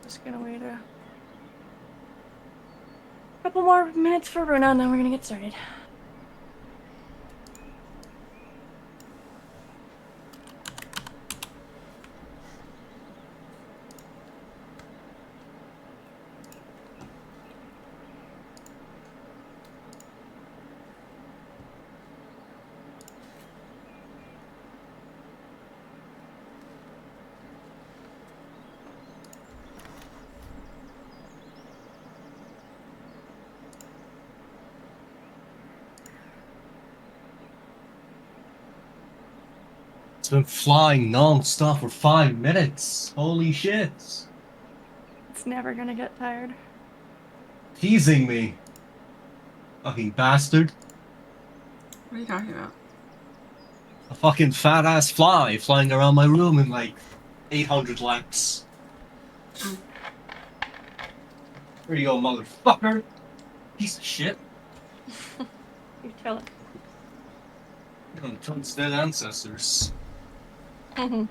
Just gonna wait a couple more minutes for Runa, and then we're gonna get started. It's been flying non-stop for 5 minutes. Holy shit. It's never gonna get tired. Teasing me. Fucking bastard. What are you talking about? A fucking fat-ass fly flying around my room in like 800 laps. Here you go, motherfucker. Piece of shit. You tell it. Trump's dead ancestors. Mm-hmm.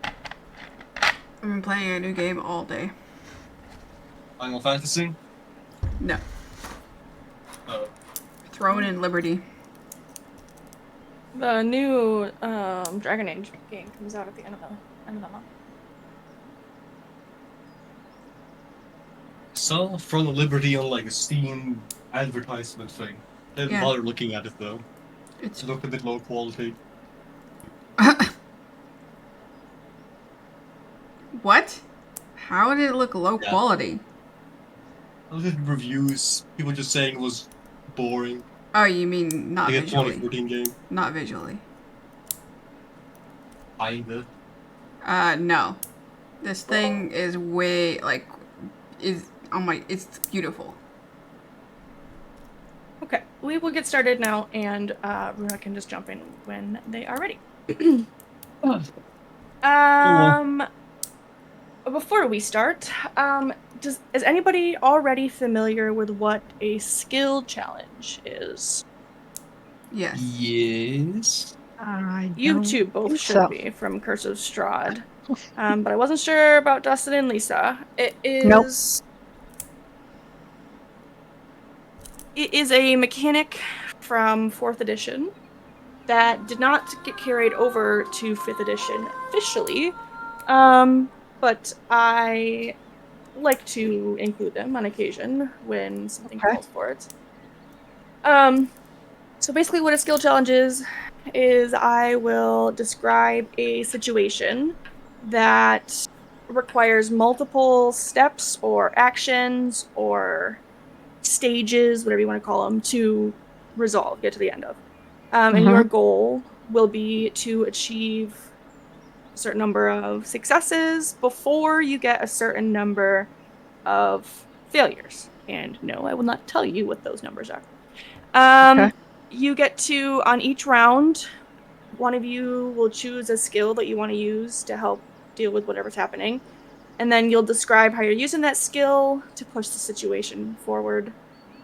I've been playing a new game all day. Final Fantasy? No. Oh. Throne and Liberty. The new Dragon Age game comes out at the end of the month. Saw Front of Liberty on like a Steam advertisement thing. Didn't Yeah. bother looking at it though. It's It looked a bit low quality. What? How did it look low quality? I looked at reviews, people just saying it was boring. Oh, you mean not Like a visually? 2014 game. Not visually. Kinda. No. This thing is way it's beautiful. Okay, we will get started now, and Runa can just jump in when they are ready. Before we start, is anybody already familiar with what a skill challenge is? Yes. Yes. You two both should be from Curse of Strahd. But I wasn't sure about Dustin and Lisa. It is... Nope. It is a mechanic from 4th edition that did not get carried over to 5th edition officially. But I like to include them on occasion when something calls for it. So basically what a skill challenge is I will describe a situation that requires multiple steps or actions or stages, whatever you want to call them, to resolve, get to the end of. And your goal will be to achieve a certain number of successes before you get a certain number of failures. And no, I will not tell you what those numbers are. You get to, on each round, one of you will choose a skill that you want to use to help deal with whatever's happening. And then you'll describe how you're using that skill to push the situation forward.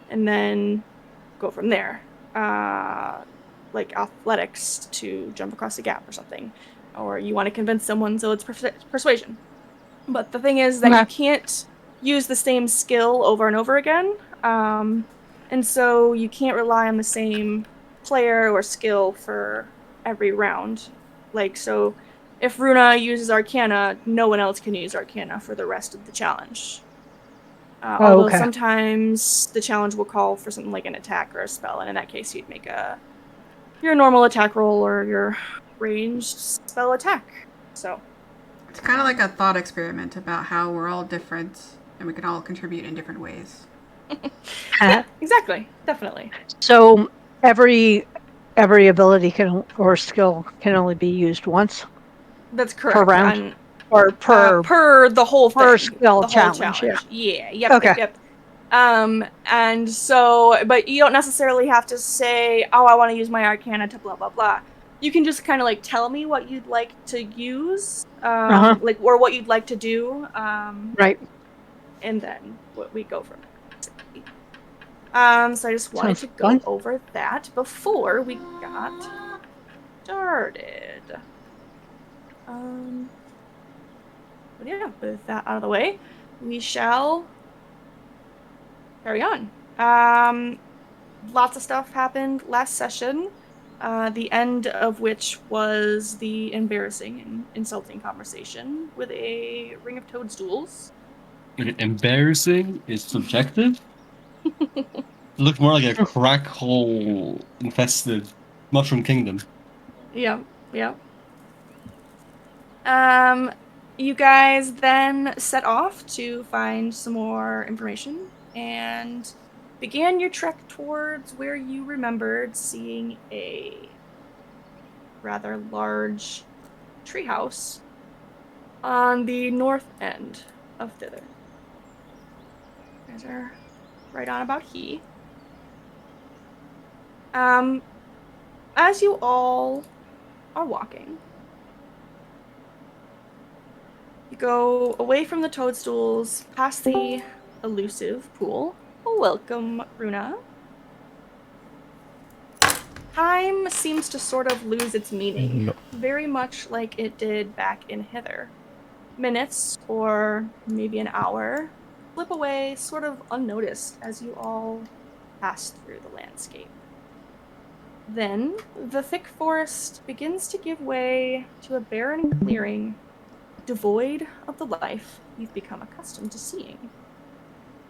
And then go from there. Like athletics to jump across a gap or something. Or you want to convince someone, so it's persuasion. But the thing is that you can't use the same skill over and over again. And so you can't rely on the same player or skill for every round. Like, so if Runa uses Arcana, no one else can use Arcana for the rest of the challenge. Although sometimes the challenge will call for something like an attack or a spell, and in that case you'd make your normal attack roll or your ranged spell attack. So it's kind of like a thought experiment about how we're all different and we can all contribute in different ways. Yeah, exactly, definitely. So every ability or skill can only be used once. That's correct. Per round, or per the whole thing. Per skill the challenge. Yeah. Yep. And so, but you don't necessarily have to say, "Oh, I want to use my Arcana to blah blah blah." You can just kind of like tell me what you'd like to use, like, or what you'd like to do. Right. And then we go from there. So I just wanted to go over that before we got started. But yeah, with that out of the way, we shall carry on. Lots of stuff happened last session, the end of which was the embarrassing and insulting conversation with a ring of toadstools. Embarrassing is subjective. It looked more like a crack hole infested mushroom kingdom. Yeah, yeah. Um, you guys then set off to find some more information and began your trek towards where you remembered seeing a rather large treehouse on the north end of thither. You guys are right on about he. Um, as you all are walking, you go away from the toadstools, past the elusive pool. Welcome, Runa. Time seems to sort of lose its meaning, very much like it did back in Hither. Minutes, or maybe an hour, slip away sort of unnoticed as you all pass through the landscape. Then, the thick forest begins to give way to a barren clearing, devoid of the life you've become accustomed to seeing.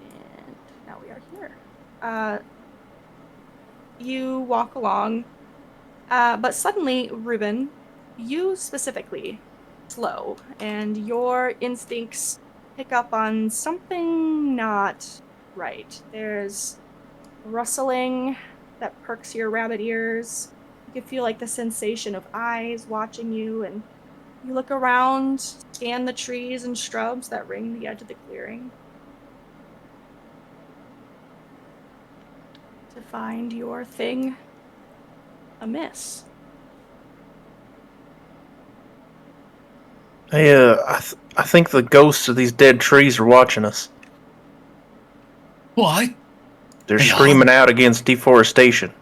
And now we are here. You walk along, but suddenly, Ruben, you specifically slow, and your instincts pick up on something not right. There's rustling that perks your rabbit ears. You can feel like the sensation of eyes watching you, and you look around, scan the trees and shrubs that ring the edge of the clearing to find your thing amiss. I think the ghosts of these dead trees are watching us. What? They're They screaming are? out against deforestation.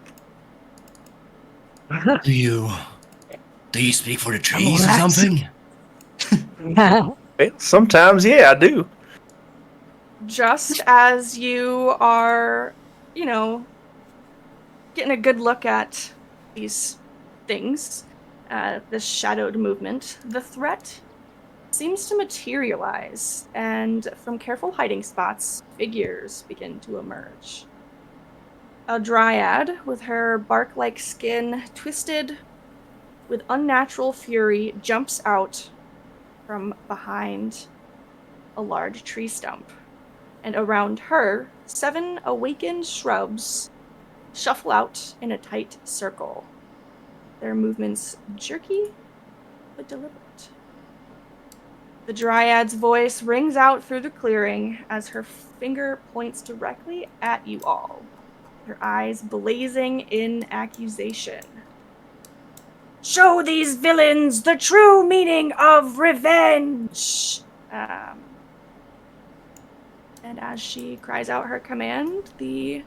Do you speak for the trees or Relax. something? Well, sometimes, yeah, I do. Just as you are, you know, getting a good look at these things, this shadowed movement, the threat seems to materialize, and from careful hiding spots, figures begin to emerge. A dryad with her bark-like skin twisted with unnatural fury jumps out from behind a large tree stump, and around her, 7 awakened shrubs shuffle out in a tight circle, their movements jerky but deliberate. The dryad's voice rings out through the clearing as her finger points directly at you all, her eyes blazing in accusation. Show these villains the true meaning of revenge! And as she cries out her command, the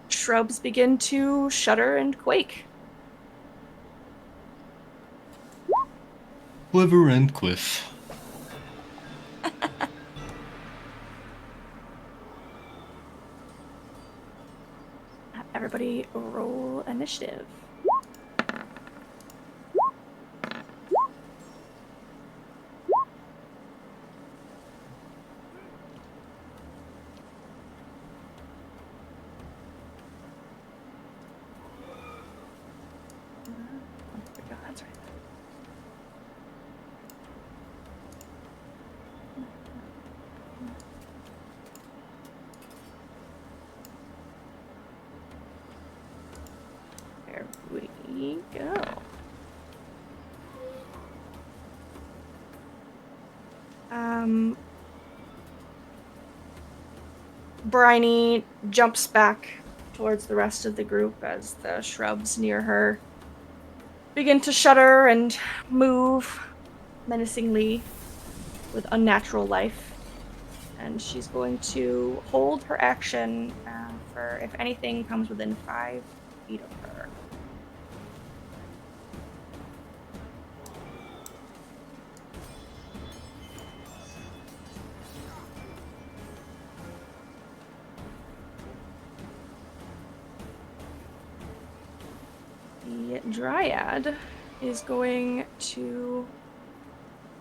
shrubs begin to shudder and quake. Quiver and quiff. Everybody roll initiative. That's right. There we go. Bryony jumps back towards the rest of the group as the shrubs near her begin to shudder and move menacingly with unnatural life. And she's going to hold her action for if anything comes within 5 feet of her. Dryad is going to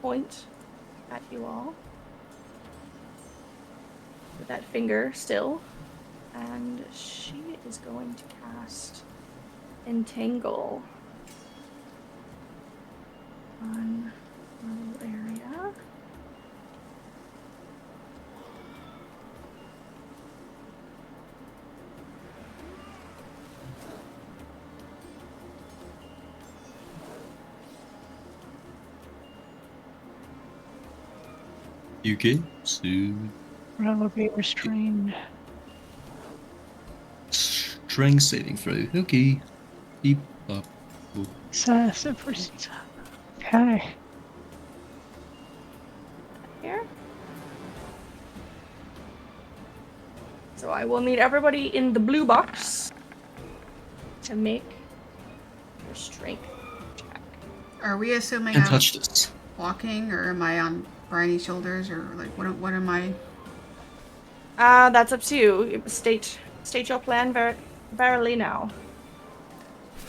point at you all with that finger still, and she is going to cast Entangle on a little area. Okay, so Relevate restrained. strength saving throw. Okay, keep up. Excessive versus. Okay. Here. So I will need everybody in the blue box to make your strength check. Are we assuming Can't I'm touch this. walking, or am I on Bryony's shoulders, or like what am I? That's up to you. State your plan verily now.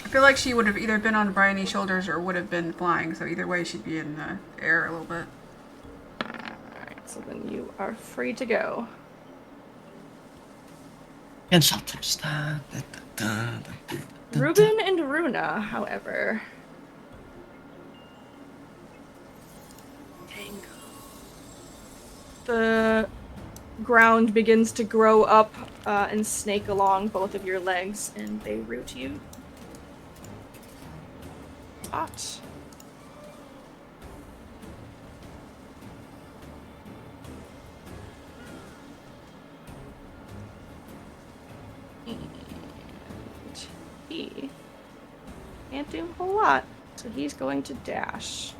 I feel like she would have either been on Bryony's shoulders or would have been flying. So either way, she'd be in the air a little bit. Alright, so then you are free to go. And sometimes. Ruben and Runa, however. The ground begins to grow up and snake along both of your legs, and they root you. Hot. And he can't do a whole lot, so he's going to dash.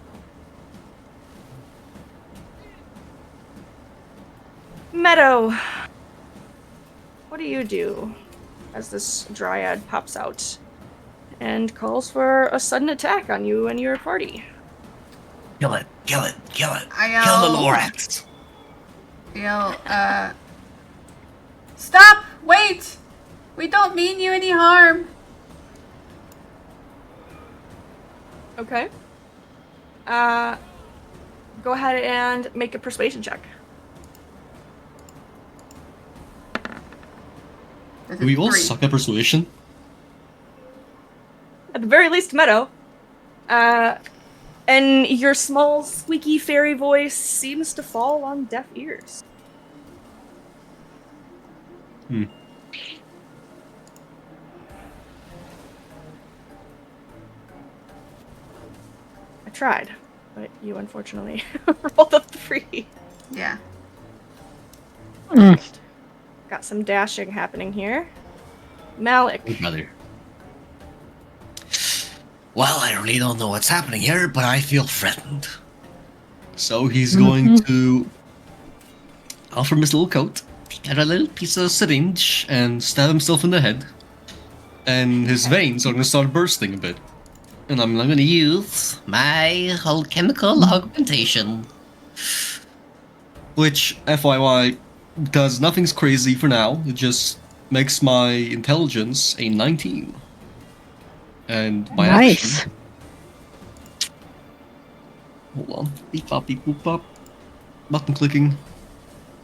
Meadow, what do you do as this dryad pops out and calls for a sudden attack on you and your party? Kill it, kill it, kill it. I Kill the yell. Lorax. Yell. Stop! Wait! We don't mean you any harm. Okay. Go ahead and make a persuasion check. Do we all 3. suck at persuasion? At the very least, Meadow. And your small, squeaky fairy voice seems to fall on deaf ears. Hmm. I tried, but you unfortunately rolled a 3. Yeah. Got some dashing happening here. Malik. Oh, brother. Well, I really don't know what's happening here, but I feel threatened. So he's going to offer him his little coat, get a little piece of syringe, and stab himself in the head. And his veins are going to start bursting a bit. And I'm going to use my alchemical augmentation. Which, FYI, does nothing's crazy for now. It just makes my intelligence a 19. And my Nice. action... Hold on. Beep bop, beep boop bop. Button clicking.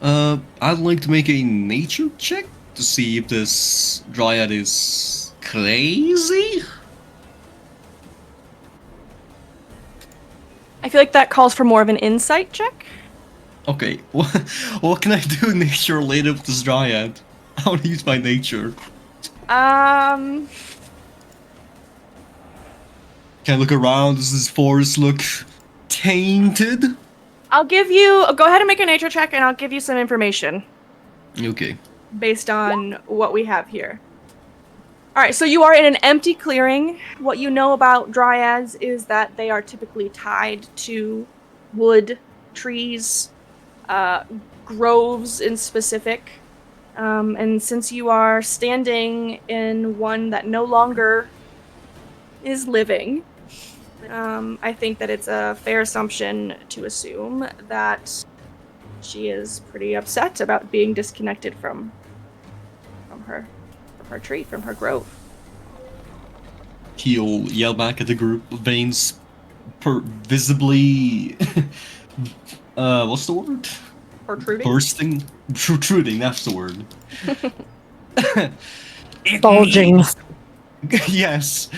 I'd like to make a nature check to see if this dryad is crazy. I feel like that calls for more of an insight check. Okay, what can I do in nature related with this dryad? I want to use my nature. Can I look around? Does this forest look tainted? I'll give you. Go ahead and make a nature check, and I'll give you some information Okay. based on what we have here. All right, so you are in an empty clearing. What you know about dryads is that they are typically tied to wood, trees, groves in specific. And since you are standing in one that no longer is living, I think that it's a fair assumption to assume that she is pretty upset about being disconnected from her tree, from her grove. He'll yell back at the group. Veins visibly. What's the word? Protruding? Bursting, protruding. That's the word. It Bulging. needs- yes.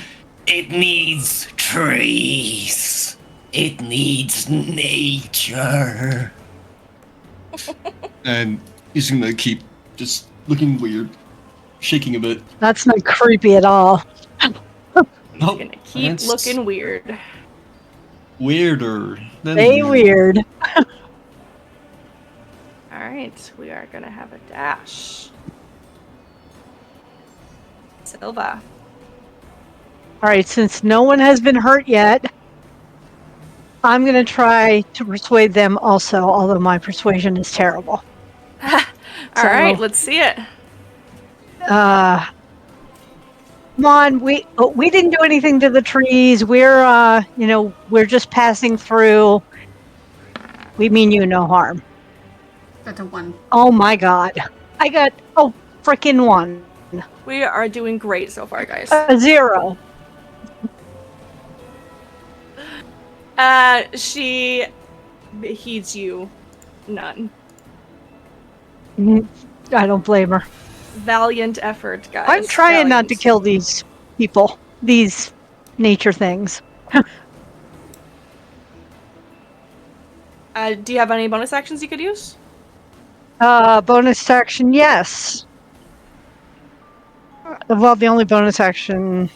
It needs trees. It needs nature. And he's gonna keep just looking weird, shaking a bit. That's not creepy at all. Nope. Gonna keep That's looking weird. weirder than They weird. Alright, we are gonna have a dash. Silva. All right, since no one has been hurt yet, I'm going to try to persuade them also, although my persuasion is terrible. Alright, So- let's see it. Come on, we didn't do anything to the trees. We're we're just passing through. We mean you no harm. That's a 1. Oh my god. I got freaking 1. We are doing great so far, guys. A 0. She heeds you none. I don't blame her. Valiant effort, guys. I'm trying not to Valiant. kill these people, these nature things. Do you have any bonus actions you could use? Bonus action, yes. Well, the only bonus action.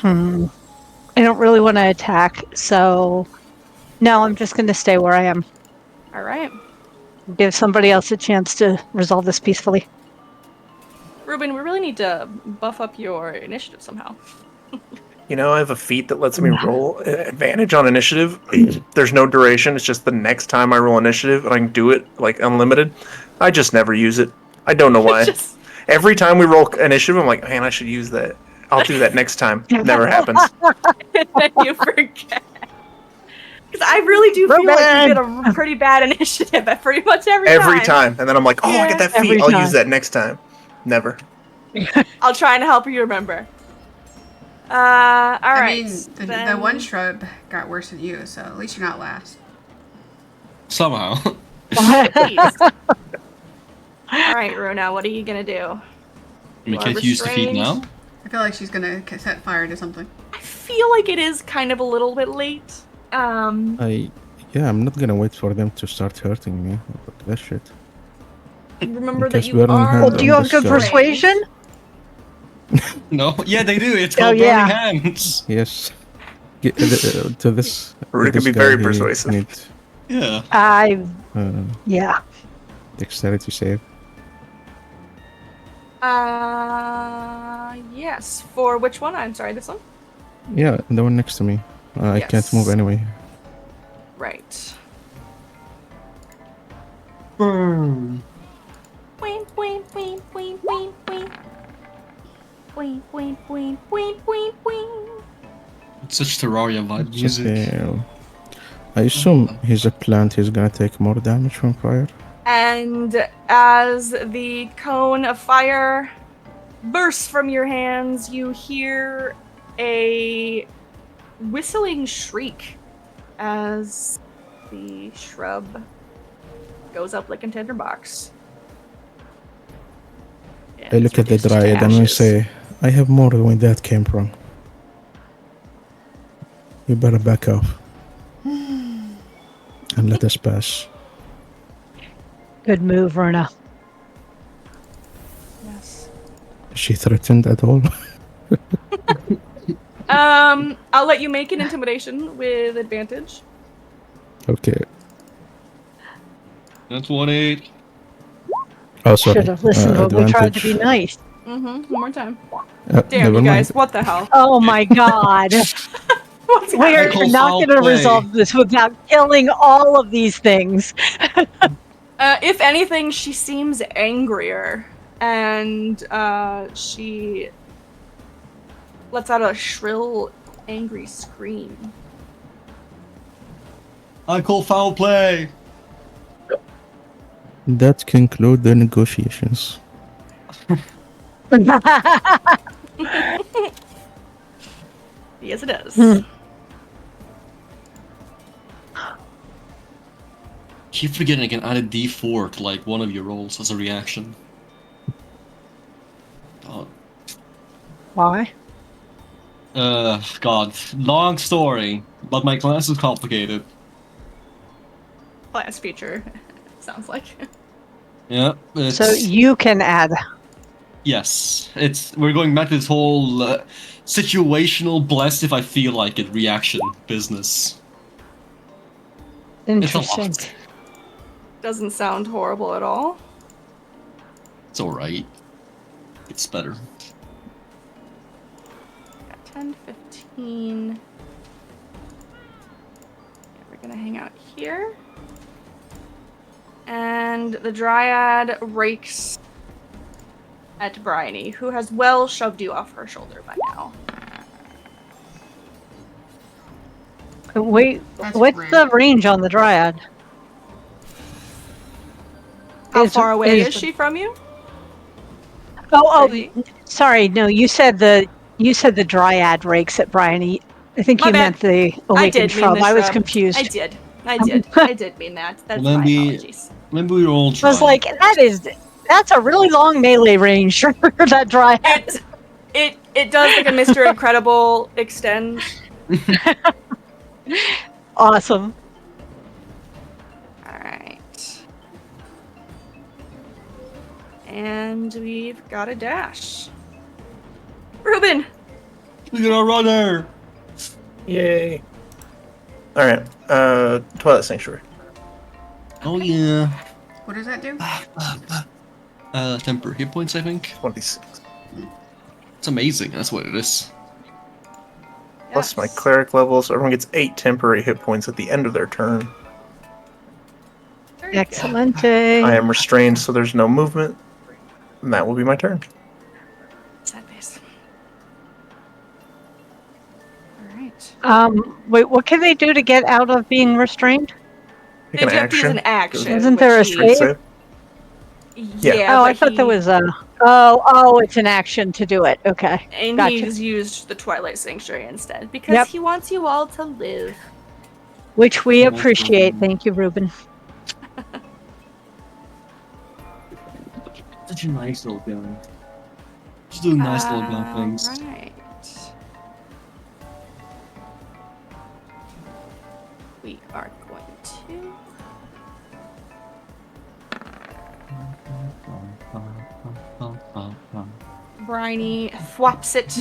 I don't really want to attack, so no, I'm just going to stay where I am. Alright. Give somebody else a chance to resolve this peacefully. Ruben, we really need to buff up your initiative somehow. You know, I have a feat that lets me roll advantage on initiative. There's no duration. It's just the next time I roll initiative, and I can do it like unlimited. I just never use it. I don't know why. Just- Every time we roll initiative, I'm like, man, I should use that. I'll do that next time. Never happens. and then you forget. Because I really do feel like you did Ruben! a pretty bad initiative at pretty much every Every time. And then I'm like, oh, I get that Every feat. I'll time. use that next time. Never. I'll try and help you remember. Alright. I mean, the one shrub got worse than you, so at least you're not last. Somehow. Alright, Runa, what are you gonna do? We You are can't use the feet restrained. now. I feel like she's gonna set fire to something. I feel like it is kind of a little bit late. I'm not gonna wait for them to start hurting me. Look at that shit. Remember that Because you we are on are. hand Well, do you on have this good side. persuasion? No. Yeah, they do. It's Oh, called yeah. burning hands. Yes. To this. Rudy this can be guy, very he persuasive. Need, Yeah. Yeah. dexterity save. Yes. For which one? I'm sorry, this one? Yeah, the one next to me. I can't Yes. move anyway. Right. Burn. Wing, wing, wing, wing, wing, wing. Wing, wing, wing, wing, wing, wing. It's such Terraria vibe It's music. okay. I assume he's a plant. He's gonna take more damage from fire. And as the cone of fire bursts from your hands, you hear a whistling shriek as the shrub goes up like a tinderbox. And I it's look at the reduced to dryad and I ashes. say, I have more where that came from. You better back off. And let us pass. Good move, Runa. Yes. Is she threatened at all? I'll let you make an intimidation with advantage. Okay. That's 1-8. Oh, sorry. Should have listened when we tried to be advantage. nice. One more time. Damn, Damn, you guys, what the hell? Oh my god. What's We're call not foul going to play. resolve this without killing all of these things. If anything, she seems angrier, and she lets out a shrill, angry scream. I call foul play. That conclude the negotiations. Yes, it does. Keep forgetting I can add a D4 to like one of your rolls as a reaction. God. Why? God. Long story, but my class is complicated. Class feature, sounds like. Yeah, it's... So you can add. Yes, we're going back to this whole situational blessed if I feel like it reaction business. It's a Interesting. lot. Doesn't sound horrible at all. It's alright. It's better. Got 10, 15. Yeah, we're gonna hang out here. And the Dryad rakes at Bryony, who has well shoved you off her shoulder by now. Wait, That's what's rude. the range on the Dryad? How far away is she from you? Oh, Pretty. sorry. No, you said the Dryad rakes at Bryony. I think My you bad. meant the I awakened did mean shrub. the I was shrub. confused. I did. I did mean that. That's Well, my then apologies. Maybe we're all I was like, that's a really long melee range for that Dryad. It does like a Mr. Incredible extend. Awesome. Alright. And we've got a dash. Ruben! Look at our runner! Yay. Alright, Twilight Sanctuary. Oh yeah. What does that do? Temper hit points, I think. 26. It's amazing, that's what it is. Plus my Yes. cleric levels, everyone gets 8 temporary hit points at the end of their turn. Very good. Excellent. I am restrained, so there's no movement. And that will be my turn. Sad face. Alright. Wait, what can they do to get out of being restrained? Take They an do have to use action. an action. Isn't there a which Straight he- save. Yeah, Oh, but I thought there he- was a. Oh, it's an action to do it. Okay. And Gotcha. he's used the Twilight Sanctuary instead because Yep. he wants you all to live. Which we Multiple- appreciate. Thank you, Ruben. Such a nice little guy. Just doing nice little guy things. Right. We are going to. Bryony thwaps it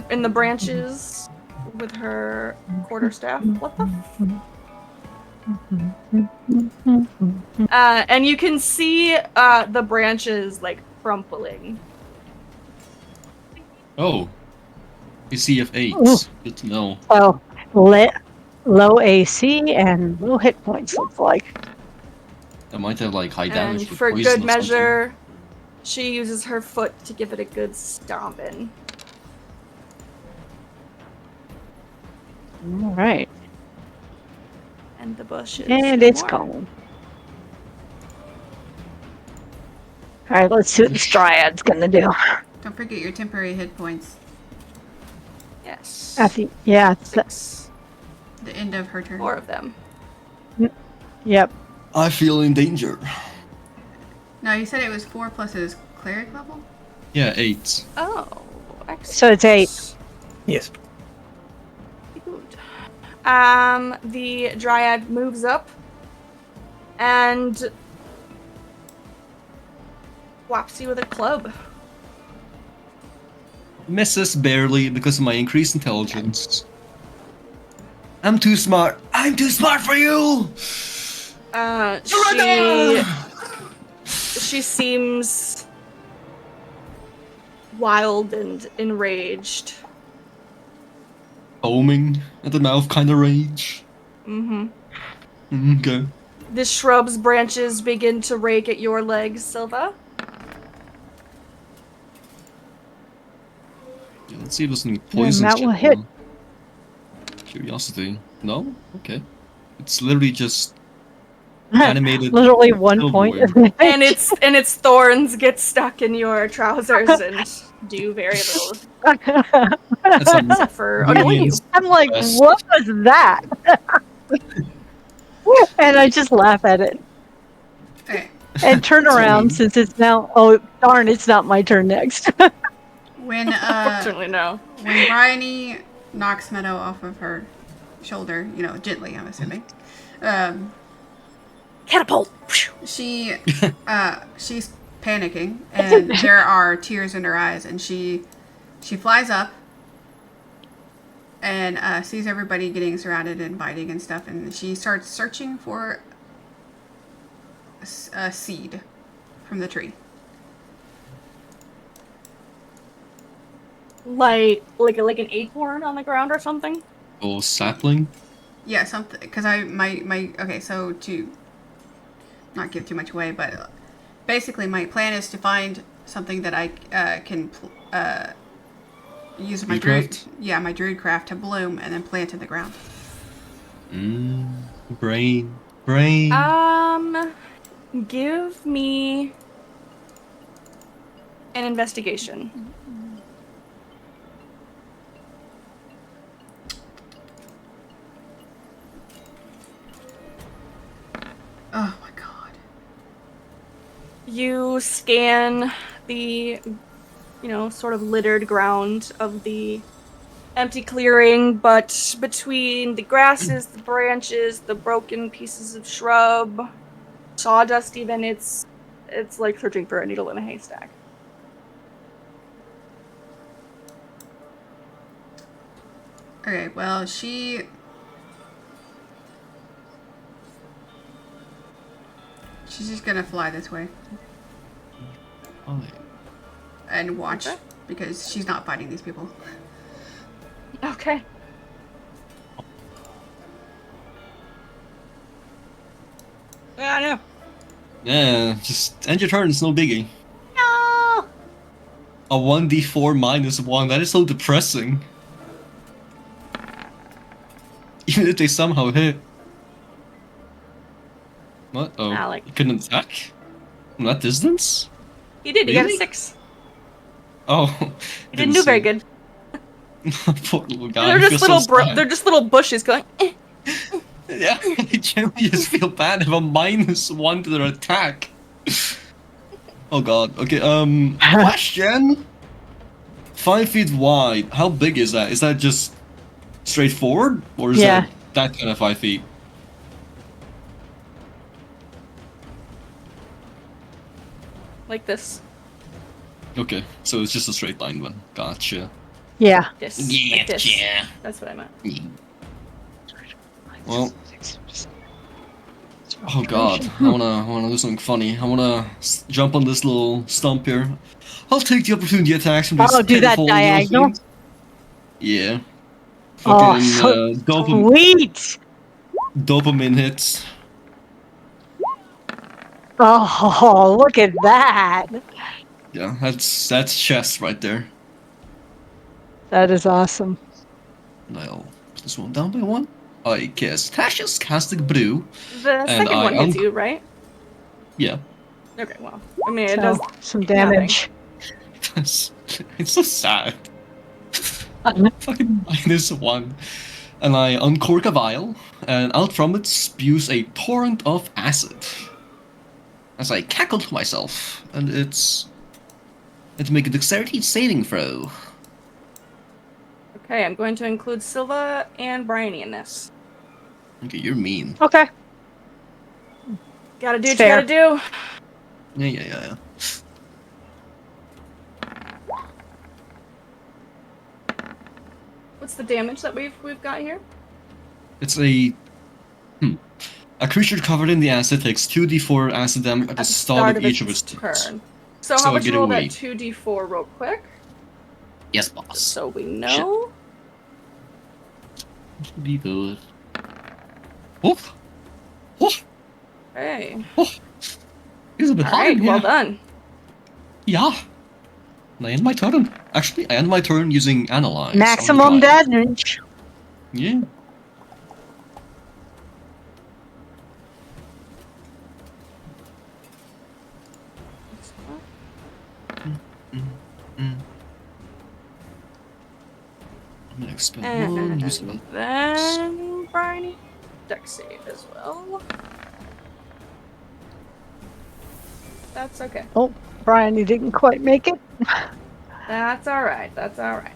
in the branches with her quarterstaff. What the? And you can see the branches like crumpling. Oh. You see if 8. Ooh. Good to know. Oh, low AC and low hit points. Looks like. I might have like high damage. And with for poison good or something. measure, she uses her foot to give it a good stomping. All right. And the bushes. And it's gone. All right, let's see what this Dryad's gonna do. Don't forget your temporary hit points. Yes. Yeah. It's 6. The end of her turn. 4 of them. Yep. I feel in danger. No, you said it was 4 plus his cleric level? Yeah, 8. Oh, excellent. So it's 8. Yes. Good. The Dryad moves up and whaps you with a club. Misses barely because of my increased intelligence. I'm too smart. I'm too smart for you! She seems wild and enraged. Foaming at the mouth kind of rage. Mm-hmm. Okay. The shrub's branches begin to rake at your legs, Silva. Yeah, let's see if there's any poison. that will hit. Curiosity. No? Okay. It's literally just animated. Literally 1 point. silverware. And its thorns get stuck in your trousers and do very little. That's not Except for annoying you. I'm like, Best. what was that? And I just laugh at it Okay. and turn That's what I around mean. since it's now. Oh darn! It's not my turn next. When Unfortunately, no. when Bryony knocks Meadow off of her shoulder, gently, I'm assuming. Catapult. She's panicking, and there are tears in her eyes, and she flies up and sees everybody getting surrounded and fighting and stuff, and she starts searching for a seed from the tree. Like an acorn on the ground or something. Oh, sapling. Yeah, something, because okay, so to not give too much away, but basically my plan is to find something that I can use my my druid craft to bloom and then plant in the ground. Brain. Give me an investigation. Oh my god. You scan the, sort of littered ground of the empty clearing, but between the grasses, the branches, the broken pieces of shrub, sawdust even, it's like searching for a needle in a haystack. Okay, well, she's just gonna fly this way Oh, and watch, Okay. because she's not fighting these people. Okay. Yeah, I know. yeah, just end your turn. It's no biggie. No. A 1d4 -1. That is so depressing. Even if they somehow hit. What? Oh, Alec. you couldn't attack from that distance? He did. He got a Really? 6. Oh, He didn't do very good. Poor little guy. They're I just feel so little sad. they're just little bushes going. Yeah, I genuinely just feel bad. Have a -1 to their attack. Oh god. Okay. Question. 5 feet wide. How big is that? Is that just straightforward, or is Yeah. that kind of 5 feet? Like this. Okay, so it's just a straight line then. Gotcha. Yeah. This. Yeah, Like this. yeah. That's what I meant. Well. Oh god, I wanna do something funny. I wanna jump on this little stump here. I'll take the opportunity attacks from these Oh, do that pitiful little diagonal? things. Yeah. Oh, Fucking so dopamine, sweet. dopamine hits. Oh, look at that. Yeah, that's chess right there. That is awesome. And I'll put this one down by 1. I cast Tasha's Caustic Brew. The And second I one hits you, right? Yeah. Okay, well, I mean, it So, does some damage. It's so sad. Fucking -1. And I uncork a vial, and out from it spews a torrent of acid. As I cackle to myself, and it's to make a dexterity saving throw. Okay, I'm going to include Silva and Bryony in this. Okay, you're mean. Okay. Gotta do what you Fair. gotta do. Yeah. What's the damage that we've got here? It's a creature covered in the acid takes 2d4 acid damage at the start of each of its turns. turn. So So how I much get a roll that wait. 2d4 real quick? Yes, boss. So we know. Be good. Woof. Woof. Hey. He's a bit hard, Alright, yeah. well done. Yeah. And I end my turn. Actually, I end my turn using Analyze. on the Maximum giant. damage. Yeah. Spend one, use And one. then Bryony, dex save as well. That's okay. Oh, Brian, you didn't quite make it. That's alright. That's alright.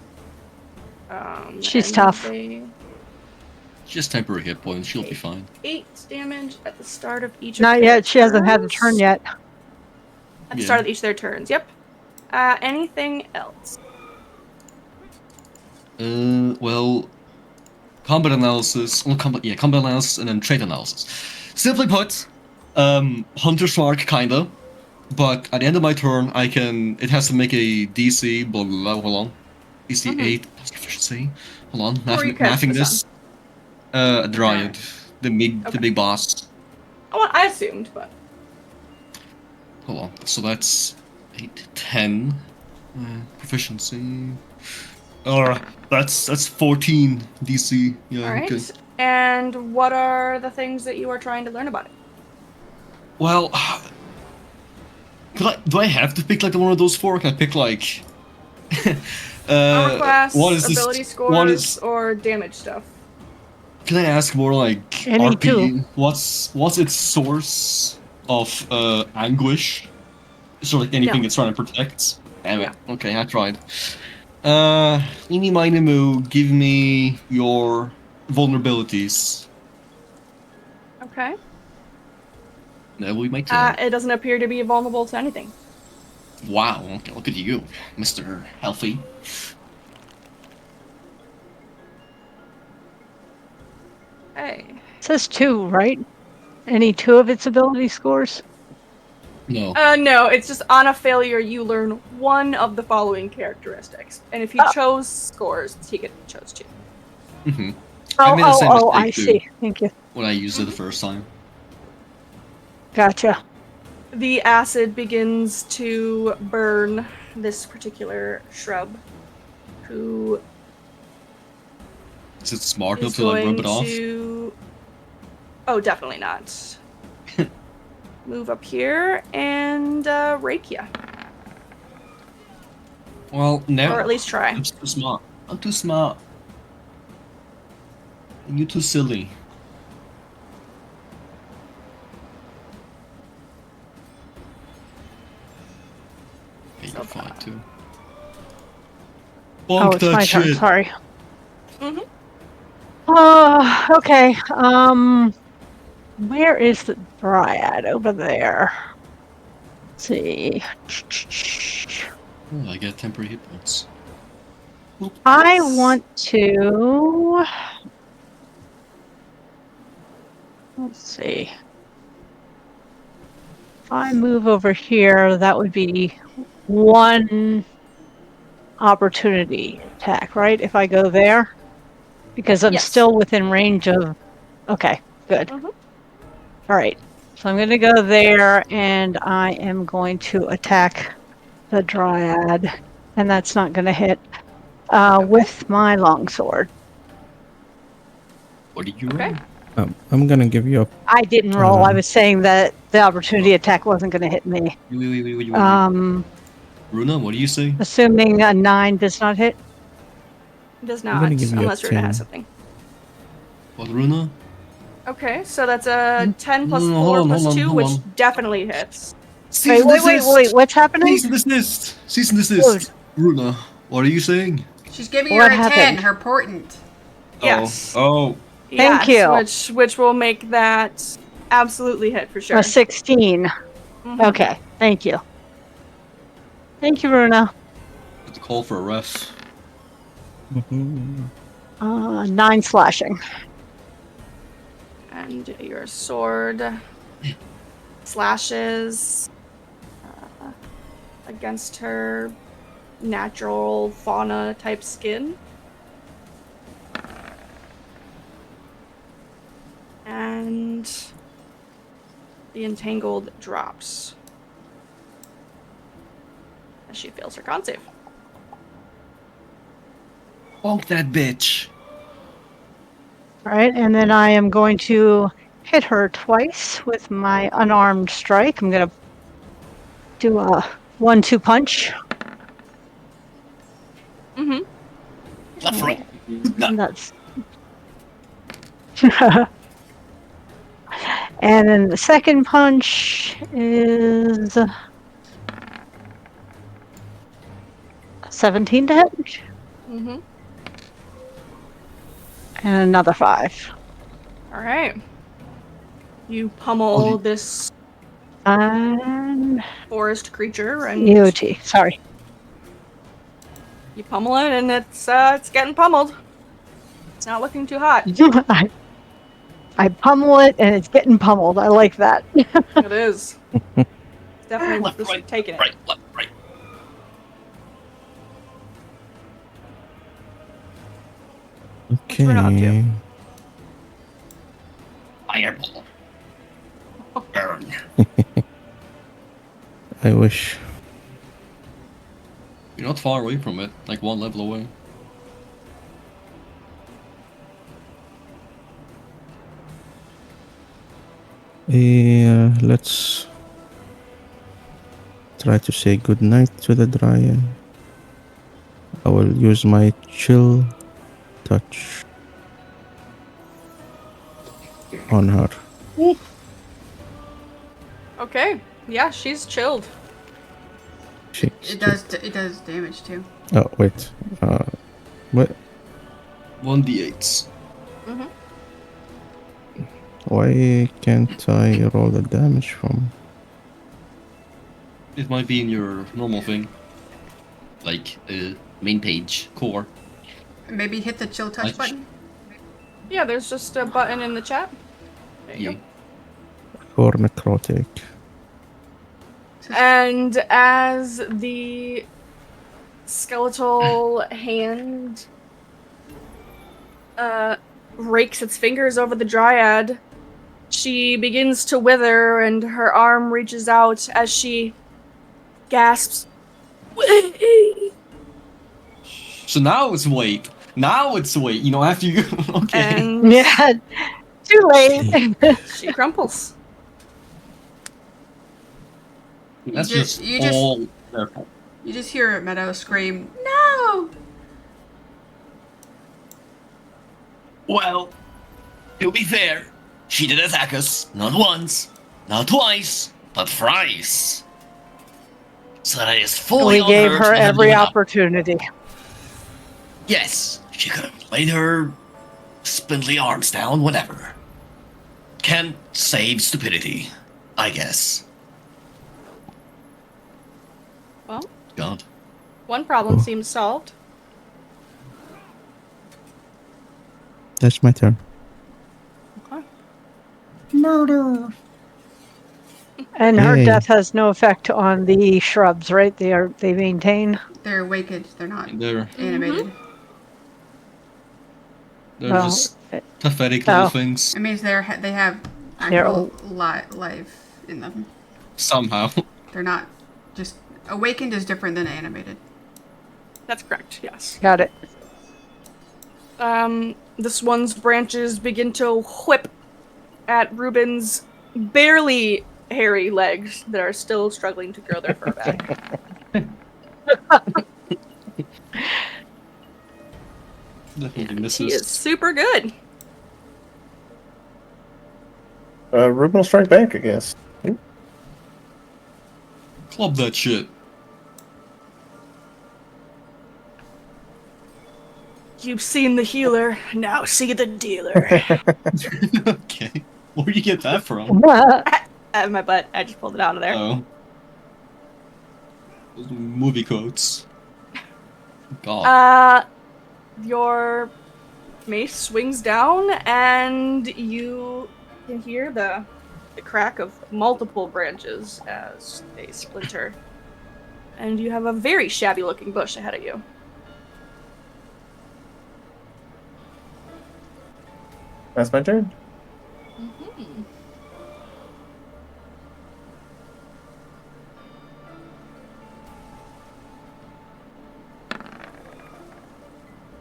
She's and tough. They Just temporary hit points. She'll be fine. 8 damage at the start of each of Not their yet. She hasn't had a turn turns. yet. At the start of each of their turns, yep. Anything else? Well, combat analysis. Well, combat analysis and then trait analysis. Simply put, Hunter's Mark, kinda. But at the end of my turn, it has to make a DC, blah, blah, blah, hold on. DC 8 plus proficiency. Hold on, Or you catch mathing the this. A Dryad. The big boss. Oh, I assumed, but Hold on, so that's 8, 10. Proficiency. Alright, that's 14 DC. Yeah, alright. okay. And what are the things that you are trying to learn about it? Well, do I have to pick like one of those four? Can I pick like Armor class, what is ability this? scores, What is? or damage stuff? Can I ask more like Any RP? two. What's its source of anguish? Is there like anything No. it's trying to protect? Damn it. No. Okay, I tried. Eeny miny moo, give me your vulnerabilities. Okay. That will be my turn. It doesn't appear to be vulnerable to anything. Wow, okay, look at you, Mr. Healthy. Hey. It says 2, right? Any 2 of its ability scores? No. No, it's just on a failure you learn one of the following characteristics. And if he chose scores, he chose 2. Mm-hmm. I made the same I mistake, too. see. Thank you. When I used it the first time. Gotcha. The acid begins to burn this particular shrub, who Is it smart enough is to like going rub it off? to... Oh, definitely not. Move up here and rake ya. Well, no. Or at least try. I'm too smart. I'm too smart. And you're too silly. Okay, you're fine too. Oh, Bonk it's my that turn. shit. Sorry. Mm-hmm. Okay. Where is the Dryad? Over there. Let's see. Oh, I get temporary hit points. I want to. Let's see. If I move over here, that would be 1 opportunity attack, right? If I go there? Because I'm Yes. still within range of... Okay, good. Mhm. All right. So I'm going to go there, and I am going to attack the Dryad. And that's not going to hit with my longsword. What did you Okay. roll? I'm gonna give you a I didn't roll. I was saying that the opportunity attack wasn't going to hit me. Wait. Runa, what do you say? Assuming a 9 does not hit. Does I'm not, gonna give you a unless Runa 10. has something. What, Runa? Okay, so that's a 10 plus No, 4 hold plus on, 2, hold which on. definitely hits. Wait. What's happening? Cease and desist! Cease and desist! Runa, what are you saying? She's giving What her a 10, happened? her portent. Yes. Oh. Thank Yes, you. Which will make that absolutely hit for sure. A 16. Mhm. Okay, thank you. Thank you, Runa. Have to call for a ref. 9 slashing. And your sword slashes against her natural fauna type skin. And the entangled drops as she fails her con save. Bonk that bitch. All right, and then I am going to hit her twice with my unarmed strike. I'm going to do a 1-2 punch. Mm-hmm. Left, right. And that's. And then the second punch is 17 to hit, Mm-hmm. and another 5. All right. You pummel this And forest creature, and EOT. Sorry. you pummel it, and it's getting pummeled. It's not looking too hot. I pummel it, and it's getting pummeled. I like that. It is. It's definitely Left, just right, taking it. right, left, right. we're not up to. Okay. Fireball. Burn. I wish. You're not far away from it, like one level away. Yeah, let's try to say goodnight to the Dryad. I will use my chill touch on her. Okay. Yeah, she's chilled. It does damage too. Oh wait. What? 1d8s. Mm-hmm. Why can't I roll the damage from? It might be in your normal thing. Like, main page, core. Maybe hit the chill touch Nice. button. Yeah, there's just a button in the chat. There you Yeah. Or necrotic. go. And as the skeletal hand rakes its fingers over the dryad, she begins to wither, and her arm reaches out as she gasps. So now it's wait. Now it's wait. You know, after you. Okay. And Yeah. Too late. she crumples. That's You just you just- all their fault. You just hear Meadow scream, "No!" Well, to be fair, she did attack us. Not once, not twice, but thrice. So that is fully We on gave her her to have every given up. opportunity. Yes, she could have laid her spindly arms down, whatever. Can't save stupidity, I guess. Well, God. one problem Oh. seems solved. That's my turn. Okay. And her Yay. death has no effect on the shrubs, right? They maintain. They're awakened. They're not They're animated. Well, just pathetic little things. It means they have They're actual life in them. Somehow. They're not just awakened is different than animated. That's correct, yes. got it. This one's branches begin to whip at Ruben's barely hairy legs that are still struggling to grow their fur back. Definitely He misses. is super good. Ruben will strike back, I guess. Club that shit. You've seen the healer, now see the dealer. Okay. Where'd you get that from? Out of my butt, I just pulled it out of there. Oh. Those movie quotes. God. Your mace swings down, and you can hear the crack of multiple branches as they splinter. And you have a very shabby-looking bush ahead of you. That's my turn.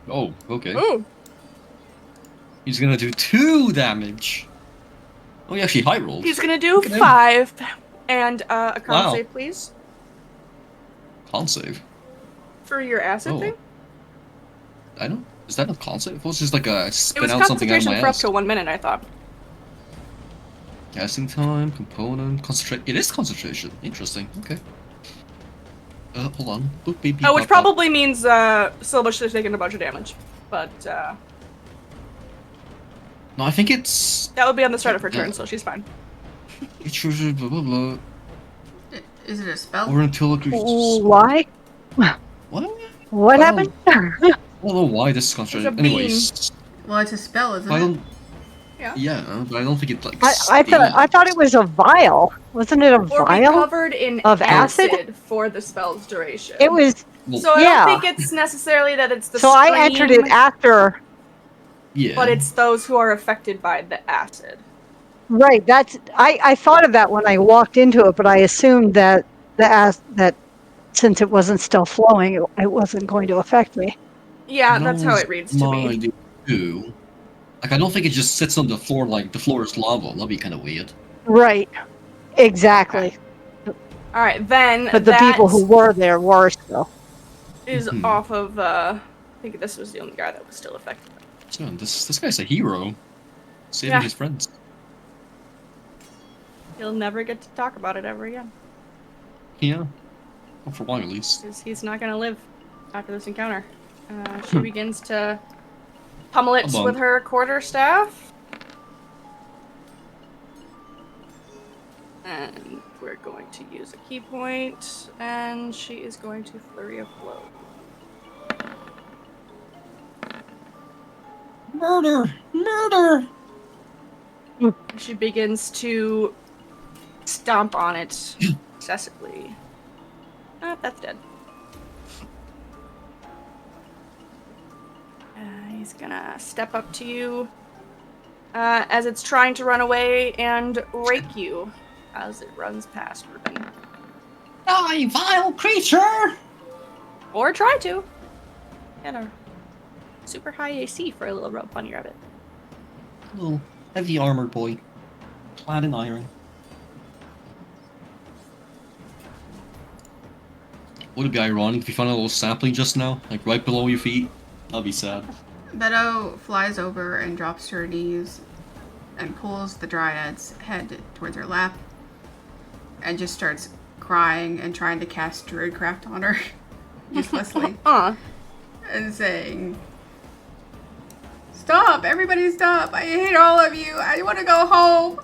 Oh, okay. Ooh! He's gonna do 2 damage. Oh, he actually high rolled. He's gonna do Look at him. 5. And a con Wow. save, please. Can't save. For your acid Oh. thing. I don't Is that a concept? It was just like a It spit was out something out of concentration my for up ass. to 1 minute, I thought. Casting time, component, concentrate. It is concentration. Interesting. Okay. Hold on. Boop, beep, beep, Oh, which pop, pop. probably means Syllabus should have taken a bunch of damage. But No, I think it's. that would be on the start of her turn, so she's fine. Blah, blah, blah. Is it a spell? Or until it Why? What? What I happened? I don't know why this is concentration. It's a beam. Anyways, Well, it's a spell, isn't I it? don't. Yeah. Yeah, but I don't think it like. I thought it was a vial. Wasn't it a Or be vial? covered in of acid? acid for the spell's duration. It was. So I Yeah. don't think it's necessarily that it's the So I entered it stream, after. Yeah. but it's those who are affected by the acid. Right. That's. I thought of that when I walked into it, but I assumed that that since it wasn't still flowing, it wasn't going to affect me. Yeah, That that's how was it reads to my me. idea too. Like, I don't think it just sits on the floor like the floor is lava. That'd be kind of weird. Right. Exactly. All right, then But the people who were there were still. is Mhm. off of. I think this was the only guy that was still affected. So this guy's a hero, saving Yeah. his friends. He'll never get to talk about it ever again. Yeah, well, for a while at least. He's not gonna live after this encounter. She begins to pummel it Come on. with her quarterstaff. And we're going to use a key point, and she is going to flurry of blow. Murder! Murder! She begins to stomp on it excessively. Ah, that's dead. He's gonna step up to you as it's trying to run away and rake you as it runs past Ruben. Die, vile creature! Or try to. Get a super high AC for a little funny rabbit. Little heavy armored boy, clad in iron. Would it be ironic if you found a little sapling just now, like right below your feet? That'd be sad. Beto flies over and drops to her knees and pulls the dryad's head towards her lap and just starts crying and trying to cast Druidcraft on her uselessly and saying, "Stop! Everybody stop! I hate all of you! I want to go home!"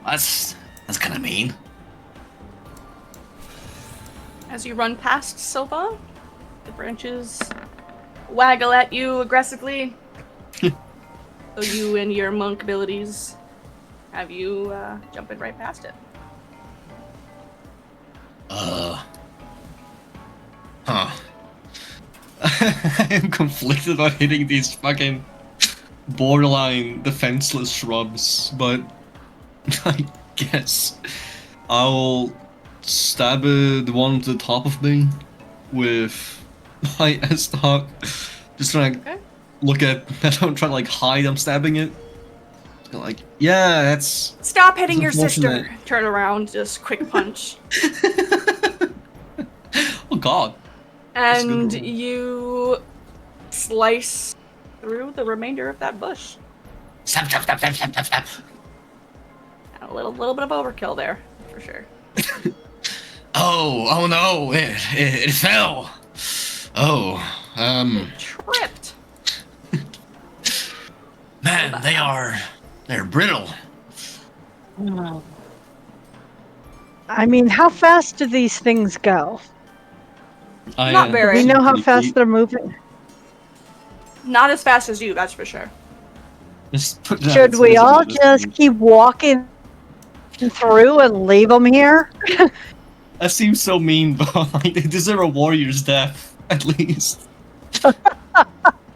That's kind of mean. As you run past Silva, the branches waggle at you aggressively. So you and your monk abilities have you jumping right past it. Huh. I am conflicted about hitting these fucking borderline defenseless shrubs, but I guess I'll stab the one to the top of me with my S-Stock. Just trying to Okay. look at that. I'm trying to like hide I'm stabbing it. Like, yeah, that's. Stop hitting your It's sister! unfortunate. Turn around, just quick punch. Oh god. a good And roll. you slice through the remainder of that bush. Stop, stop, stop, stop, stop, stop, stop. A little bit of overkill there, for sure. Oh no, it fell. Oh, Tripped. man, they're brittle. I mean, how fast do these things go? Not very. Do we know how Pretty fast sweet. they're moving? Not as fast as you, that's for sure. Just put that Should in we terms of all this just thing. keep walking through and leave them here? That seems so mean, but like, they deserve a warrior's death, at least.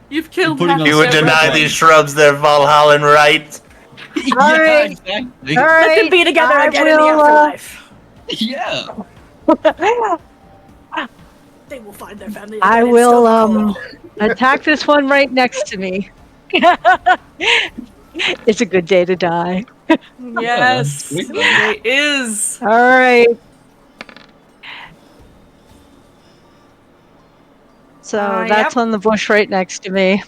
You've killed Putting half on- You would their deny brothers. these shrubs their Valhallan right? Alright. Exactly. All Let them right, be together I again in the will, afterlife. Yeah. They will find their family. I again in will Stonehall. attack this one right next to me. It's a good day to die. Yes, Yeah, it is. All right. So that's Yep. on the bush right next to me.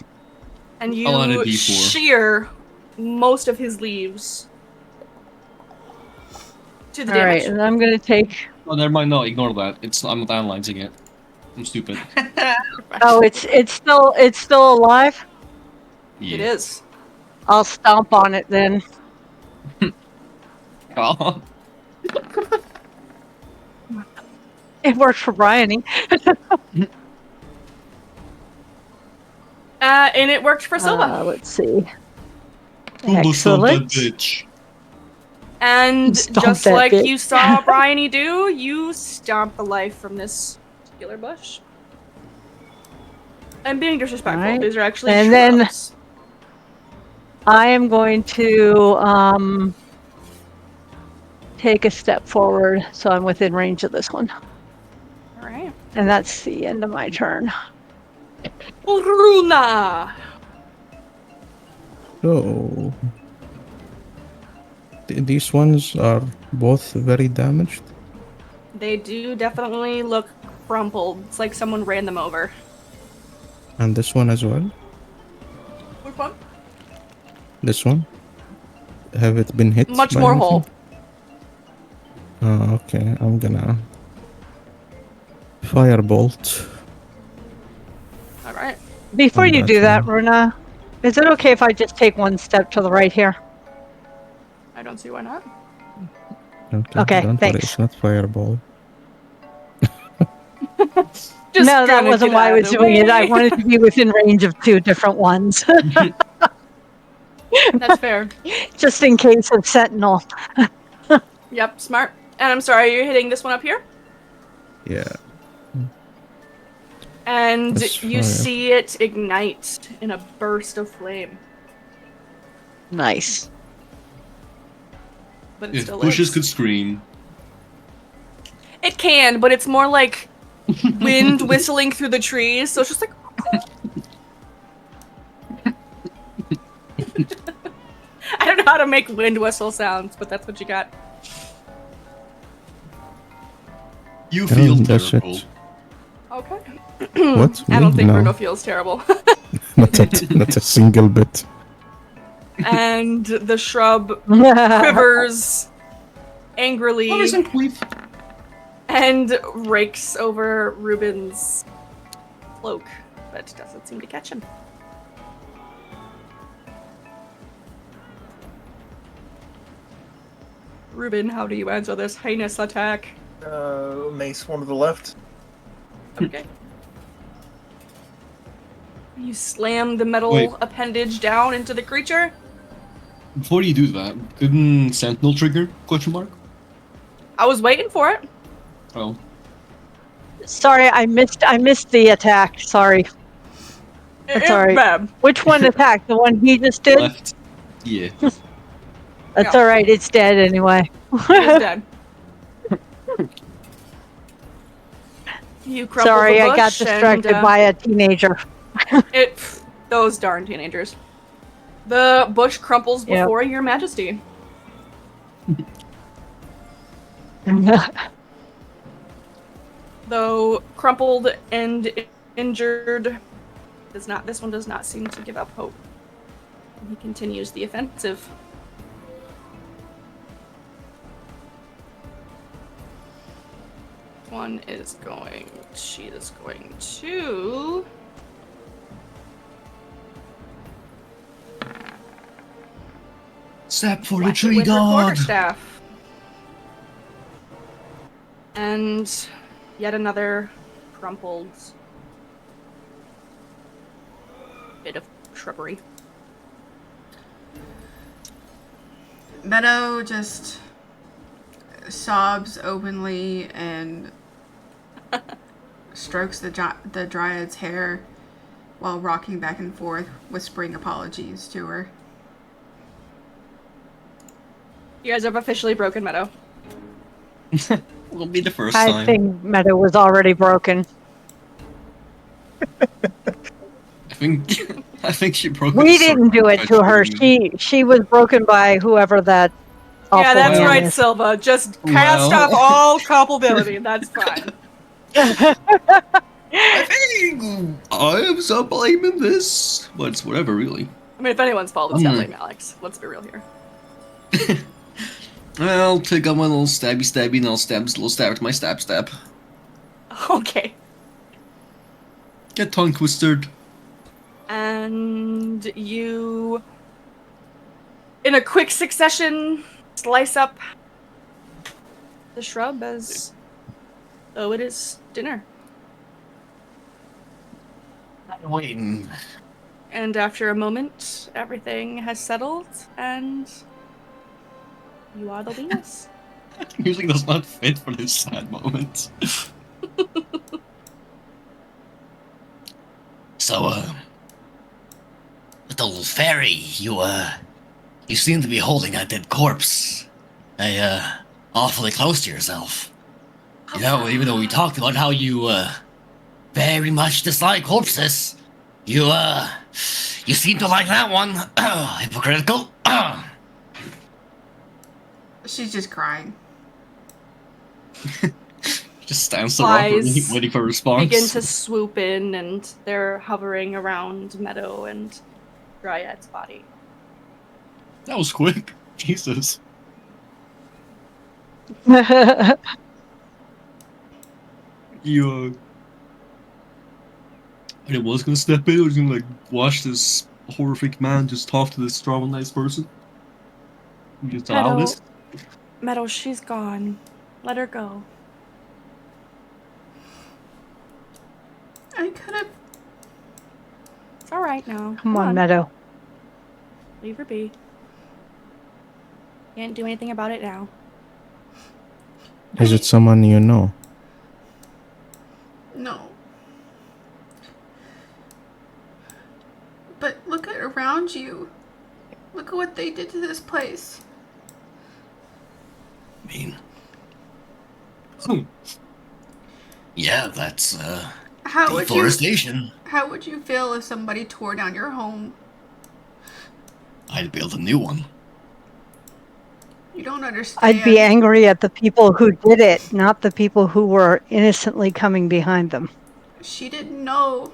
And I'll add a you D4. shear most of his leaves to the All right, damage. and I'm gonna take. Oh, never mind. No, ignore that. I'm not analyzing it. I'm stupid. Oh, it's still alive. Yeah. It is. I'll stomp on it then. Oh. It worked for Bryony. And it worked for Silva. Let's see. Almost stomped that Excellent. bitch. And Stomp just that like bitch. you saw Bryony do, you stomp the life from this particular bush. I'm being disrespectful. Alright. These are actually And then- shrubs. I am going to take a step forward so I'm within range of this one. Alright. And that's the end of my turn. Runa! So these ones are both very damaged. They do definitely look crumpled. It's like someone ran them over. And this one as well. Which one? This one. Have it been hit? Much by more anything? whole. Oh, okay. I'm gonna firebolt. Alright. Before On you that do that, one. Runa, is it okay if I just take one step to the right here? I don't see why not. Okay, don't worry, thanks. it's not fireball. Just No, that gonna wasn't get why I out of was the doing it. I way. wanted to be within range of two different ones, That's fair. just in case of Sentinel. Yep, smart. And I'm sorry, you're hitting this one up here? Yeah. And That's you fire. see it ignite in a burst of flame. Nice. But it If still bushes lives. could scream. It can, but it's more like wind whistling through the trees, so it's just like... I don't know how to make wind whistle sounds, but that's what you got. You feel that's terrible. it. Okay. What? I don't Me? think No. Bruno feels terrible. not a single bit. And the shrub quivers angrily and rakes over Ruben's cloak, but doesn't seem to catch him. Ruben, how do you answer this heinous attack? Mace one to the left. Okay. You slam the metal Wait. appendage down into the creature. Before you do that, couldn't Sentinel trigger? Question mark? I was waiting for it. Oh. Sorry, I missed the attack. Sorry. That's all right. Bad. Which one attacked? The one he just did? Left. Yeah. That's Yeah. all right. It's dead anyway. He's dead. You crumple Sorry, the I got bush distracted and, by a teenager. those darn teenagers. The bush crumples Yep. before your majesty. Though crumpled and injured, this one does not seem to give up hope. He continues the offensive. She is going to... Step for the whack it tree with her god. quarterstaff. And yet another crumpled bit of shrubbery. Meadow just sobs openly and strokes the dryad's hair while rocking back and forth, whispering apologies to her. You guys have officially broken Meadow. Will be the first I time. think Meadow was already broken. I think she broke. We it didn't do it to her. She was broken by whoever that. Yeah, awful that's man right, is. Silva. Just cast Well. off all culpability. That's fine. I think I have some blame in this, but it's whatever, really. I mean, if anyone's fault, it's definitely Alex. Let's be real here. I'll take out my little stabby, and I'll stab this little stab with my stab. Okay. Get tongue twisted. And you, in a quick succession, slice up the shrub as though it is dinner. I'm waiting. And after a moment, everything has settled, and you are the Venus. Music does not fit for this sad moment. So, little fairy, you seem to be holding a dead corpse. Awfully close to yourself. You know, even though we talked about how you, very much dislike corpses, you seem to like that one. Hypocritical. She's just crying. Just stands there up, waiting for a response. Begin to swoop in, and they're hovering around Meadow and Dryad's body. That was quick. Jesus. You, I was gonna step in, I was gonna, like, watch this horrific man just talk to this strong, nice person. And just allow this. Meadow, she's gone. Let her go. I could have. It's alright now. Come on, Meadow. Leave her be. Can't do anything about it now. Is it someone you know? No. But look at around you. Look at what they did to this place. I mean, yeah, that's deforestation. How would you feel if somebody tore down your home? I'd build a new one. You don't understand. I'd be angry at the people who did it, not the people who were innocently coming behind them. She didn't know.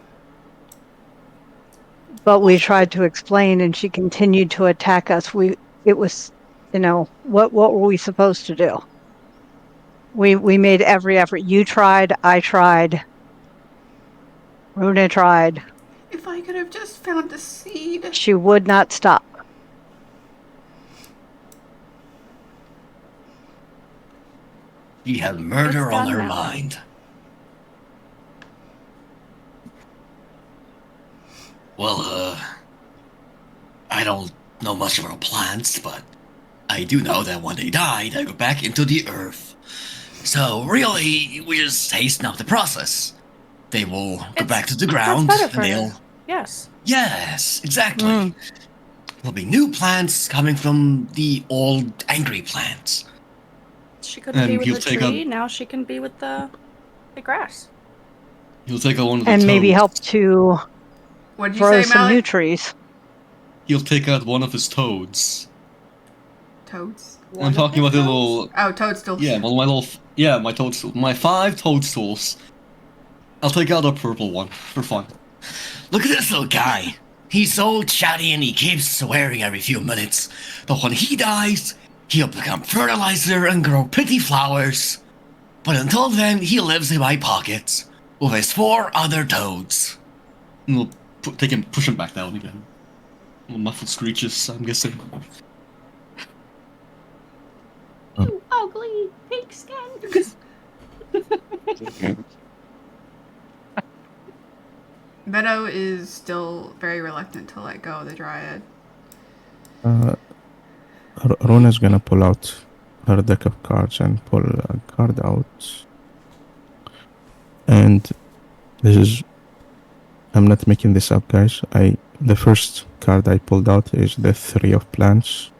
But we tried to explain, and she continued to attack us. It was, what were we supposed to do? We made every effort. You tried, I tried. Runa tried. If I could have just found a seed. She would not stop. She had murder on her mind. Well, I don't know much about plants, but I do know that when they die, they go back into the earth. So really, we just hasten up the process. They will go back to the ground, That's better for and they'll... her. Yes. Yes, exactly. There'll be new plants coming from the old angry plants. She couldn't be with the tree, now she can be with the grass. He'll take out one of the and toads. maybe help to What did you grow say, some Malik? new trees. He'll take out one of his toads. Toads? I'm talking about the little... Oh, toadstools. Yeah, well, my toadstool. My 5 toadstools. I'll take out a purple one, for fun. Look at this little guy. He's so chatty and he keeps swearing every few minutes. But when he dies, he'll become fertilizer and grow pretty flowers. But until then, he lives in my pockets with his 4 other toads. And we'll push him back down again. Little muffled screeches, I'm guessing. You ugly pigskin! Meadow is still very reluctant to let go of the dryad. Rona's gonna pull out her deck of cards and pull a card out. And this is... I'm not making this up, guys. The first card I pulled out is the 3 of plants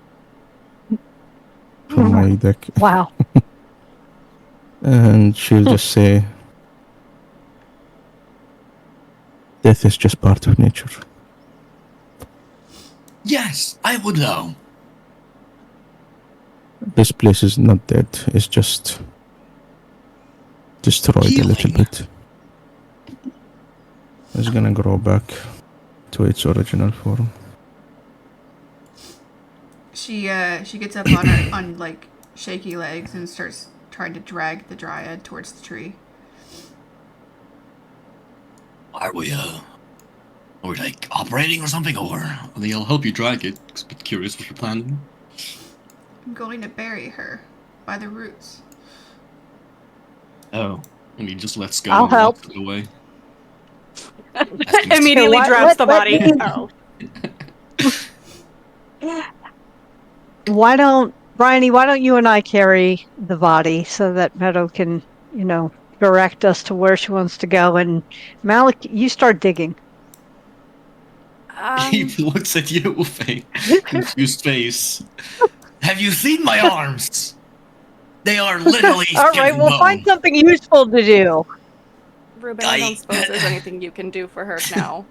from my deck. Wow. And she'll just say, death is just part of nature. Yes, I would know. This place is not dead, it's just destroyed a little Healing. bit. is gonna grow back to its original form. She gets up on her on like shaky legs and starts trying to drag the dryad towards the tree. Are we like operating or something, or? I'll help you drag it. I'm a bit curious what you're planning. I'm going to bury her by the roots. Oh. And he just lets go I'll and help. walks away. Immediately What- drops the let body. me- Oh. Why don't you and I carry the body so that Meadow can, direct us to where she wants to go? And Malik, you start digging. He looks at you with a confused face. Have you seen my arms? They are literally All skin right, and we'll bone. find something useful to do. Ruben, I don't suppose there's anything you can do for her now.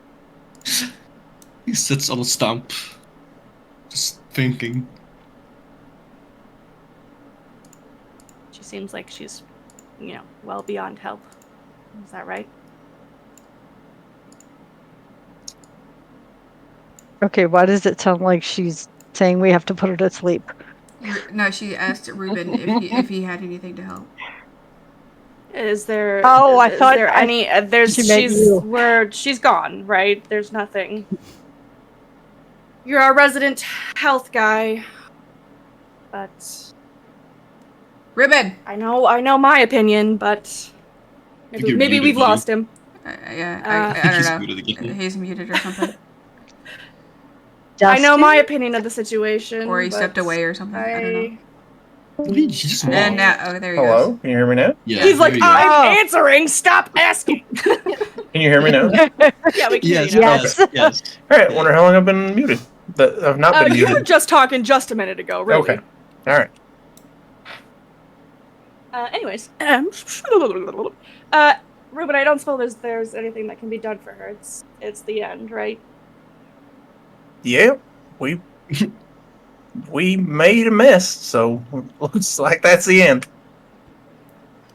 He sits on a stump, just thinking. She seems like she's, well beyond help. Is that right? Okay, why does it sound like she's saying we have to put her to sleep? No, she asked Ruben if he had anything to help. Is there? Oh, I is thought there any? There's she meant you. she's gone, right? There's nothing. You're our resident health guy, but Ruben. I know my opinion, but maybe we've lost him. Yeah, I He's don't muted know. again. He's muted or something, I know Dustin? my opinion of the situation. or he but stepped away or something. I don't know. He just walked. And now, there he Hello? goes. Can you hear me now? Yeah, He's like, there you go. I'm answering. Stop asking. Can you hear me now? Yeah, we can hear Yes, you now. Yes. yes. Alright, wonder how long I've been muted. I've not been You were muted. just talking just a minute ago, really. Okay. Alright. Anyways, Ruben, I don't suppose there's anything that can be done for her. It's the end, right? Yeah, we made a mess, so looks like that's the end.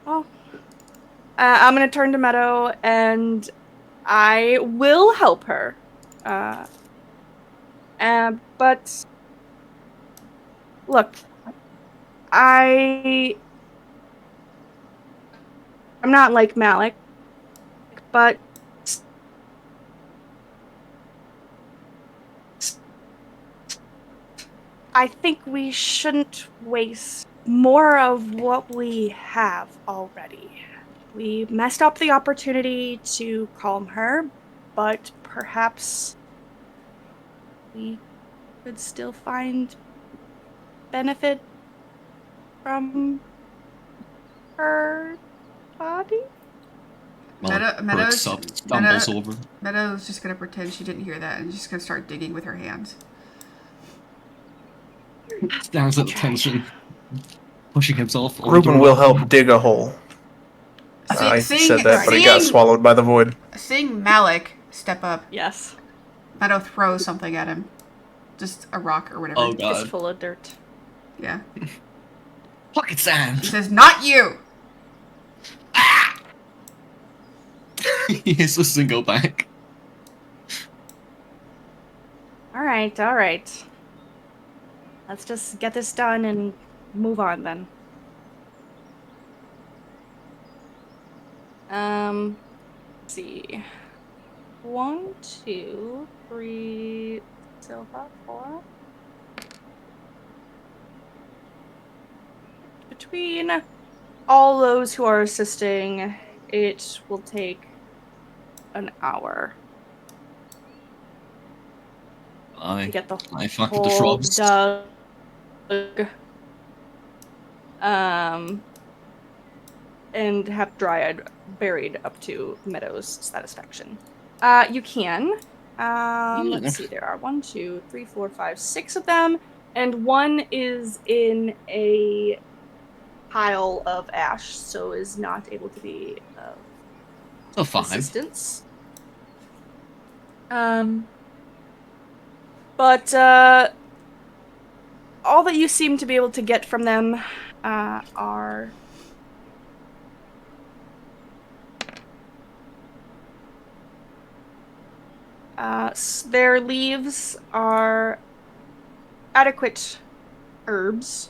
Well, I'm gonna turn to Meadow, and I will help her. But look, I'm not like Malik, but I think we shouldn't waste more of what we have already. We messed up the opportunity to calm her, but perhaps we could still find benefit from her body? Meadows Stumbles over. Meadows just gonna pretend she didn't hear that and just gonna start digging with her hands. Stands at attention. Pushing himself. over Ruben the will rock. help dig a hole. I said that, but it got seeing- swallowed by the void. Seeing Malik step up, Yes. Meadow throws something at him. Just a rock or whatever. Oh god. Fistful of dirt. Yeah. Pocket sand. He says, "Not you!" He hisses and go back. Alright. Let's just get this done and move on then. Let's see. 1, 2, 3, silver, 4. Between all those who are assisting, it will take an hour to get the I fuck with the hole frogs. dug. And have Dryad buried up to Meadow's satisfaction. You can. Let's see, there are 1, 2, 3, 4, 5, 6 of them, and one is in a pile of ash, so is not able to be of So 5. assistance. But all that you seem to be able to get from them are Their leaves are adequate herbs.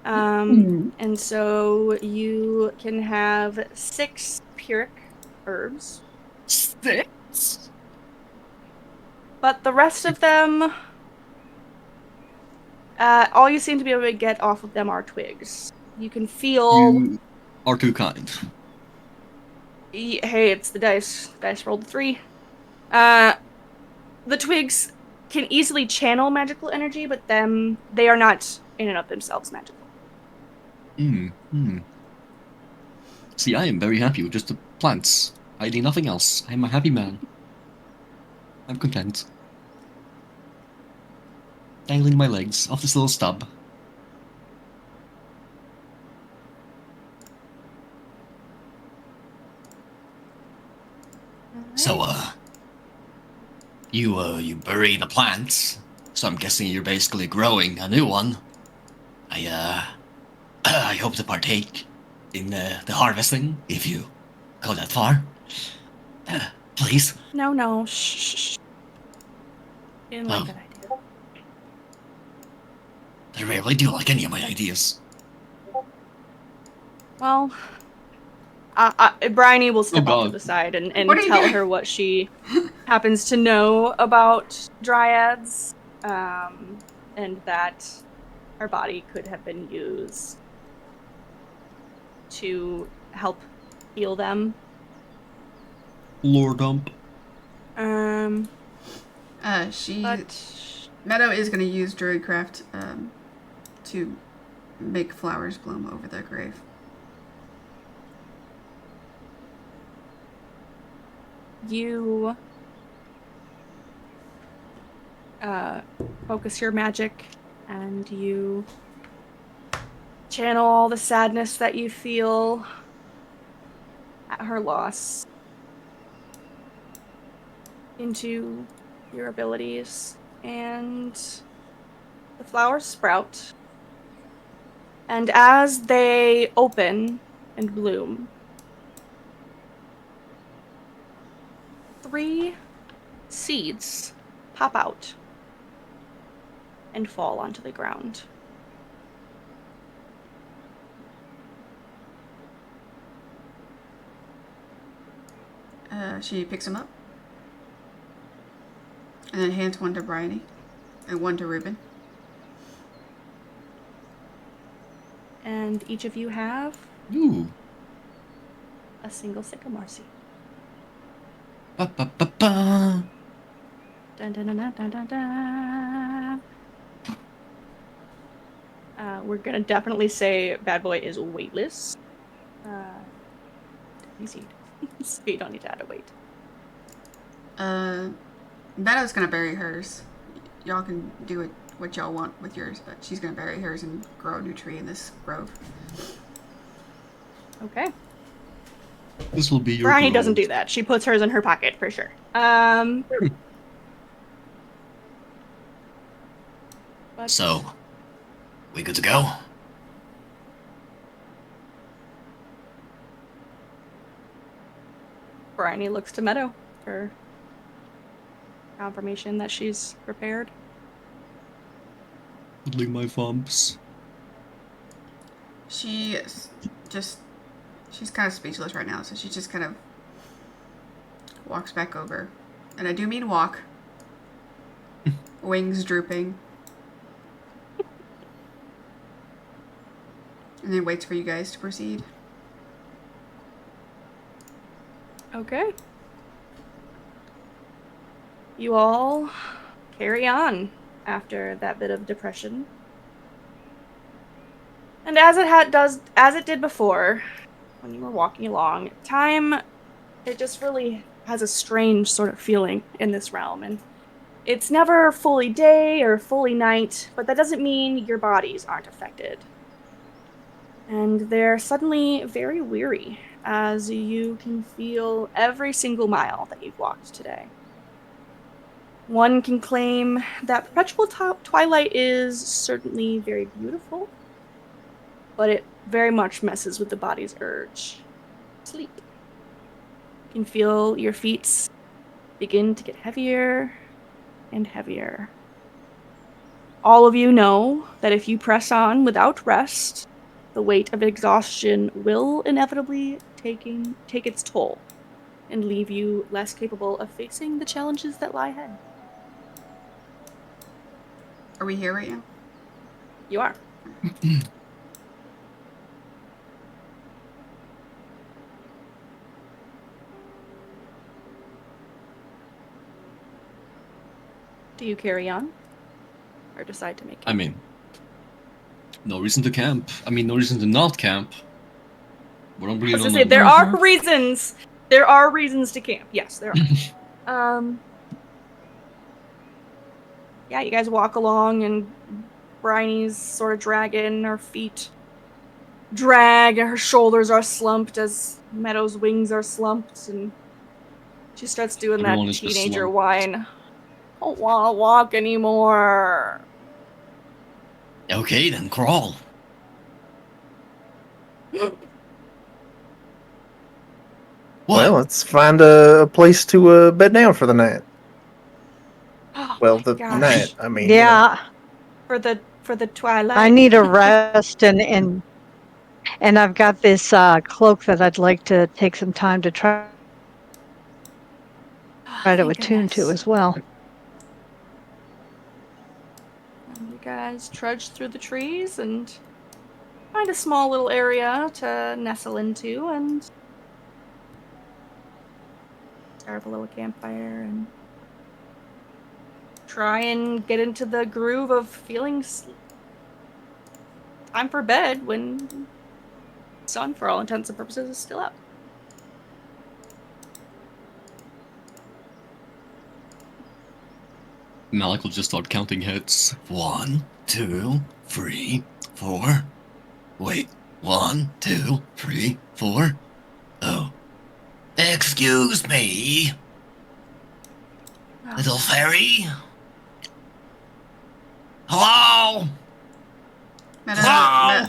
And so you can have 6 pyrrhic herbs, 6? but the rest of them, all you seem to be able to get off of them are twigs. You can feel. You are too kind. Hey, it's the dice. Dice rolled a 3. The twigs can easily channel magical energy, but they are not in and of themselves magical. See, I am very happy with just the plants. I need nothing else. I am a happy man. I'm content. Dangling my legs off this little stub. So, you bury the plants, so I'm guessing you're basically growing a new one. I hope to partake in the harvesting, if you go that far. Please. No, shh. Didn't like Oh. that idea. I rarely do like any of my ideas. Well, Bryony will step off to God. the side and What are you tell doing? her what she happens to know about dryads, and that her body could have been used to help heal them. Lore dump. Meadow is going to use Druidcraft to make flowers bloom over the grave. You focus your magic and you channel all the sadness that you feel at her loss into your abilities, and the flowers sprout. And as they open and bloom, 3 seeds pop out and fall onto the ground. She picks them up and then hands one to Bryony and one to Ruben. And each of you have Ooh. a single sycamore seed. Ba ba ba ba. Dun, dun, dun, dun, dun, dun, dun. We're gonna definitely say Bad Boy is weightless. Easy. So you don't need to add a weight. Meadow's gonna bury hers. Y'all can do it what y'all want with yours, but she's gonna bury hers and grow a new tree in this grove. Okay. This will be your Bryony grove. doesn't do that. She puts hers in her pocket for sure. But So, we good to go? Bryony looks to Meadow for confirmation that she's prepared. Fiddling my thumps. She's kind of speechless right now, so she just kind of walks back over. And I do mean walk. Wings drooping. And then waits for you guys to proceed. Okay. You all carry on after that bit of depression. And as it did before, when you were walking along, time, it just really has a strange sort of feeling in this realm. And it's never fully day or fully night, but that doesn't mean your bodies aren't affected. And they're suddenly very weary as you can feel every single mile that you've walked today. One can claim that perpetual twilight is certainly very beautiful, but it very much messes with the body's urge to sleep. You can feel your feet begin to get heavier and heavier. All of you know that if you press on without rest, the weight of exhaustion will inevitably take its toll and leave you less capable of facing the challenges that lie ahead. Are we here right now? You are. Do you carry on? Or decide to make I mean, no reason to camp. I mean, no reason to not camp. We don't I really was know. gonna say, there are reasons. There are reasons to camp. Yes, there are. Yeah, you guys walk along, and Bryony's sort of dragging her feet. Drag, her shoulders are slumped as Meadow's wings are slumped, and she starts doing Everyone that is just teenager slumped. whine. Don't wanna walk anymore. Okay, then crawl. Well, What? let's find a place to bed down for the night. Oh Well, my the gosh. night. I mean, Yeah, For the twilight. I need a rest, and I've got this cloak that I'd like to take some time to try Oh, to thank attune to goodness. as well. And you guys trudge through the trees and find a small little area to nestle into and start up a little campfire and try and get into the groove of feeling time for bed when the sun, for all intents and purposes, is still up. Malik will just start counting hits. 1, 2, 3, 4. Wait, 1, 2, 3, 4. Oh. Excuse me, Oh, little fairy? Hello? Hello?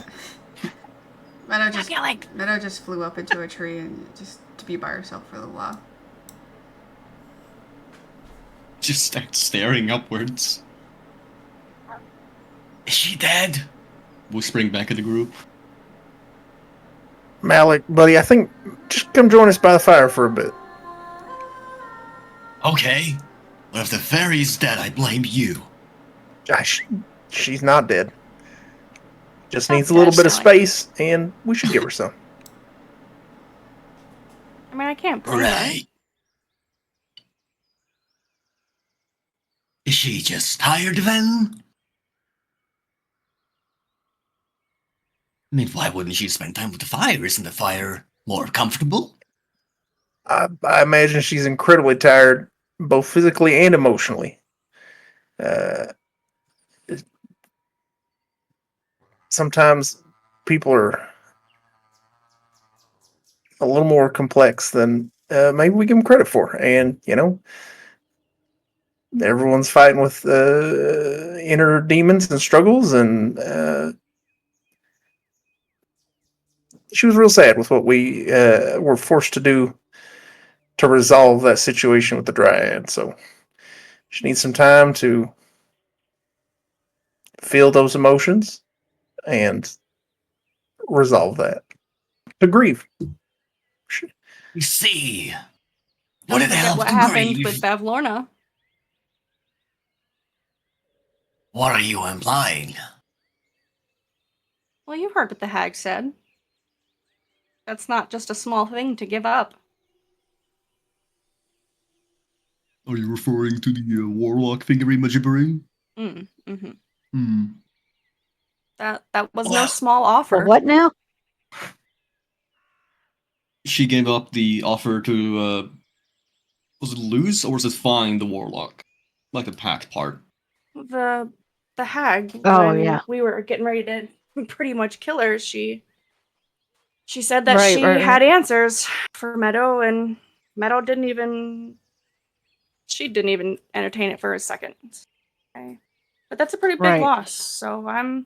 Stop yelling. Meadow just flew up into a tree and just to be by herself for a little while. Just start staring upwards. Is she dead? Whispering back at the group. Malik, buddy, I think just come join us by the fire for a bit. Okay. But if the fairy's dead, I blame you. Gosh, she's not dead. Just Not needs a little dead, bit of Malik. space, and we should give her some. I mean, I can't blame her. Right. Is she just tired then? I mean, why wouldn't she spend time with the fire? Isn't the fire more comfortable? I imagine she's incredibly tired, both physically and emotionally. Sometimes people are a little more complex than maybe we give them credit for, and everyone's fighting with inner demons and struggles, and she was real sad with what we were forced to do to resolve that situation with the dryad. So she needs some time to feel those emotions and resolve that. To grieve. You see, Don't would it forget help what to happened with grieve? Bavlorna. What are you implying? Well, you heard what the hag said. That's not just a small thing to give up. Are you referring to the warlock thingamajiggery? Mm-hmm. Hmm. That was no Well- small For offer. what now? She gave up the offer to, was it lose or was it find the warlock? Like the pact part. The hag, Oh, when yeah. we were getting ready to pretty much kill her, she said that Right, she right, had right. answers for Meadow, and Meadow didn't even entertain it for a second. Okay. But that's a pretty big Right. loss. So I'm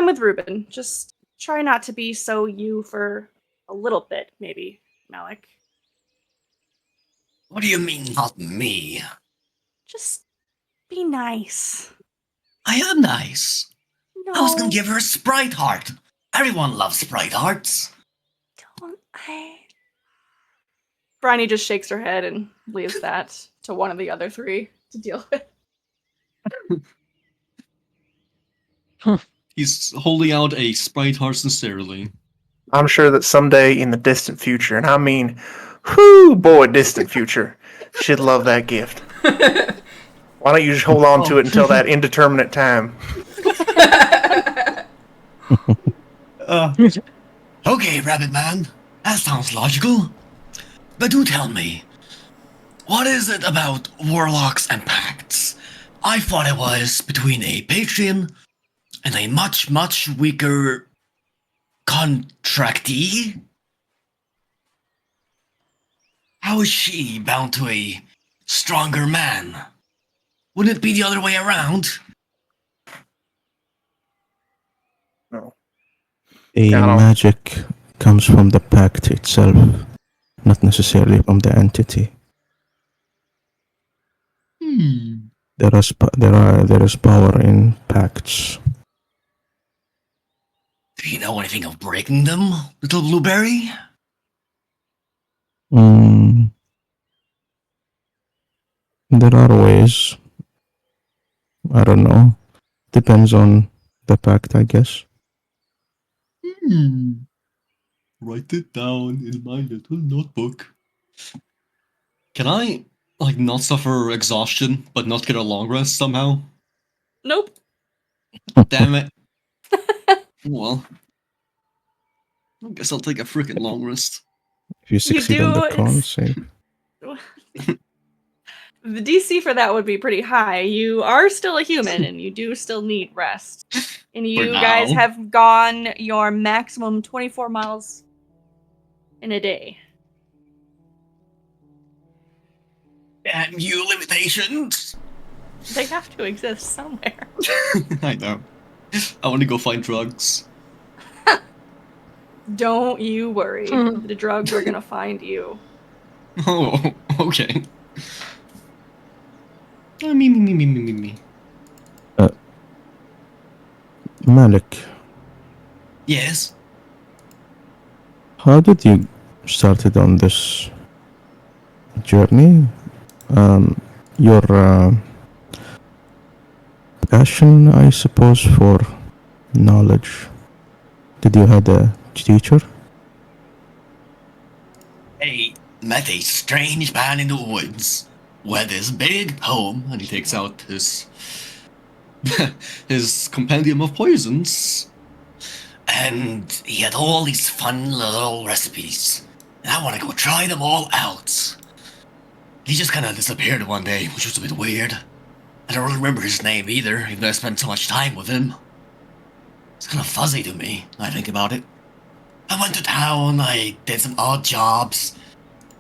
with Ruben. Just try not to be so you for a little bit, maybe, Malik. What do you mean, not me? Just be nice. I am nice. I was gonna No, give her a sprite heart. Everyone loves sprite hearts. don't I? Bryony just shakes her head and leaves that to one of the other three to deal with. He's holding out a sprite heart sincerely. I'm sure that someday in the distant future, and I mean, whoo boy, distant future, she'd love that gift. Why don't you just hold on to it until that indeterminate time? Okay, Rabbit Man. That sounds logical. But do tell me, what is it about warlocks and pacts? I thought it was between a Patreon and a much, much weaker contractee. How is she bound to a stronger man? Wouldn't it be the other way around? No. A I don't- magic comes from the pact itself, not necessarily from the entity. There is power in pacts. Do you know anything of breaking them, little blueberry? There are ways. I don't know. Depends on the pact, I guess. Write it down in my little notebook. Can I, like, not suffer exhaustion, but not get a long rest somehow? Nope. Damn it. Well, I guess I'll take a freaking long rest. If you succeed on the con save. The DC for that would be pretty high. You are still a human and you do still need rest. And you guys now. have gone your maximum 24 miles in a day. Damn you, limitations! They have to exist somewhere. I know. I want to go find drugs. Don't you worry. The drugs are gonna find you. Oh, okay. Me. Malik, Yes? how did you started on this journey? Your passion, I suppose, for knowledge. Did you have a teacher? I met a strange man in the woods with his big home, And he takes out his his compendium of poisons. and he had all these fun little recipes. And I want to go try them all out. He just kind of disappeared one day, which was a bit weird. I don't really remember his name either, even though I spent so much time with him. It's kind of fuzzy to me, when I think about it. I went to town, I did some odd jobs.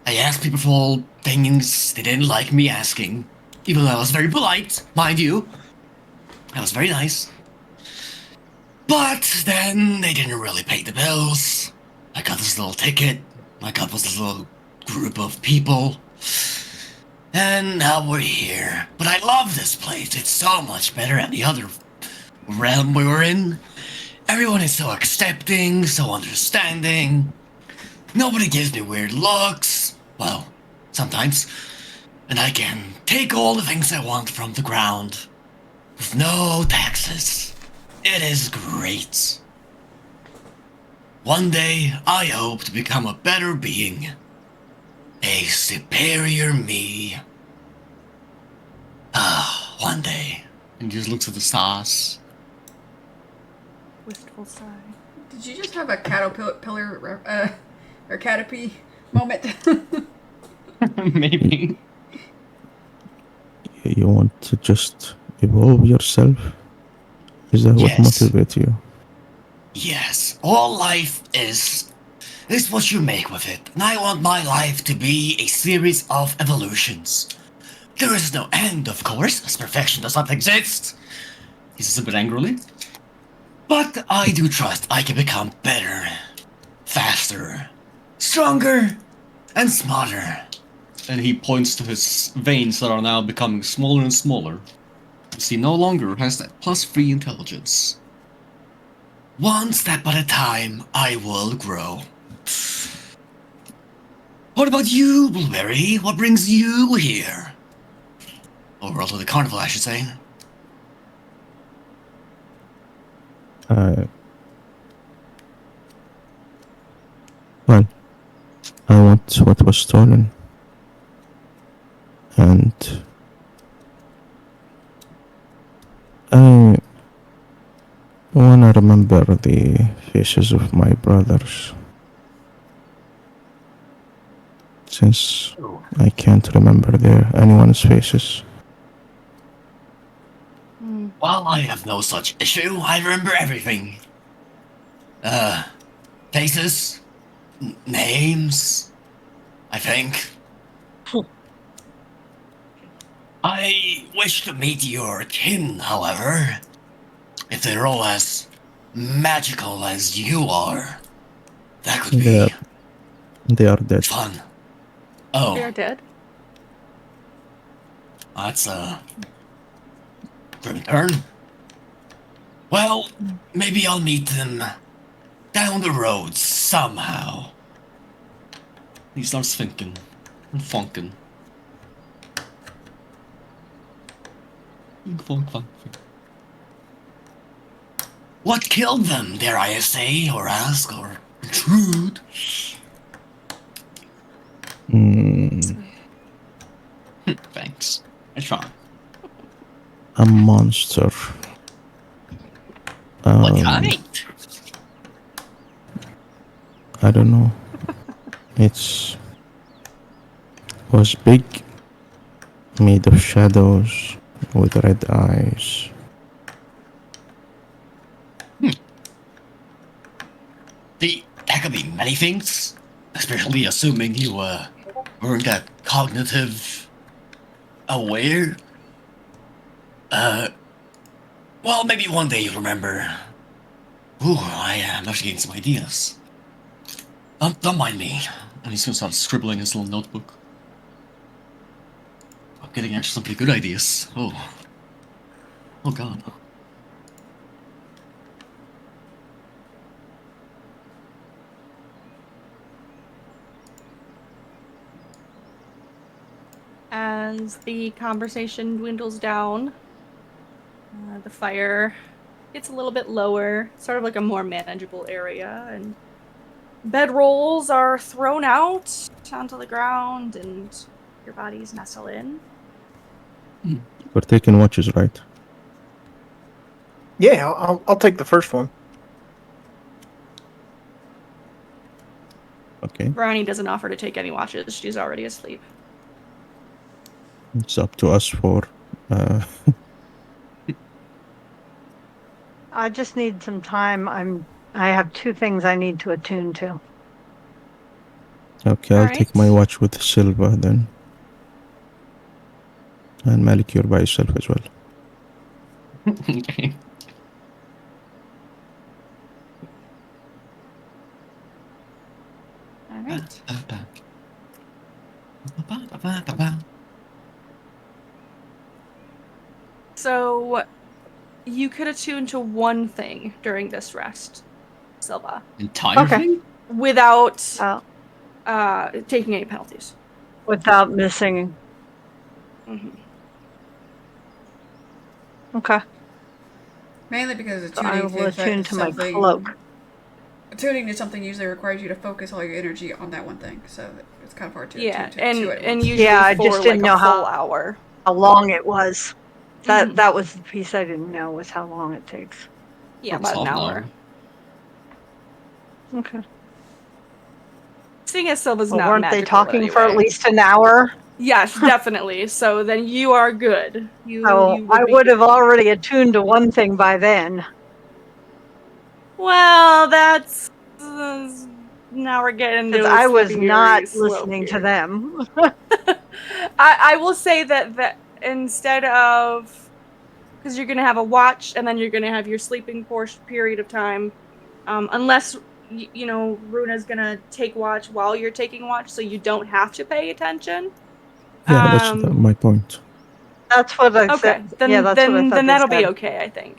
I asked people for things they didn't like me asking. Even though I was very polite, mind you. I was very nice. But then they didn't really pay the bills. I got this little ticket. I got this little group of people. And now we're here. But I love this place. It's so much better than the other realm we were in. Everyone is so accepting, so understanding. Nobody gives me weird looks. Well, sometimes. And I can take all the things I want from the ground. With no taxes. It is great. One day, I hope to become a better being. A superior me. One day. And he just looks at the stars. Wistful sigh. Did you just have a caterpillar or caterpie moment? Maybe. You want to just evolve yourself? Is that what Yes. motivates you? Yes, all life is what you make with it. And I want my life to be a series of evolutions. There is no end, of course, as perfection does not exist. He says a bit angrily. But I do trust I can become better, faster, stronger, and smarter. And he points to his veins that are now becoming smaller and smaller. He no longer has that +3 intelligence. One step at a time, I will grow. What about you, Blueberry? What brings you here? Or to the carnival, I should say. Well, I want what was stolen. And I wanna remember the faces of my brothers. Since I can't remember anyone's faces. Well, I have no such issue. I remember everything. Faces, names, I think. I wish to meet your kin, however. If they're all as magical as you are, that could be They are dead. fun. They are Oh, dead. that's a grim turn. Well, maybe I'll meet them down the road somehow. He starts thinking and funking. Funk. What killed them, dare I say, or ask, or intrude? Thanks. I try. A monster. What kind? I don't know. Was big, made of shadows, with red eyes. That could be many things, especially assuming you weren't that cognitive aware. Well, maybe one day you'll remember. Ooh, I am actually getting some ideas. Don't mind me. And he's gonna start scribbling his little notebook. I'm getting actually some pretty good ideas. Oh god. As the conversation dwindles down, the fire gets a little bit lower, sort of like a more manageable area, and bedrolls are thrown out onto the ground, and your bodies nestle in. We're taking watches, right? Yeah, I'll take the first one. Okay. Brownie doesn't offer to take any watches. She's already asleep. It's up to us for. I just need some time. I have 2 things I need to attune to. Okay, I'll Alright. take my watch with Silva then. And Malik, you're by yourself as well. Okay. Alright. So, you could attune to one thing during this rest, Silva, Entire Okay. thing? without taking any penalties. Without missing. Mm-hmm. Okay. Mainly because So I attuning will attune to my cloak. Attuning to something usually requires you to focus all your energy on that one thing, so it's kind of hard to Yeah, attune and to it. and usually Yeah, I for just didn't like know a full how- hour. How long it was. Mhm. That was the piece I didn't know, was how long it takes. Yeah, That's about an half an hour. Okay. Seeing as Silva's Well, not weren't they magical talking for at anyway. least an hour? Yes, definitely. So then you are good. So You I be would have good. already attuned to one thing by then. Well, that's now we're getting into Because a I was slippery not slope listening to here. them. I will say that instead of, because you're gonna have a watch and then you're gonna have your sleeping period of time, unless you know Runa's gonna take watch while you're taking watch, so you don't have to pay attention. Yeah, that's my point. That's what I Okay, said. then Yeah, that's what I thought then they that'll be said. okay, I think.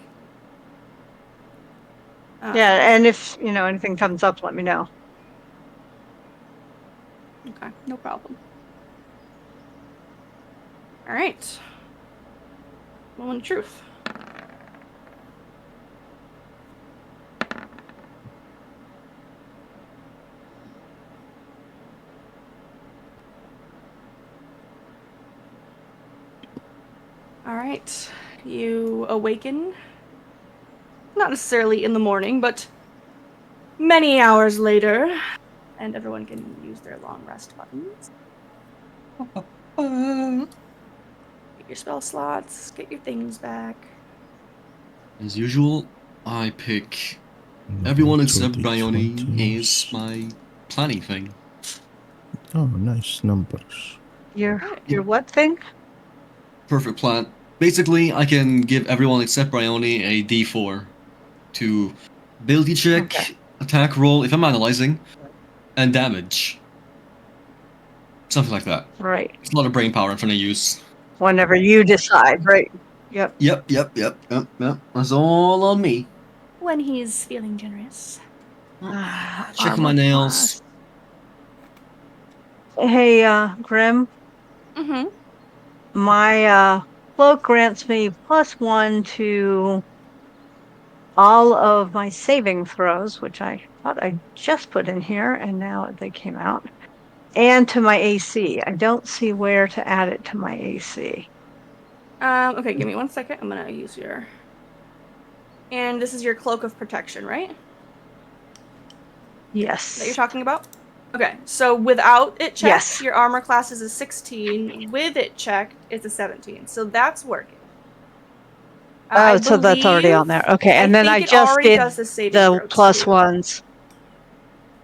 Yeah, and if anything comes up, let me know. Okay, no problem. All right. Moment of truth. All right. You awaken. Not necessarily in the morning, but many hours later, and everyone can use their long rest buttons. Get your spell slots, get your things back. As usual, I pick everyone except Bryony as my planning thing. Oh, nice numbers. Your Okay. what thing? Perfect plan. Basically, I can give everyone except Bryony a D4 to ability check, Okay. attack roll if I'm analyzing, and damage. Something like that. Right. It's a lot of brain power I'm trying to use. Whenever you decide, right? Yep. Yep. That's all on me. When he's feeling generous. Checking my Armor nails. class. Hey, Grim, Mm-hmm. my cloak grants me +1 to all of my saving throws, which I thought I just put in here, and now they came out, and to my AC. I don't see where to add it to my AC. Okay, give me 1 second. I'm gonna use your. And this is your cloak of protection, right? That you're Yes. talking about? Okay, so without it checked, Yes. your armor class is a 16. With it checked, it's a 17. So that's working. I Oh, so that's already on believe. there. Okay, I and then I think it just already did does the saving the throw too. +1s.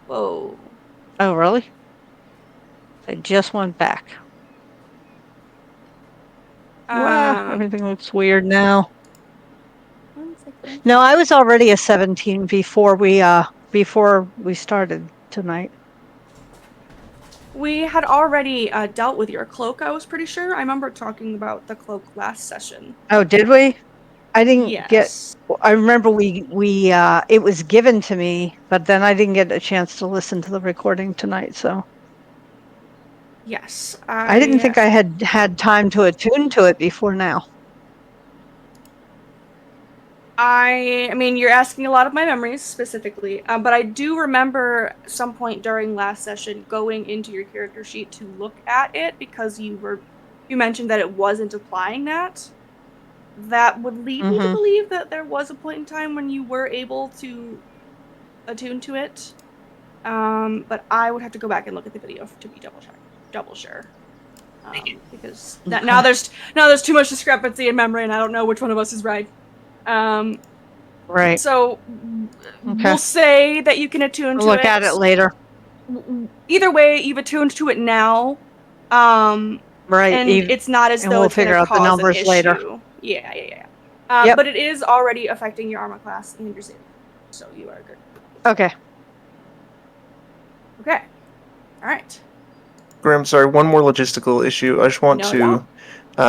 Whoa. Oh, really? I just went back. Wow, Um, everything looks weird now. 1 second. No, I was already a 17 before we started tonight. We had already dealt with your cloak, I was pretty sure. I remember talking about the cloak last session. Oh, did we? I didn't get. Yes. I remember we it was given to me, but then I didn't get a chance to listen to the recording tonight, so Yes. I didn't think I had time to attune to it before now. I mean, you're asking a lot of my memories specifically, but I do remember some point during last session going into your character sheet to look at it because you mentioned that it wasn't applying that. That would lead me to Mm-hmm. believe that there was a point in time when you were able to attune to it. But I would have to go back and look at the video to be double sure. Because that, now there's too much discrepancy in memory, and I don't know which one of us is right. Right. So Okay. we'll say that you can attune We'll to look at it later. Either way, you've attuned to it now. Right. And it's not as And though we'll it's going figure to out the cause an numbers later. issue. Yeah. Yep. But it is already affecting your armor class and your saving, so you are good. Okay. Okay. All right. Grim, sorry, one more logistical issue. I just want No.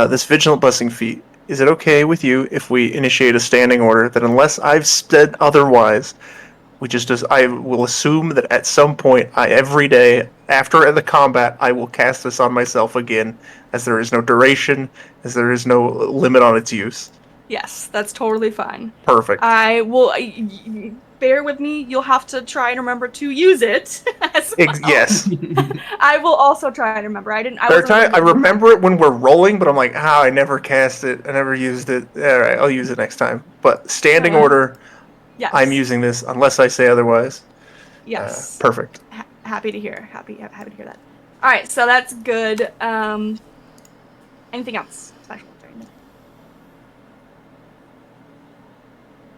this vigilant busing feat. Is it okay with you if we initiate a standing order that unless I've said otherwise, I will assume that at some point, every day after the combat, I will cast this on myself again, as there is no duration, as there is no limit on its use. Yes, that's totally fine. Perfect. I will. Bear with me. You'll have to try and remember to use it as well. Yes. I will also try and remember. I remember it when we're rolling, but I'm like, I never cast it. I never used it. All right, I'll use it next time. But standing order, Yes. I'm using this unless I say otherwise. Yes. Perfect. Happy to hear. Happy to hear that. All right, so that's good. Anything else special during the night?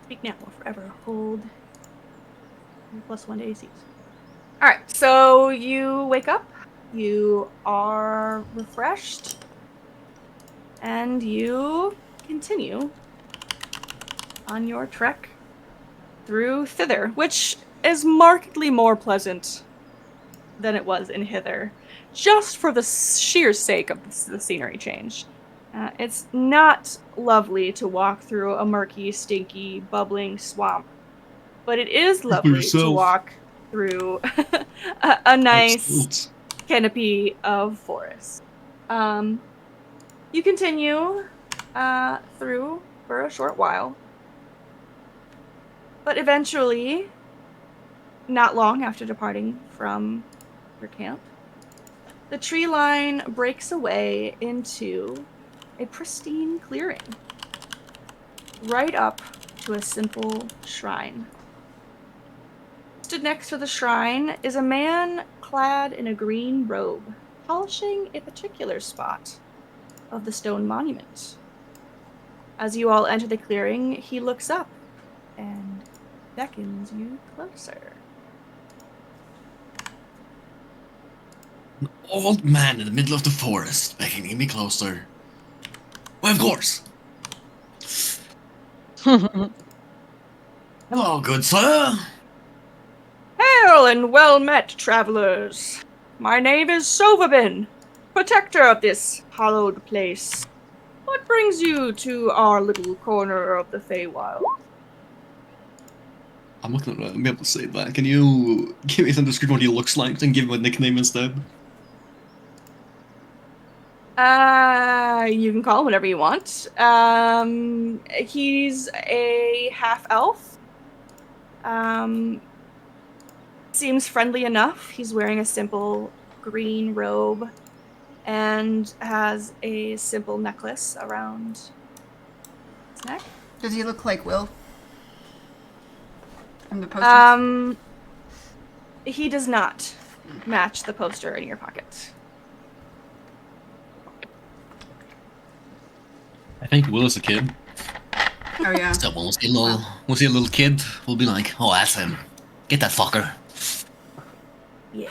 Speak now or forever hold. +1 to ACs. All right, so you wake up. You are refreshed, and you continue on your trek through thither, which is markedly more pleasant than it was in Hither, just for the sheer sake of the scenery change. It's not lovely to walk through a murky, stinky, bubbling swamp, but it is Speak for lovely to yourself. walk through a nice Excellent. canopy of forest. You continue through for a short while, but eventually, not long after departing from your camp, the tree line breaks away into a pristine clearing, right up to a simple shrine. Stood next to the shrine is a man clad in a green robe, polishing a particular spot of the stone monument. As you all enter the clearing, he looks up and beckons you closer. An old man in the middle of the forest beckoning me closer. Why, of course. Hello, good sir. Hail and well met, travelers. My name is Sovabin, protector of this hallowed place. What brings you to our little corner of the Feywild? I'm not gonna be able to say that. Can you give me some description of what he looks like and give him a nickname instead? You can call him whatever you want. He's a half elf. Seems friendly enough. He's wearing a simple green robe and has a simple necklace around his neck. Does he look like Will? From the posters? He does not match the poster in your pocket. I think Will is a kid. Oh yeah. So when we'll see a little kid, we'll be like, oh, that's him. Get that fucker. Yeah.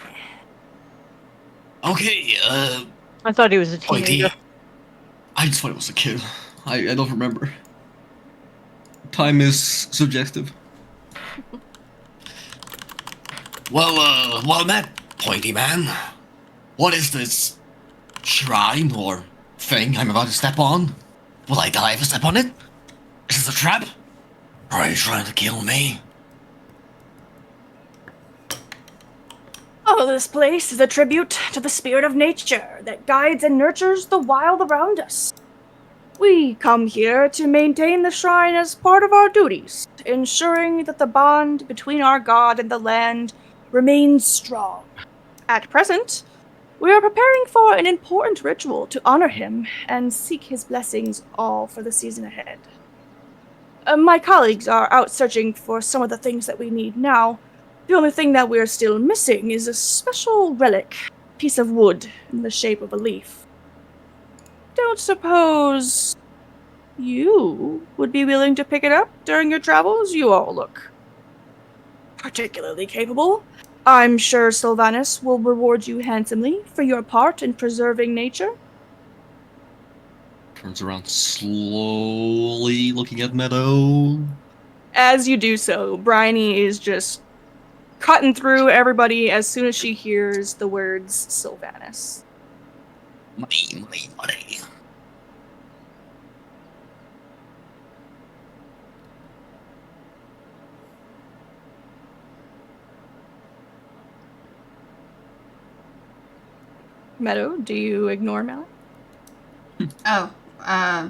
Okay, I thought he was a Pointy. teenager. I just thought it was a kid. I don't remember. Time is subjective. Well met, Pointy Man. What is this shrine or thing I'm about to step on? Will I die if I step on it? Is this a trap? Or are you trying to kill me? Oh, this place is a tribute to the spirit of nature that guides and nurtures the wild around us. We come here to maintain the shrine as part of our duties, ensuring that the bond between our god and the land remains strong. At present, we are preparing for an important ritual to honor him and seek his blessings all for the season ahead. My colleagues are out searching for some of the things that we need now. The only thing that we're still missing is a special relic, piece of wood in the shape of a leaf. Don't suppose you would be willing to pick it up during your travels? You all look particularly capable. I'm sure Sylvanus will reward you handsomely for your part in preserving nature. Turns around slowly, looking at Meadow. As you do so, Bryony is just cutting through everybody as soon as she hears the words Sylvanus. Money. Meadow, do you ignore Malik? Oh, I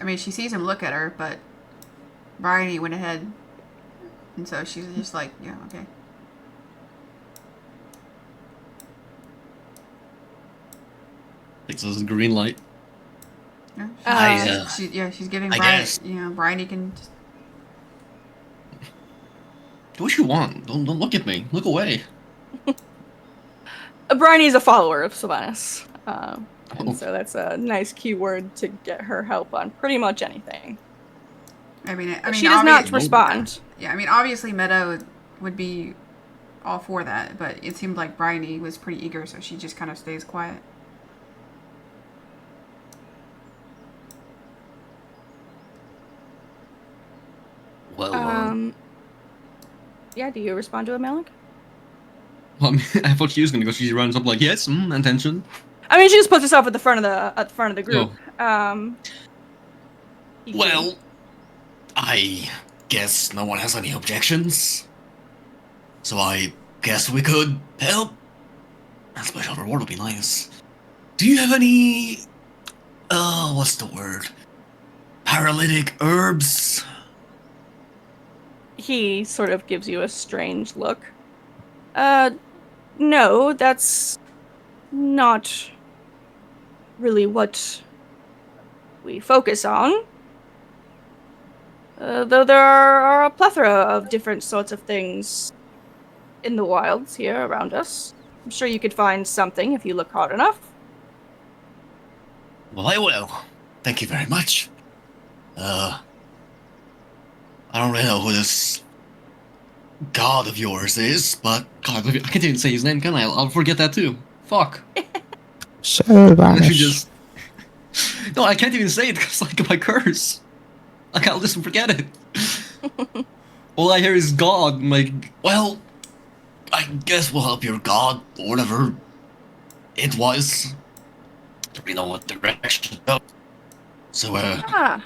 mean, she sees him look at her, but Bryony went ahead, and so she's just like, yeah, okay. Thinks this is a green light. Yeah, she's giving I Bryony, guess. Bryony can just, Do what you want. Don't look at me. Look away. Bryony is a follower of Sylvanus. And so that's a nice keyword to get her help on pretty much anything. I mean, She does not obvi- respond. Yeah, I mean, obviously Meadow would be all for that, but it seemed like Bryony was pretty eager, so she just kind of stays quiet. Well, Yeah, do you respond to it, Malik? Well, I mean, I thought she was gonna go. She runs up like, yes, attention. I mean, she just puts herself at the front of the group. Oh. You Well, I guess no one has any objections. So I guess we could help. A special reward would be nice. Do you have any, what's the word? Paralytic herbs? He sort of gives you a strange look. No, that's not really what we focus on. Though there are a plethora of different sorts of things in the wilds here around us. I'm sure you could find something if you look hard enough. Well, I will. Thank you very much. I don't really know who this god of yours is, but God, I can't even say his name, can I? I'll forget that too. Fuck. Sylvanas. She just. No, I can't even say it because like my curse. Like I'll just forget it. All I hear is God. I'm like, well, I guess we'll help your god, or whatever it was. We know what direction to go. So, Ah.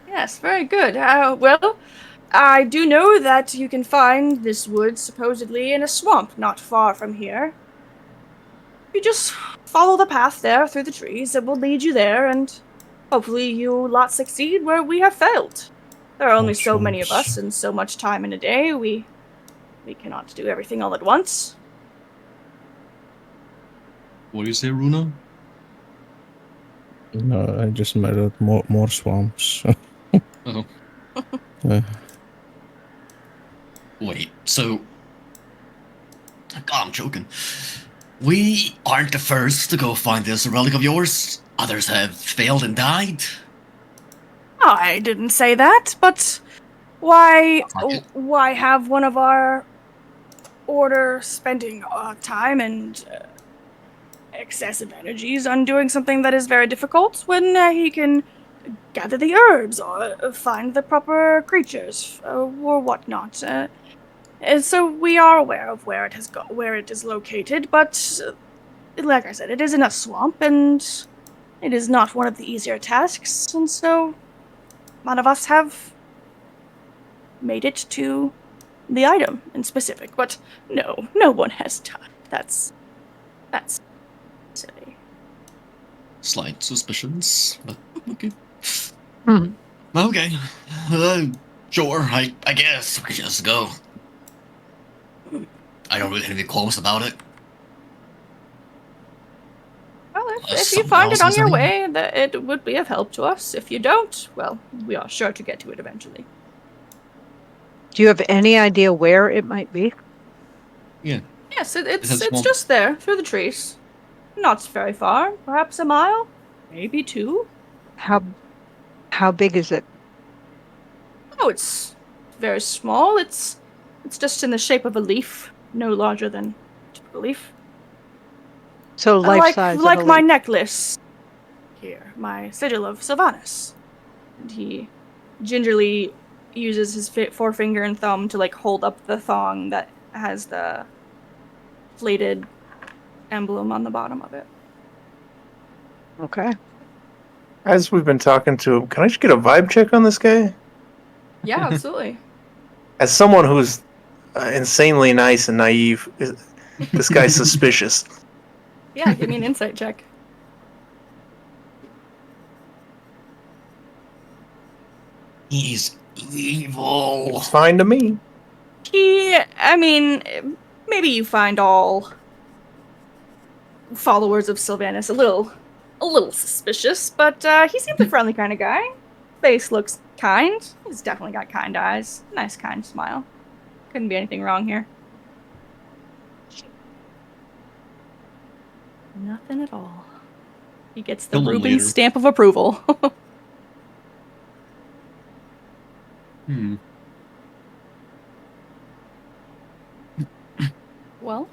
Yes, very good. Well, I do know that you can find this wood supposedly in a swamp not far from here. You just follow the path there through the trees. It will lead you there, and hopefully you lot succeed where we have failed. There are only so many of us and so much time in a day. We cannot do everything all at once. what do you say, Runa? No, I just murdered more swamps. Oh. wait, so... God, I'm choking. We aren't the first to go find this relic of yours. Others have failed and died. I didn't say that, but why That's not why have one of our order spending time and excessive energies on doing something that is very difficult when he can gather the herbs or find the proper creatures or whatnot. And so we are aware of where it has where it is located, but like I said, it is in a swamp and it is not one of the easier tasks, and so none of us have made it to the item in specific. But no one has time. That's silly. Slight suspicions, but okay. Okay. Sure, I guess we just go. I don't really have any qualms about it. Well, if you Someone find else it on has your any? way, it would be of help to us. If you don't, well, we are sure to get to it eventually. Do you have any idea where it might be? Yeah. Yes, Is it's that swamp? just there, through the trees. Not very far, perhaps a mile, maybe 2. How big is it? Oh, it's very small. It's just in the shape of a leaf, no larger than a typical leaf. So life like size. like of a my leaf. necklace here, my sigil of Sylvanas. And he gingerly uses his forefinger and thumb to like hold up the thong that has the flated emblem on the bottom of it. Okay. As we've been talking to him, can I just get a vibe check on this guy? Yeah, absolutely. As someone who's insanely nice and naive, this guy's suspicious. Yeah, give me an insight check. He's evil. It's fine to me. I mean, maybe you find all followers of Sylvanas a little suspicious, but he seems a friendly kind of guy. Face looks kind. He's definitely got kind eyes. Nice, kind smile. Couldn't be anything wrong here. Nothing at all. He gets the Kill him Reuben later. stamp of approval. Well,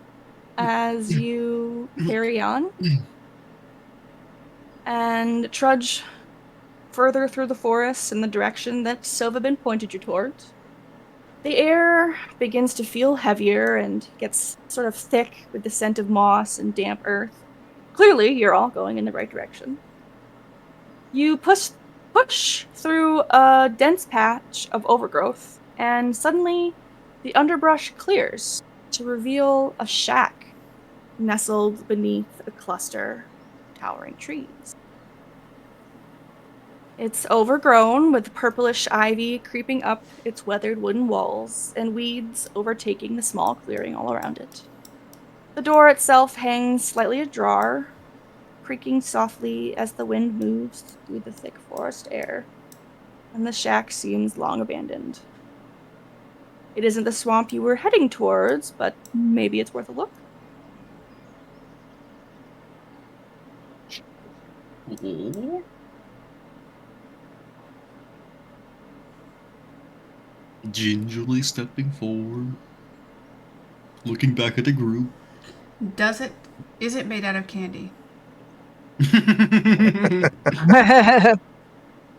as you carry on and trudge further through the forest in the direction that Sylvabin pointed you towards, The air begins to feel heavier and gets sort of thick with the scent of moss and damp earth. Clearly, you're all going in the right direction. You push through a dense patch of overgrowth, and suddenly the underbrush clears to reveal a shack nestled beneath a cluster of towering trees. It's overgrown with purplish ivy creeping up its weathered wooden walls and weeds overtaking the small clearing all around it. The door itself hangs slightly ajar, creaking softly as the wind moves through the thick forest air, and the shack seems long abandoned. It isn't the swamp you were heading towards, but maybe it's worth a look. Oh. Gingerly stepping forward, looking back at the group. Is it made out of candy?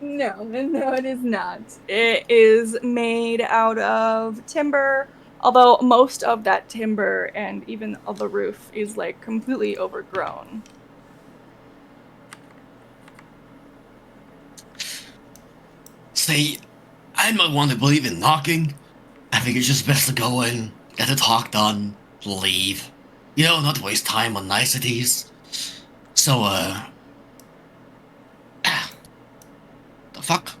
No, it is not. It is made out of timber, although most of that timber and even of the roof is like completely overgrown. See, I'm not one to believe in knocking. I think it's just best to go in, get the talk done, leave. You know, not waste time on niceties. So, the fuck?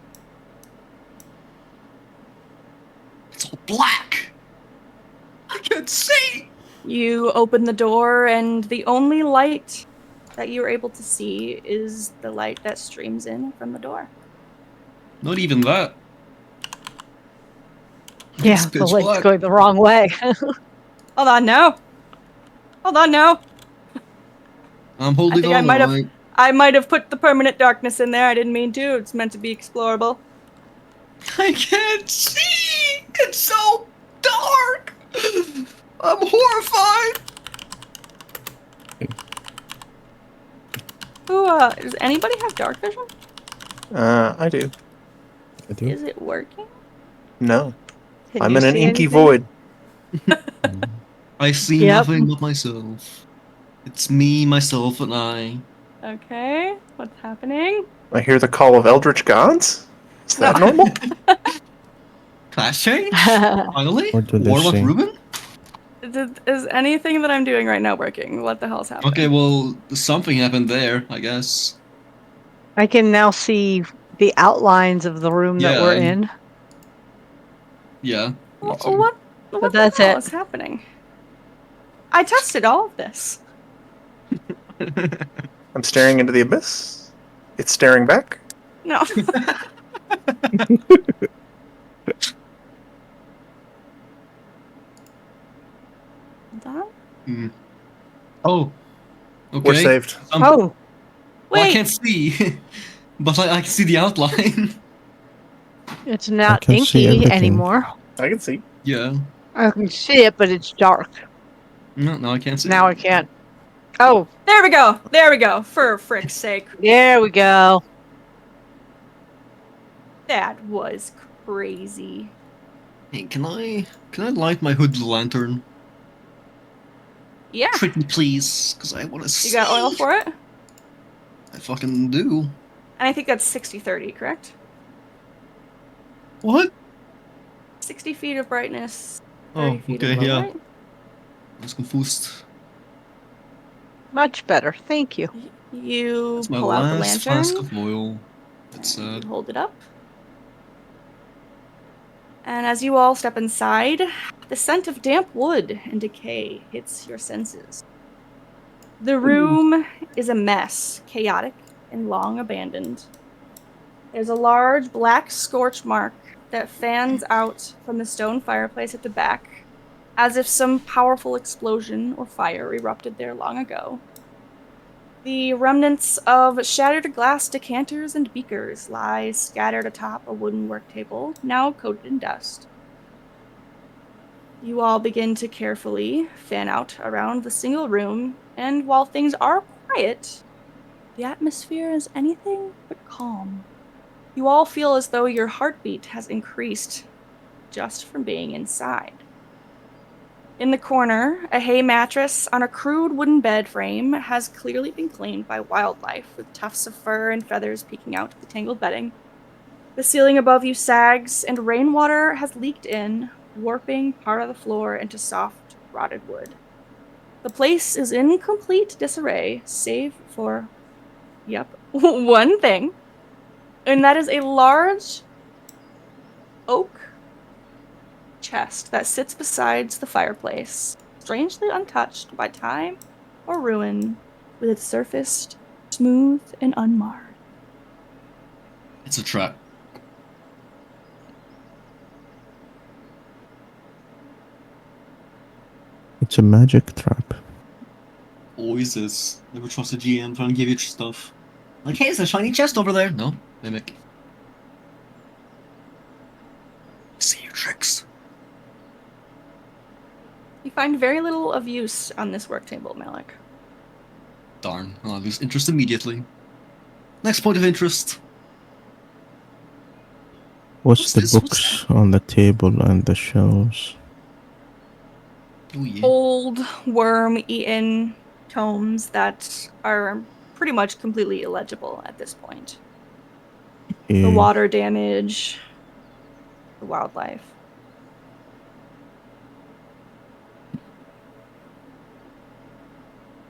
It's all black! I can't see! You open the door, and the only light that you're able to see is the light that streams in from the door. Not even that. Yeah, It's the pitch light's black. going the wrong way. Hold on, no. Hold on, no. I'm holding on. I might have put the permanent darkness in there. I didn't mean to. It's meant to be explorable. I can't see! It's so dark! I'm horrified! Does anybody have dark vision? I do. I do. Is it working? No. Can I'm you in an see inky anything? void. I see Yep. nothing but myself. It's me, myself, and I. Okay, what's happening? I hear the call of eldritch gods? Is that No. normal? Class change? Finally? What do they Warlock say? Ruben? Is anything that I'm doing right now working? What the hell's happening? Okay, well, something happened there, I guess. I can now see the outlines of the room that we're Yeah. in. Yeah. me Well, too. what the that's hell it. is happening? I tested all of this. I'm staring into the abyss. It's staring back. No. Hold on. Oh. Okay. We're saved. Oh, Well, I Wait. can't see, but I can see the outline. it's not can see inky everything. anymore. I can see. Yeah. I can see it, but it's dark. No, I can't see. Now I can't. Oh, There we go. There we go. For frick's sake. there we go. That was crazy. Hey, can I light my hood lantern? Yeah. Pretty please, because I want to see. You got oil for it? I fucking do. And I think that's 60-30, correct? What? 60 feet of brightness, 30 Oh, feet okay, of low yeah. light. I was confused. Much better. Thank you. You That's my pull out the last lantern. flask of oil. That's sad. You hold it up. And as you all step inside, the scent of damp wood and decay hits your senses. The room is a mess, chaotic and long abandoned. There's a large black scorch mark that fans out from the stone fireplace at the back, as if some powerful explosion or fire erupted there long ago. The remnants of shattered glass decanters and beakers lie scattered atop a wooden work table, now coated in dust. You all begin to carefully fan out around the single room, and while things are quiet, the atmosphere is anything but calm. You all feel as though your heartbeat has increased just from being inside. In the corner, a hay mattress on a crude wooden bed frame has clearly been claimed by wildlife, with tufts of fur and feathers peeking out of the tangled bedding. The ceiling above you sags, and rainwater has leaked in, warping part of the floor into soft, rotted wood. The place is in complete disarray, save for, one thing, and that is a large oak chest that sits beside the fireplace, strangely untouched by time or ruin, with its surface smooth and unmarred. It's a trap. It's a magic trap. Always is. Never trust a GM trying to give you stuff. Like, hey, there's a shiny chest over there. No, mimic. See your tricks. You find very little of use on this work table, Malik. Darn, I'll lose interest immediately. Next point of interest. What's the this? books on the table and the shelves? Oh yeah. Old, worm-eaten tomes that are pretty much completely illegible at this point. The water damage, the wildlife.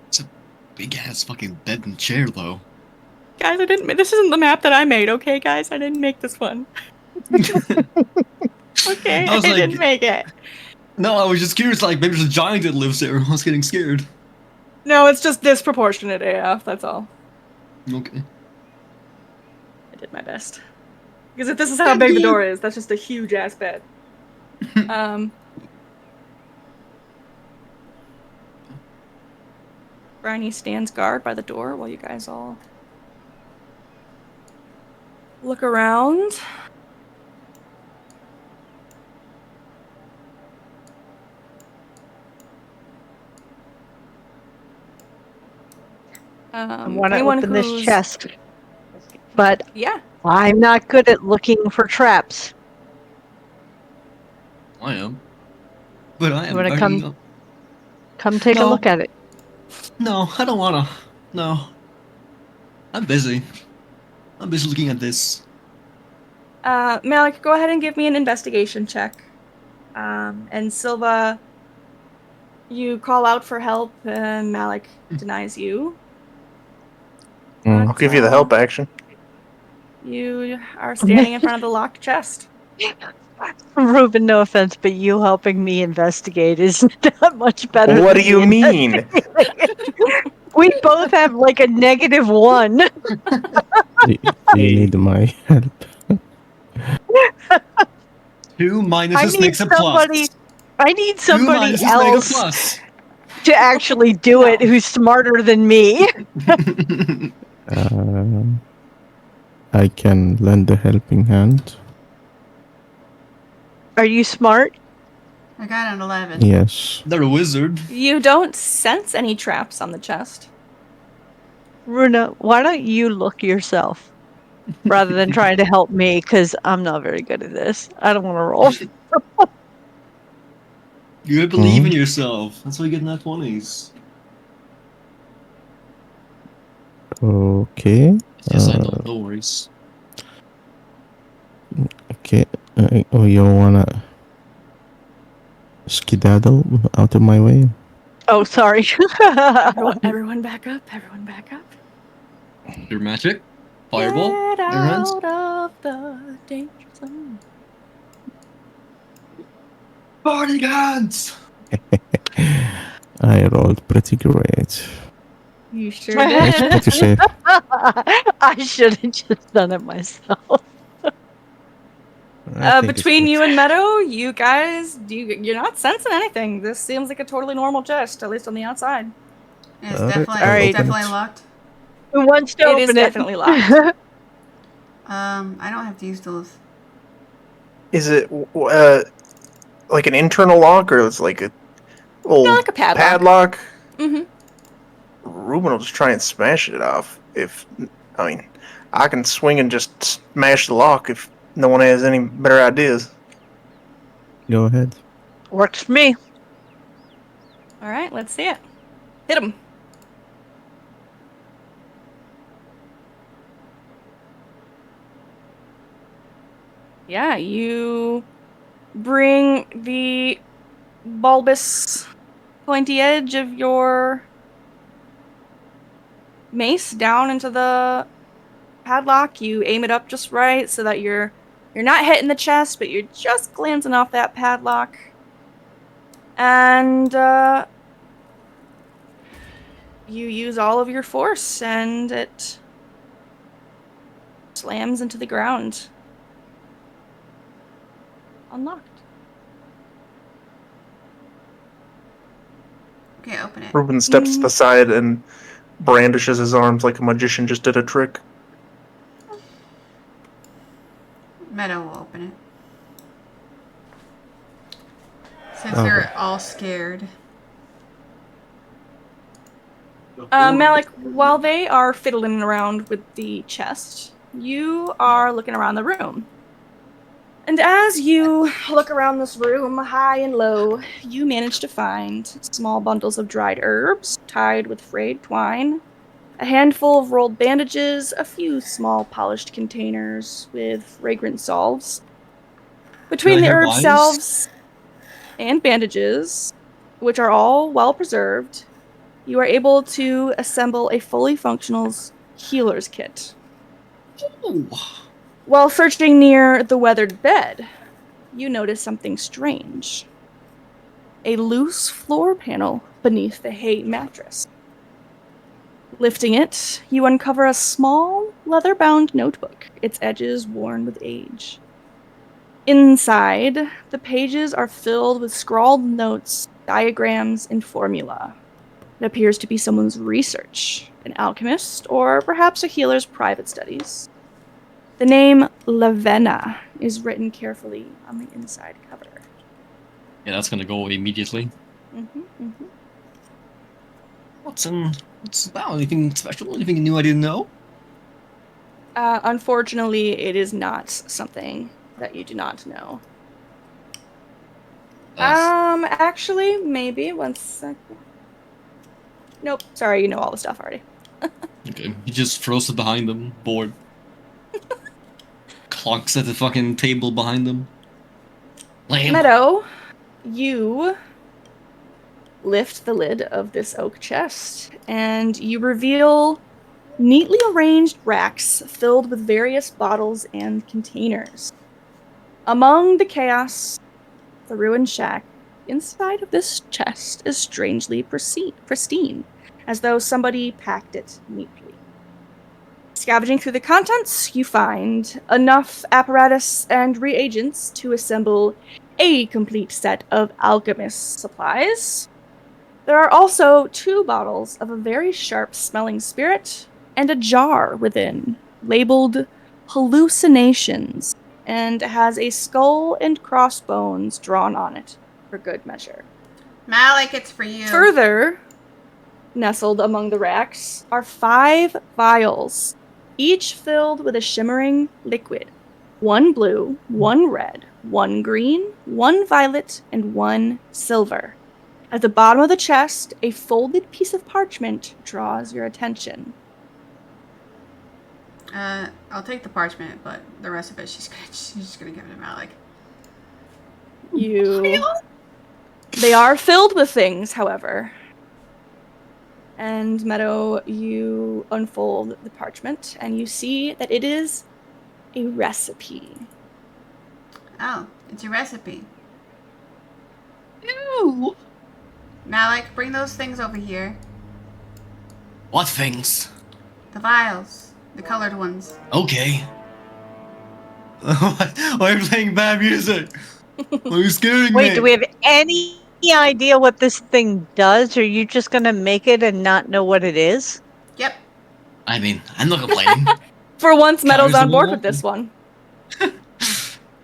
It's a big ass fucking bed and chair though. Guys, this isn't the map that I made, okay, guys? I didn't make this one. Okay, I didn't make it. No, I was just curious, like, maybe there's a giant that lives there. I was getting scared. No, it's just disproportionate AF, that's all. Okay. I did my best. Because if this is how big the door is, that's just a huge ass bed. Briny stands guard by the door while you guys all look around. I want to open this chest, but yeah, I'm not good at looking for traps. I am. But I am. You want to come take a look at it? No, I don't wanna. No. I'm busy. I'm busy looking at this. Malik, go ahead and give me an investigation check. And Silva, you call out for help, and Malik denies you. I'll give you the help action. You are standing in front of the locked chest. Ruben, no offense, but you helping me investigate is not much better. What do you mean? We both have like a -1. Do you need my help? 2 minuses makes a plus. I need somebody 2 minuses else make a plus. to actually do it who's smarter than me. I can lend a helping hand. Are you smart? I got an 11. Yes. They're a wizard. You don't sense any traps on the chest. Runa, why don't you look yourself rather than trying to help me, because I'm not very good at this. I don't want to roll. You believe in yourself. That's why you get nat 20s. Okay. Yes, I know. No worries. Okay. You wanna skedaddle out of my way? Oh, sorry. Everyone back up. Everyone back up. Your magic? Fireball? Get out of the danger zone. Bodyguards! I rolled pretty great. You sure That's did. pretty safe. I should have just done it myself. I think it's Between good. you and Meadow, you guys, you're not sensing anything. This seems like a totally normal chest, at least on the outside. It's Alright, definitely, I'll it's open definitely it. locked. Who wants to It open is it? definitely locked. I don't have to use those. Is it like an internal lock, or it's like a old like a padlock. padlock? Mm-hmm. Ruben will just try and smash it off. I can swing and just smash the lock if no one has any better ideas. Go ahead. Works for me. All right, let's see it. Hit him. Yeah, you bring the bulbous pointy edge of your mace down into the padlock. You aim it up just right so that you're not hitting the chest, but you're just glancing off that padlock. And you use all of your force, and it slams into the ground. Unlocked. Okay, open it. Ruben steps to the side and brandishes his arms like a magician just did a trick. Meadow will open it. Since Okay. they're all scared. Malik, while they are fiddling around with the chest, you are looking around the room. And as you look around this room, high and low, you manage to find small bundles of dried herbs tied with frayed twine, a handful of rolled bandages, a few small polished containers with fragrant salves. Between Can I the have herb wines? salves and bandages, which are all well preserved, you are able to assemble a fully functional healer's kit. Ooh. While searching near the weathered bed, you notice something strange. A loose floor panel beneath the hay mattress. Lifting it, you uncover a small, leather-bound notebook, its edges worn with age. Inside, the pages are filled with scrawled notes, diagrams, and formula. It appears to be someone's research, an alchemist, or perhaps a healer's private studies. The name Lavena is written carefully on the inside cover. Yeah, that's gonna go away immediately. What's about? Anything special? Anything new I didn't know? Unfortunately, it is not something that you do not know. Actually, maybe 1 second. Nope, sorry, you know all the stuff already. Okay, he just throws it behind them, bored. Clonks at the fucking table behind them. Lame. Meadow, you lift the lid of this oak chest, and you reveal neatly arranged racks filled with various bottles and containers. Among the chaos, the ruined shack, inside of this chest is strangely pristine, as though somebody packed it neatly. Scavenging through the contents, you find enough apparatus and reagents to assemble a complete set of alchemist supplies. There are also 2 bottles of a very sharp-smelling spirit and a jar within, labeled Hallucinations, and has a skull and crossbones drawn on it, for good measure. Malik, it's for you. Further, nestled among the racks are 5 vials, each filled with a shimmering liquid. 1 blue, 1 red, 1 green, 1 violet, and 1 silver. At the bottom of the chest, a folded piece of parchment draws your attention. I'll take the parchment, but the rest of it, she's just gonna give it to Malik. They are filled with things, however. And Meadow, you unfold the parchment, and you see that it is a recipe. Oh, it's a recipe. Ew. Malik, bring those things over here. What things? The vials. The colored ones. Okay. Why are you playing bad music? Why are you scaring me? Wait, do we have any idea what this thing does? Or are you just going to make it and not know what it is? Yep. I mean, I'm not complaining. For once, Meadow's Carries on the board ball. with this one.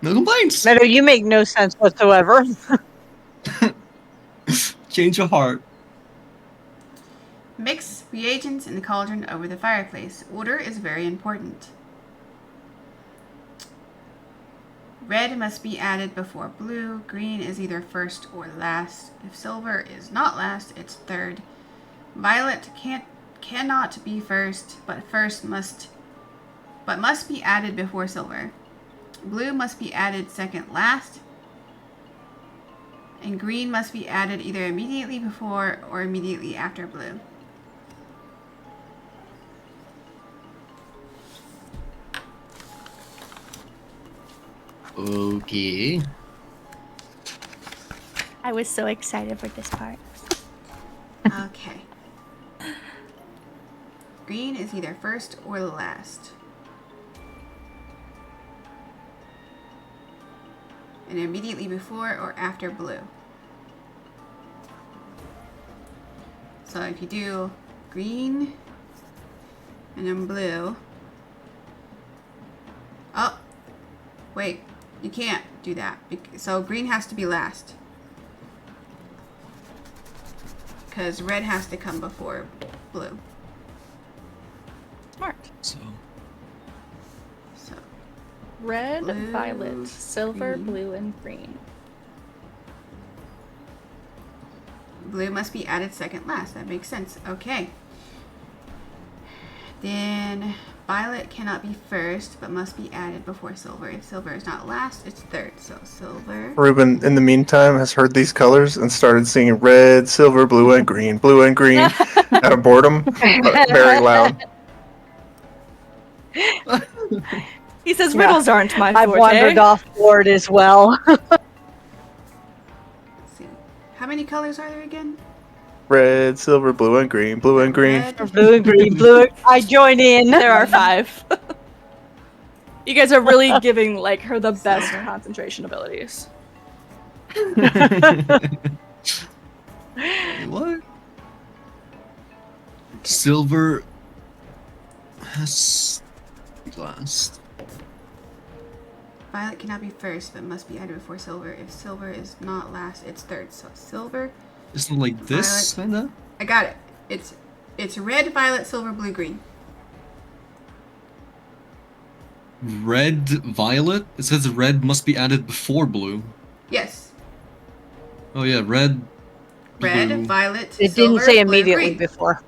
No complaints. Meadow, you make no sense whatsoever. Change your heart. Mix reagents in the cauldron over the fireplace. Order is very important. Red must be added before blue. Green is either first or last. If silver is not last, it's third. Violet cannot be first, but must be added before silver. Blue must be added second last. And green must be added either immediately before or immediately after blue. Okay. I was so excited for this part. Okay. Green is either first or last. And immediately before or after blue. So if you do green and then blue. Oh, wait, you can't do that. So green has to be last. Because red has to come before blue. Smart. So Red, Blue, violet, silver, green. blue, and green. Blue must be added second last. That makes sense. Okay. Then violet cannot be first, but must be added before silver. If silver is not last, it's third. So silver. Ruben, in the meantime, has heard these colors and started singing red, silver, blue, and green out of boredom, but very loud. He says Yeah. riddles aren't my I've forte. wandered off board as well. Let's see. How many colors are there again? Red, silver, blue, and green. Red, Blue and green, blue. I join in. There are 5. You guys are really giving like her the best concentration abilities. what? Silver has last. Violet cannot be first, but must be added before silver. If silver is not last, it's third. So silver. Isn't it like this, kinda? I got it. It's red, violet, silver, blue, green. Red, violet? It says red must be added before blue. Yes. Oh yeah, red, Red, blue. violet, It silver, didn't say blue, immediately green. before.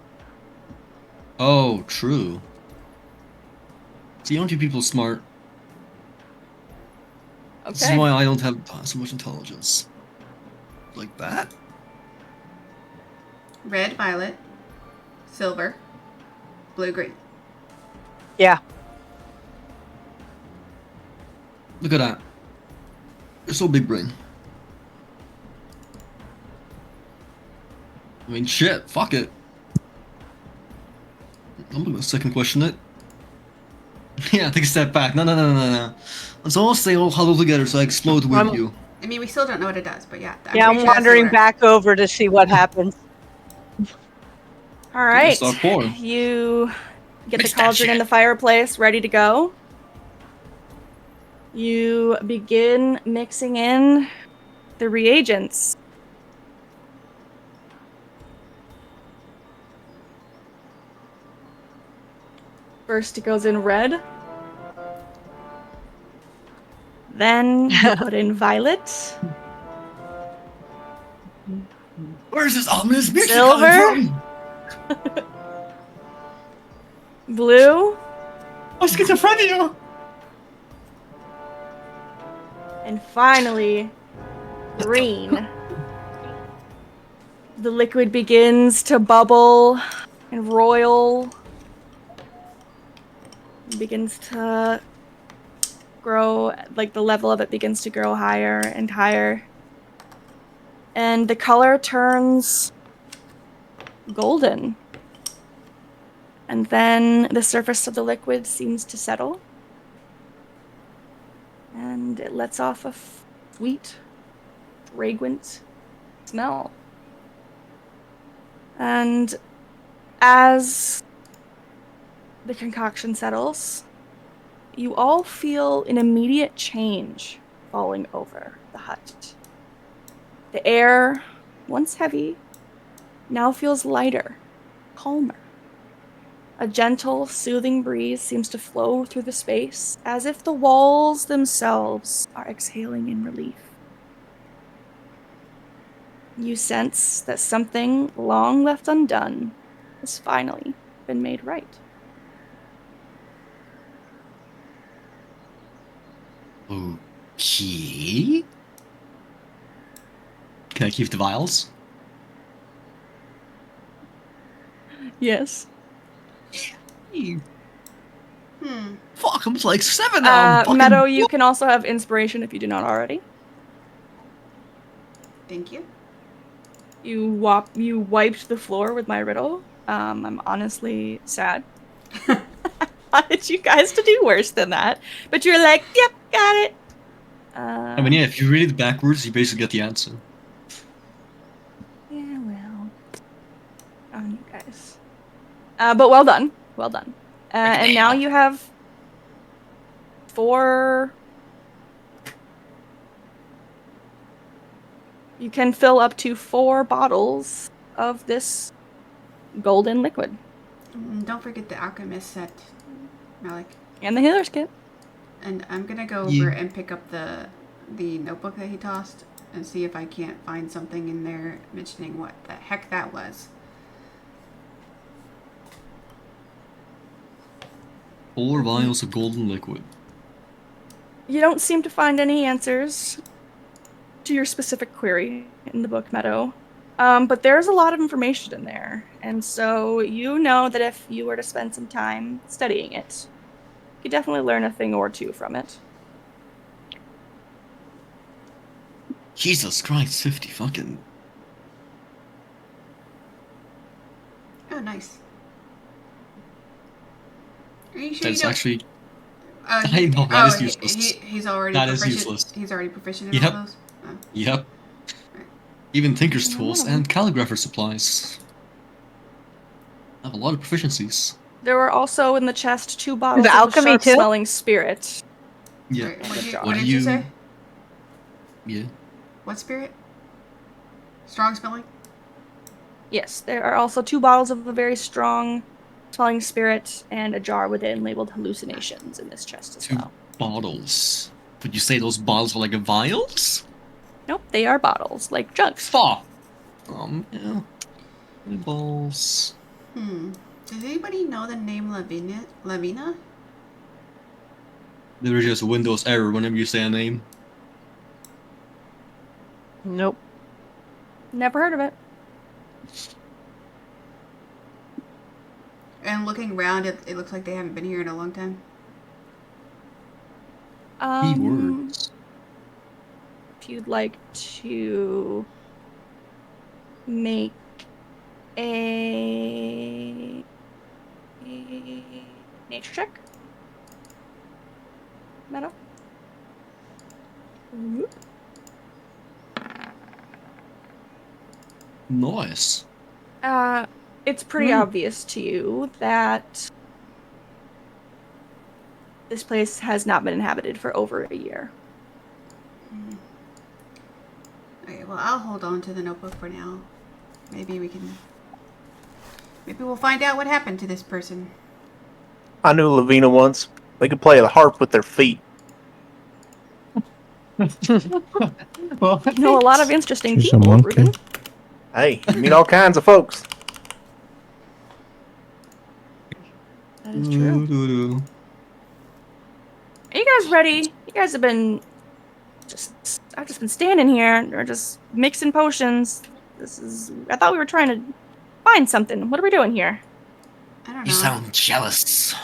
Oh, true. See, aren't you people smart? This is Okay. why I don't have so much intelligence. Like that? Red, violet, silver, blue, green. Yeah. Look at that. You're so big brain. I mean, shit, fuck it. I'm gonna second question it. Yeah, take a step back. No. Let's all stay all huddled together so I explode with I'm- you. I mean, we still don't know what it does, but yeah. Yeah, I'm pretty sure that's the wandering word. back over to see what happens. All right. Start pouring. You get Mix the that cauldron in shit. the fireplace ready to go. You begin mixing in the reagents. First it goes in red. Then you put in violet. Where's this ominous music Silver? coming from? Blue. Oh, schizophrenia! And finally, green. The liquid begins to bubble and roil. It begins to grow, like the level of it begins to grow higher and higher. And the color turns golden. And then the surface of the liquid seems to settle. And it lets off a sweet, fragrant smell. And as the concoction settles, you all feel an immediate change falling over the hut. The air, once heavy, now feels lighter, calmer. A gentle, soothing breeze seems to flow through the space, as if the walls themselves are exhaling in relief. You sense that something long left undone has finally been made right. Okay. Can I keep the vials? Yes. Fuck, I'm like 7 now. I'm fucking. Meadow, you can also have inspiration if you do not already. Thank you. You wiped the floor with my riddle. I'm honestly sad. I wanted you guys to do worse than that, but you're like, yep, got it. I mean, yeah, if you read it backwards, you basically get the answer. Yeah, well, on you guys. But well done, well done. And now you have 4. You can fill up to 4 bottles of this golden liquid. Don't forget the alchemist set, Malik. And the healer's kit. And I'm gonna go over and pick up the notebook that he tossed and see if I can't find something in there mentioning what the heck that was. 4 vials of golden liquid. You don't seem to find any answers to your specific query in the book, Meadow. But there's a lot of information in there. And so you know that if you were to spend some time studying it, you could definitely learn a thing or two from it. Jesus Christ, 50 fucking. Oh, nice. Are you sure That's you don't... actually. I know, that is useless. He's already That is proficient. useless. He's already proficient in all those? Oh. Yep. Even Tinker's Yeah, tools and calligrapher supplies. I have a lot of proficiencies. There were also in the chest 2 bottles The of the alchemy too? sharp-smelling spirit. Yeah. Wait, what What did you say? Yeah. What spirit? Strong smelling? Yes, there are also 2 bottles of a very strong smelling spirit and a jar within labeled hallucinations in this chest as 2 well. bottles. Would you say those bottles were like vials? Nope, they are bottles, like jugs. Fuck. Yeah. Balls. Does anybody know the name Lavina? There is just a Windows error whenever you say a name. Nope. Never heard of it. And looking around, it looks like they haven't been here in a long time. Keywords. If you'd like to make a nature check, Meadow. Nice. It's pretty obvious to you that this place has not been inhabited for over a year. Okay, well, I'll hold on to the notebook for now. Maybe we'll find out what happened to this person. I knew Lavina once. They could play the harp with their feet. Well, You know a lot of interesting She's a people, monkey. Ruben. Hey, you meet all kinds of folks. That is true. Are you guys ready? You guys have been I've just been standing here or just mixing potions. I thought we were trying to find something. What are we doing here? I don't know. You sound jealous.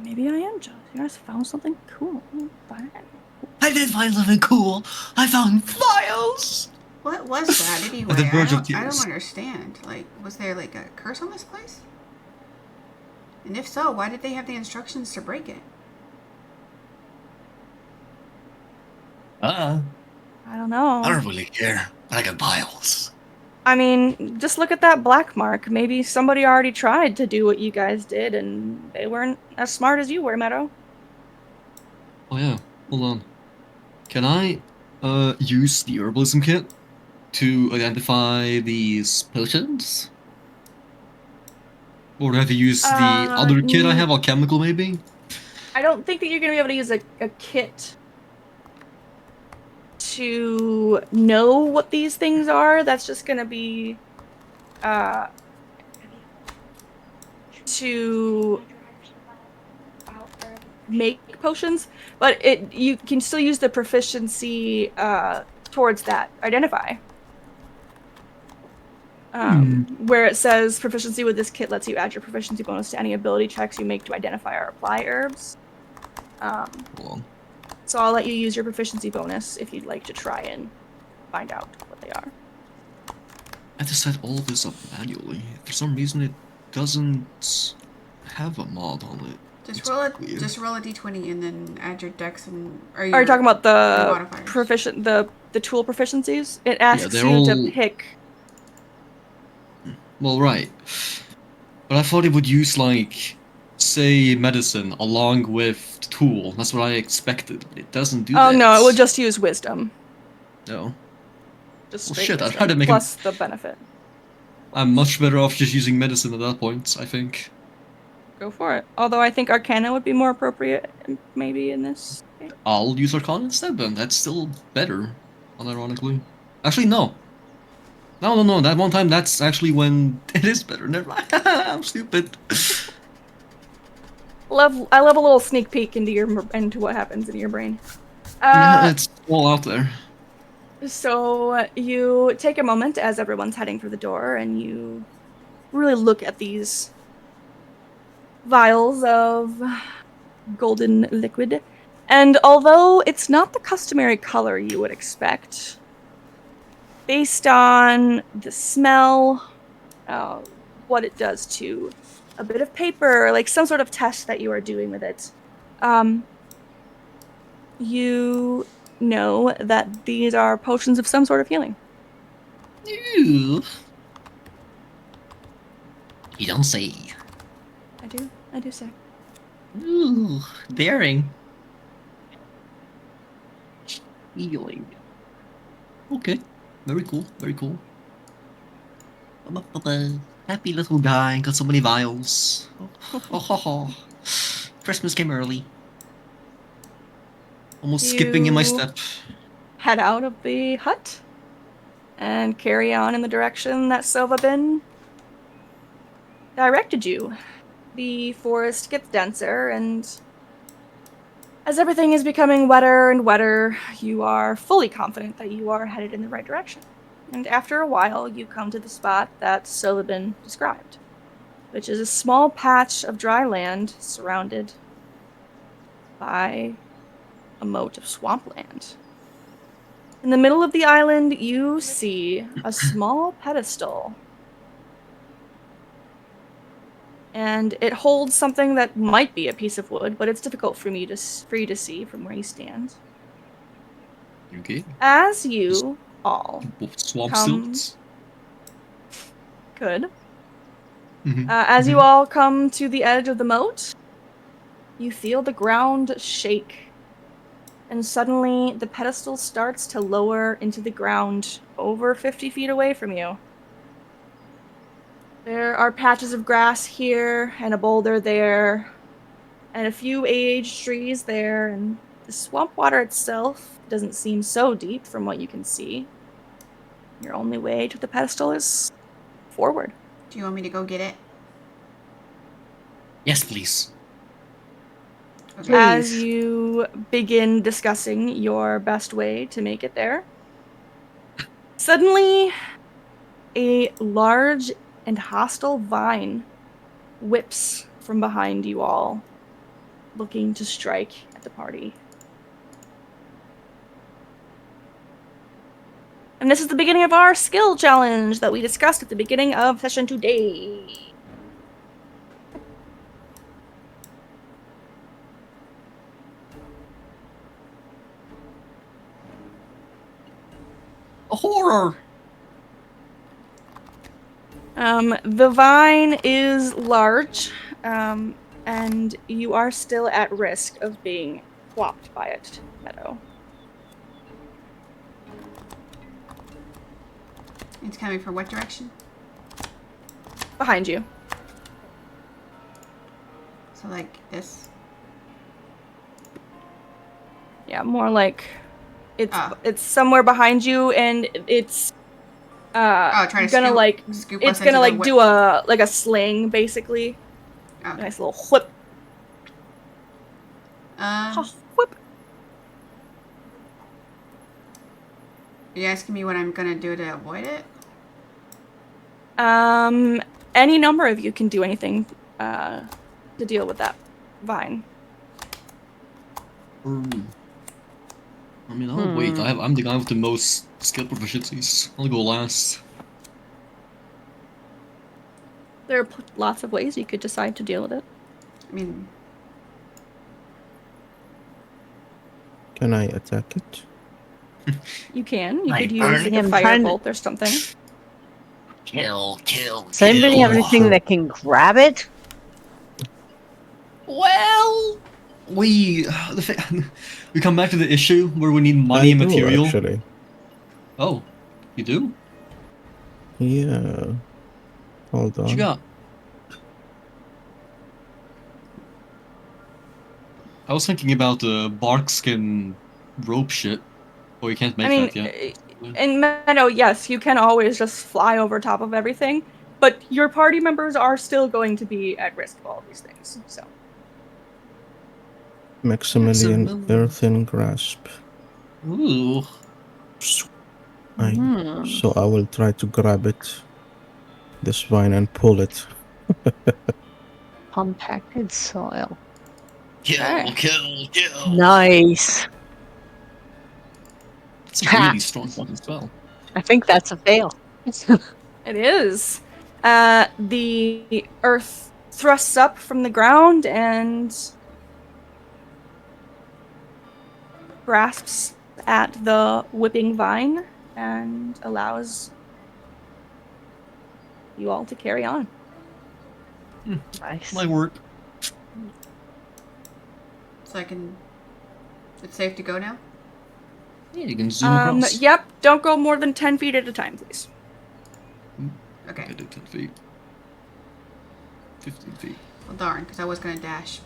Maybe I am jealous. You guys found something cool. Fine. I did find something cool. I found files. What was that anyway? the verge of I don't tears. understand. Like, was there like a curse on this place? And if so, why did they have the instructions to break it? I don't know. I don't really care. But I got files. I mean, just look at that black mark. Maybe somebody already tried to do what you guys did and they weren't as smart as you were, Meadow. Oh yeah, hold on. Can I use the herbalism kit to identify these potions? Or have you used the other kit I n- have, alchemical maybe? I don't think that you're gonna be able to use a kit to know what these things are. That's just gonna be uh to make potions, but you can still use the proficiency towards that identify. Where it says proficiency with this kit lets you add your proficiency bonus to any ability checks you make to identify or apply herbs. Well, So I'll let you use your proficiency bonus if you'd like to try and find out what they are. I have to set all this up manually. For some reason, it doesn't have a mod on it. Just roll a d20 and then add your dex and Are you talking about the modifiers. the tool proficiencies? It Yeah, asks they're you to all... pick. Well, right. But I thought it would use, like, say, medicine along with the tool. That's what I expected. It doesn't do Oh that. no, it would just use wisdom. No. Just Well, straight shit, I tried wisdom to make him... plus the benefit. I'm much better off just using medicine at that point, I think. Go for it. Although I think Arcana would be more appropriate, maybe in this case. I'll use Arcana instead, then. That's still better, unironically. Actually, no. No. That one time, that's actually when it is better. Never mind. I'm stupid. I love a little sneak peek into what happens in your brain. Yeah, it's all out there. So you take a moment as everyone's heading for the door, and you really look at these vials of golden liquid. And although it's not the customary color you would expect, based on the smell, what it does to a bit of paper, like some sort of test that you are doing with it, you know that these are potions of some sort of healing. Ooh. You don't say. I do say. Ooh, daring. Healing. Okay, very cool, very cool. Happy little guy, got so many vials. Oh. Christmas came early. Almost skipping in my You step. head out of the hut and carry on in the direction that Silvabin directed you. The forest gets denser, and as everything is becoming wetter and wetter, you are fully confident that you are headed in the right direction. And after a while, you come to the spot that Silvabin described, which is a small patch of dry land surrounded by a moat of swampland. In the middle of the island, you see a small pedestal. And it holds something that might be a piece of wood, but it's difficult for you to see from where you stand. Okay. As you all Swamp come... stilts. Good. As you all come to the edge of the moat, you feel the ground shake. And suddenly, the pedestal starts to lower into the ground over 50 feet away from you. There are patches of grass here, and a boulder there, and a few aged trees there, and the swamp water itself doesn't seem so deep from what you can see. Your only way to the pedestal is forward. Do you want me to go get it? Yes, please. Okay. As you begin discussing your best way to make it there, suddenly a large and hostile vine whips from behind you all, looking to strike at the party. And this is the beginning of our skill challenge that we discussed at the beginning of session today. A horror! The vine is large, and you are still at risk of being whopped by it, Meadow. It's coming from what direction? Behind you. So like this. Yeah, more like it's Ah. it's somewhere behind you, and it's Trying to gonna scoop it's us into gonna the like whip. do a sling basically. Okay. Nice little whip. Um, Whip. are you asking me what I'm gonna do to avoid it? Any number of you can do anything to deal with that vine. I mean, I'll wait. I'm the guy with the most skill proficiencies. I'll go last. There are lots of ways you could decide to deal with it. I mean, Can I attack it? You can. You I could use burn like a him trying to- firebolt or something. Kill. Does anybody have anything that can grab it? Well, we we come back to the issue where we need money I and do, material. actually. Oh, you do? Yeah. Hold What you on. got? I was thinking about the bark skin rope shit. Oh, you can't make I mean, that yet. in Meadow, yes, you can always just fly over top of everything, but your party members are still going to be at risk of all these things. So Maximilian Maximilian. Earthen Grasp. Ooh. So I will try to grab it, this vine, and pull it. Compacted soil. Kill. Alright. Kill. Nice. It's a really strong fucking spell. I think that's a fail. it is. The earth thrusts up from the ground and grasps at the whipping vine and allows you all to carry on. Nice. Might work. so I can. It's safe to go now. Yeah, you can zoom across. Yep, don't go more than 10 feet at a time, please. Okay. I did 10 feet. 15 feet. Well, darn, because I was gonna dash.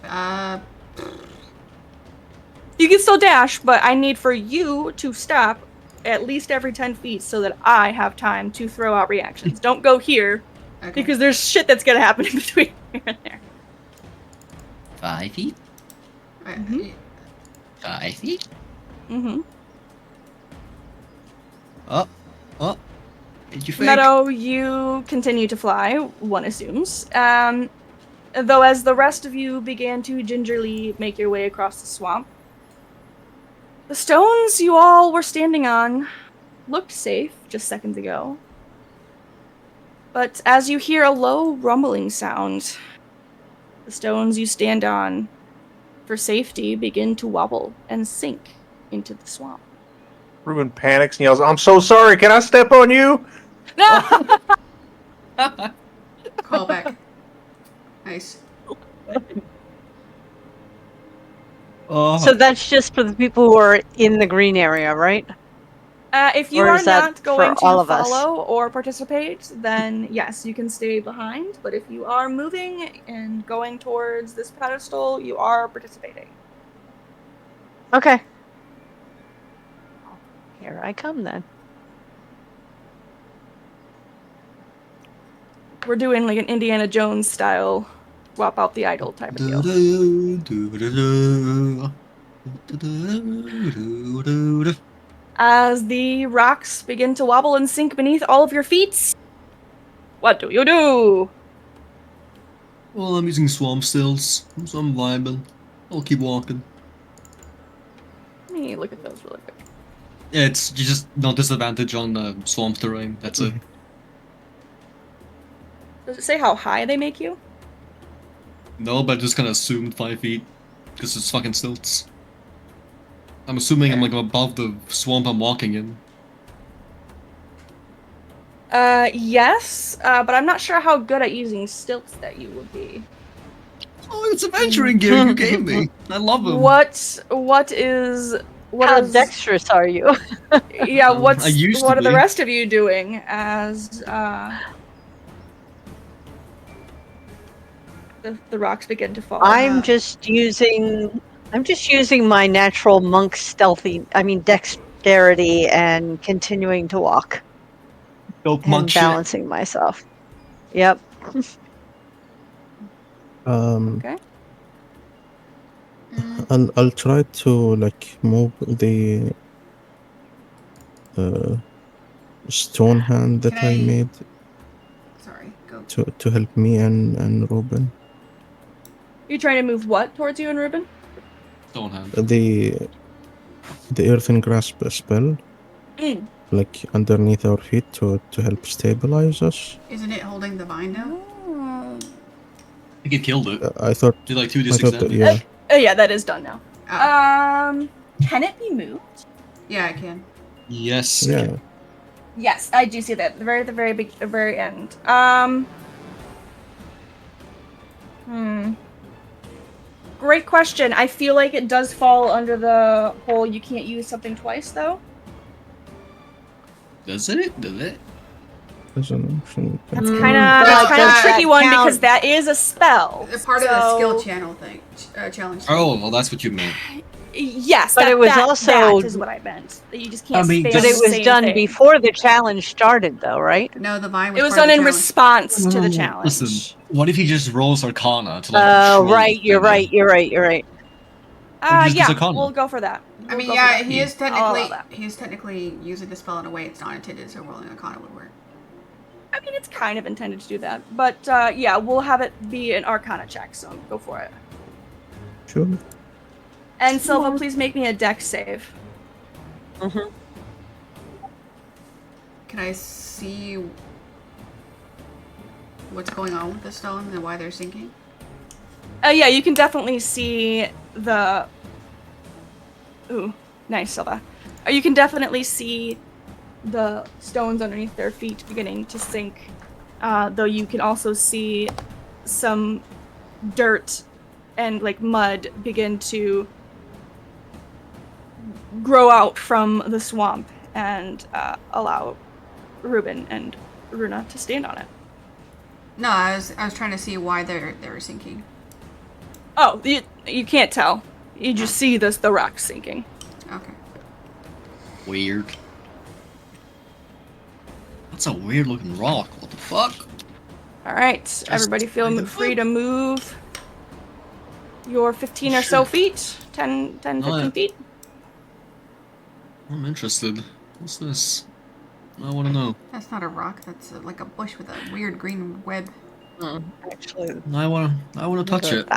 You can still dash, but I need for you to stop at least every 10 feet so that I have time to throw out reactions. Don't go here, Okay. because there's shit that's gonna happen in between here and there. 5 feet. Mhm. 5 feet. Mm-hmm. Oh. Did you fake? Meadow, you continue to fly, one assumes. Though as the rest of you began to gingerly make your way across the swamp, the stones you all were standing on looked safe just seconds ago. But as you hear a low rumbling sound, the stones you stand on for safety begin to wobble and sink into the swamp. Ruben panics and yells, "I'm so sorry, can I step on you?" No! Call back. Nice. So that's just for the people who are in the green area, right? If you Or are is that not going for all to of us? follow or participate, then yes, you can stay behind. But if you are moving and going towards this pedestal, you are participating. Okay. Here I come then. We're doing like an Indiana Jones style swap out the idol type of deal. As the rocks begin to wobble and sink beneath all of your feet, what do you do? Well, I'm using swamp stills, so I'm vibing. I'll keep walking. Let me look at those really quick. Yeah, it's you just no disadvantage on the swamp terrain. That's it. Does it say how high they make you? No, but I just kind of assumed 5 feet because it's fucking stilts. I'm assuming I'm like above the swamp I'm walking in. Yes, but I'm not sure how good at using stilts that you would be. Oh, it's adventuring gear you gave me. I love them. What How is dexterous are you? yeah, I used to what are the be. rest of you doing as the rocks begin to fall. I'm just using my natural monk dexterity and continuing to walk Dope and monk shit. balancing myself. Yep. Okay. I'll try to like move the stone hand that Can I I- made Sorry, go. to help me and Ruben. You trying to move what towards you and Ruben? Stone hand. The earthen grasp spell, like underneath our feet to help stabilize us. Isn't it holding the vine now? Oh. I think it killed it. I thought Did like I 2d6 thought that, damage. yeah. Yeah, that is done now. Oh. Can it be moved? Yeah, I can. Yes. Yeah. Yes, I do see that. The very end. Great question. I feel like it does fall under the whole you can't use something twice, though. Does it? Does it? That's an option. That's Mm, kind well, of a that tricky one counts. because that is a spell. It's part of the skill so- channel thing, challenge. Thing. Oh, well, that's what you meant. Yes, But that, it was that also- is what I meant. That you just can't. I mean, spam But the it was same done thing. before the challenge started, though, right? No, the vine was It was part done of in the challenge. response to the challenge. Listen, what if he just rolls Arcana to like Oh, control right. the You're thing? right. You're right. You're right. just Yeah, Arcana. we'll go for that. I We'll mean, go for yeah, that. he is I'll allow technically that. using the spell in a way it's not intended, so rolling Arcana would work. I mean, it's kind of intended to do that, but yeah, we'll have it be an Arcana check. So go for it. Sure. And Silva, please make me a Dex save. Mm-hmm. Can I see what's going on with the stone and why they're sinking? Yeah, you can definitely see the. Ooh, nice, Silva. You can definitely see the stones underneath their feet beginning to sink. Though you can also see some dirt and like mud begin to grow out from the swamp and allow Ruben and Runa to stand on it. No, I was trying to see why they were sinking. Oh, you can't tell. You just see the rocks sinking. Okay. Weird. That's a weird looking rock. What the fuck? All right, everybody feel free to move your 15 or so feet. 10, 15 feet. I'm interested. What's this? I want to know. That's not a rock. That's like a bush with a weird green web. Actually, I want to touch it.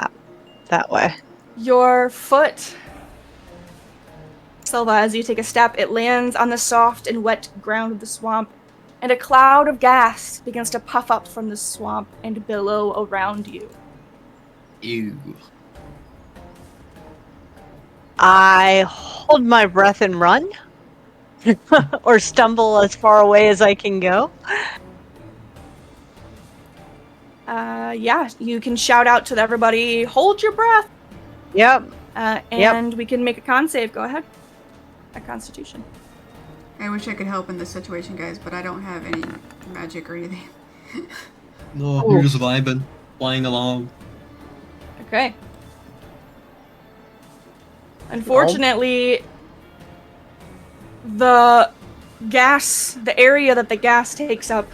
That way. Your foot, Silva, as you take a step, it lands on the soft and wet ground of the swamp, and a cloud of gas begins to puff up from the swamp and billow around you. Ew. I hold my breath and run. Or stumble as far away as I can go. Yeah, you can shout out to everybody, hold your breath, Yep. and we can make a con save. Go ahead. A constitution. I wish I could help in this situation, guys, but I don't have any magic or anything. No, you're just vibing, flying along. Okay. Unfortunately, the area that the gas takes up,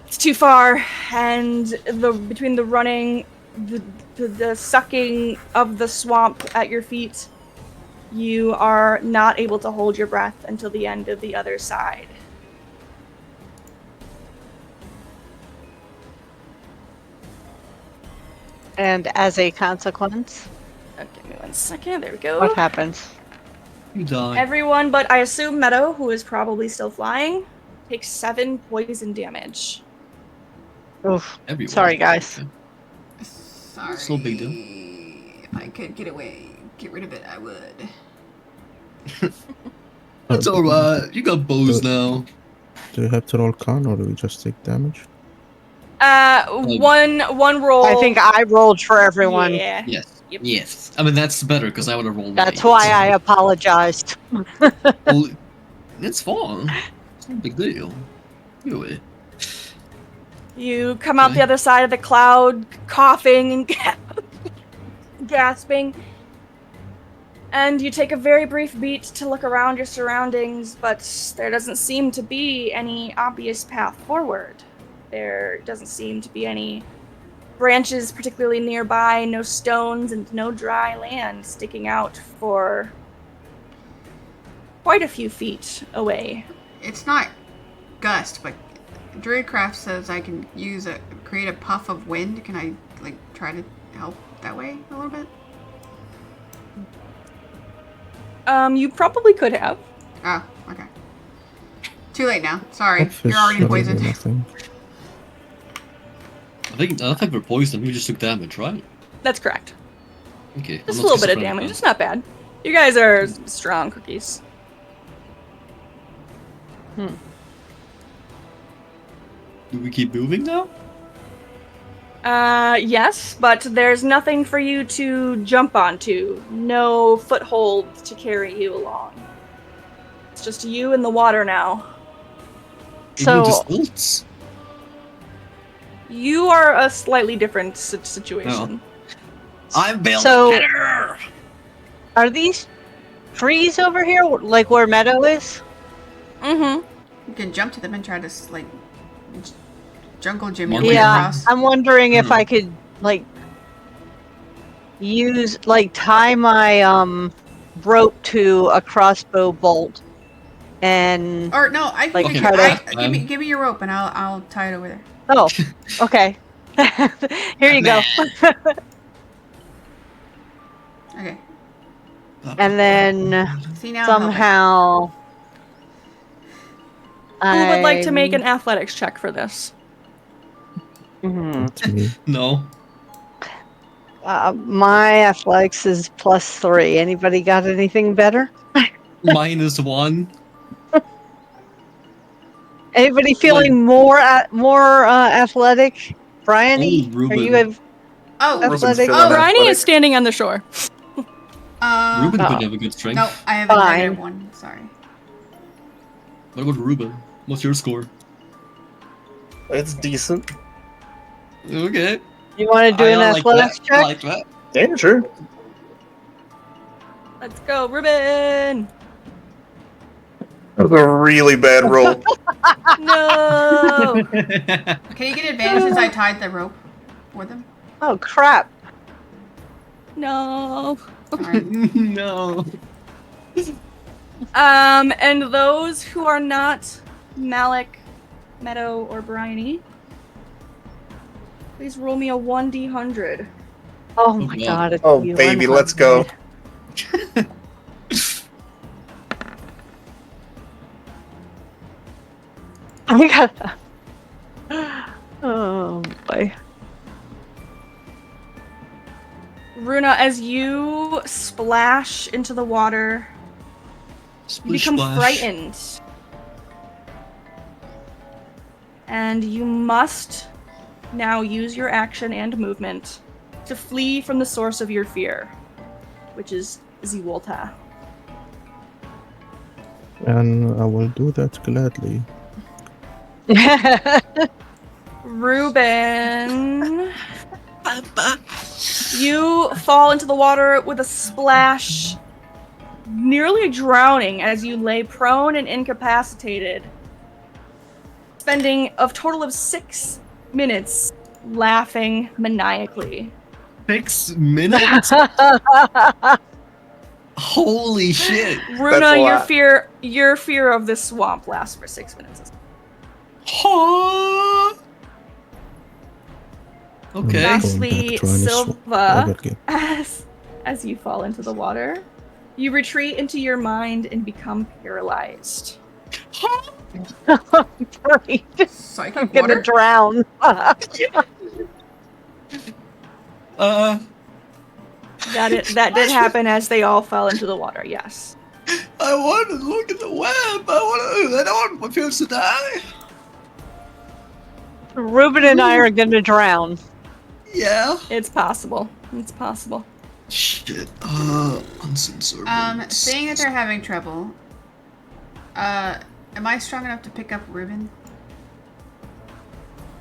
it's too far, and between the running, the sucking of the swamp at your feet, you are not able to hold your breath until the end of the other side. And as a consequence, Give me 1 second. There we go. what happens? You die. Everyone, but I assume Meadow, who is probably still flying, takes 7 poison damage. Oof. Everyone. Sorry, guys. Sorry. It's no big deal. If I could get rid of it, I would. It's alright. You got bows now. Do you have to roll con or do we just take damage? One roll. I think I rolled for everyone. Yeah. Yes. Yep. Yes. I mean, that's better because I would have rolled. That's light, why so- I apologized. Well, it's fine. It's no big deal. Anyway. You come out the Okay. other side of the cloud, coughing and gasping. And you take a very brief beat to look around your surroundings, but there doesn't seem to be any obvious path forward. There doesn't seem to be any branches particularly nearby, no stones, and no dry land sticking out for quite a few feet away. It's not gust, but Druidcraft says I can create a puff of wind. Can I try to help that way a little bit? You probably could have. Oh, okay. Too late now. Sorry, Puff you're is already really poisoned. nothing. I don't think we're poisoned. We just took damage, right? That's correct. Okay. I'm Just a not little bit of schizophrenic damage. then. It's not bad. You guys are strong cookies. Do we keep moving now? Yes, but there's nothing for you to jump onto. No foothold to carry you along. It's just you in the water now. Immune to So, stilts? You are a slightly different situation. I'm Bill So- Hatter! are these trees over here, like where Meadow is? Mm-hmm. You can jump to them and try to jungle gym your Monkey way Yeah, across. I'm wondering if Hmm. I could tie my rope to a crossbow bolt and Or no, I can Like, figure. try to- Give me your rope and I'll tie it over there. oh, okay. Here you go. Okay. And then See now. I'm helping. somehow Who would like to make an athletics check for this? It's me. No. My athletics is +3. Anybody got anything better? -1. Anybody feeling more athletic? Bryony, Oh, Ruben. are you have Oh, Ruben's athletic? feeling Oh, Bryony athletic. is standing on the shore. Ruben Oh. could have a good strength. No, I have a Fine. -1. Sorry. What about Ruben? What's your score? It's decent. Okay. You want to do an like athletics that. check? I like that. Yeah, sure. Let's go, Ruben! That was a really bad roll. No! Can you get advantage since I tied the rope for them? Oh crap! No. Sorry. No. And those who are not Malik, Meadow, or Bryony, please roll me a 1d100. Oh my God. god! It's Oh, you, baby, I'm let's go. hungry. I got. Oh boy! Runa, as you splash into the water, you Splish become splash. frightened. And you must now use your action and movement to flee from the source of your fear, which is Ziwolta. And I will do that gladly. Ruben, you fall into the water with a splash, nearly drowning as you lay prone and incapacitated, spending a total of 6 minutes laughing maniacally. 6 minutes? Holy shit. Runa, a your lot. fear of this swamp lasts for 6 minutes. Huh? Okay. Lastly, Silva, Over again. as you fall into the water, you retreat into your mind and become paralyzed. Great! I'm Psychic gonna water. drown. That did happen as they all fell into the water, yes. I want to look at the web. I don't want my parents to die. Ruben and I are gonna drown. Yeah. It's possible. It's possible. Shit. Uncensored. Saying that they're having trouble. Am I strong enough to pick up Ruben?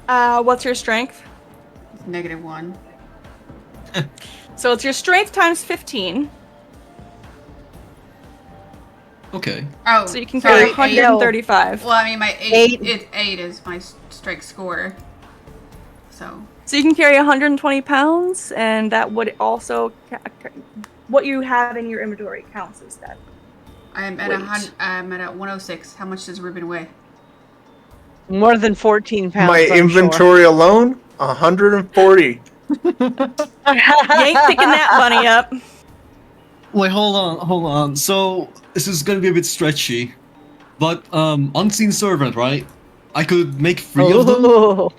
What's your strength? -1. So it's your strength times 15. Okay. Oh, So you can sorry, carry 135. Well, I mean, my Eight. 8 is my strength score. So So you can carry 120 pounds, and that would also what you have in your inventory counts as that. I'm at Wait. I'm at 106. How much does Ruben weigh? More than 14 pounds. My I'm inventory alone, 140. You ain't picking that bunny up. Wait, hold on. So this is gonna be a bit stretchy, but unseen servant, right? I could make 3 of them. Oh.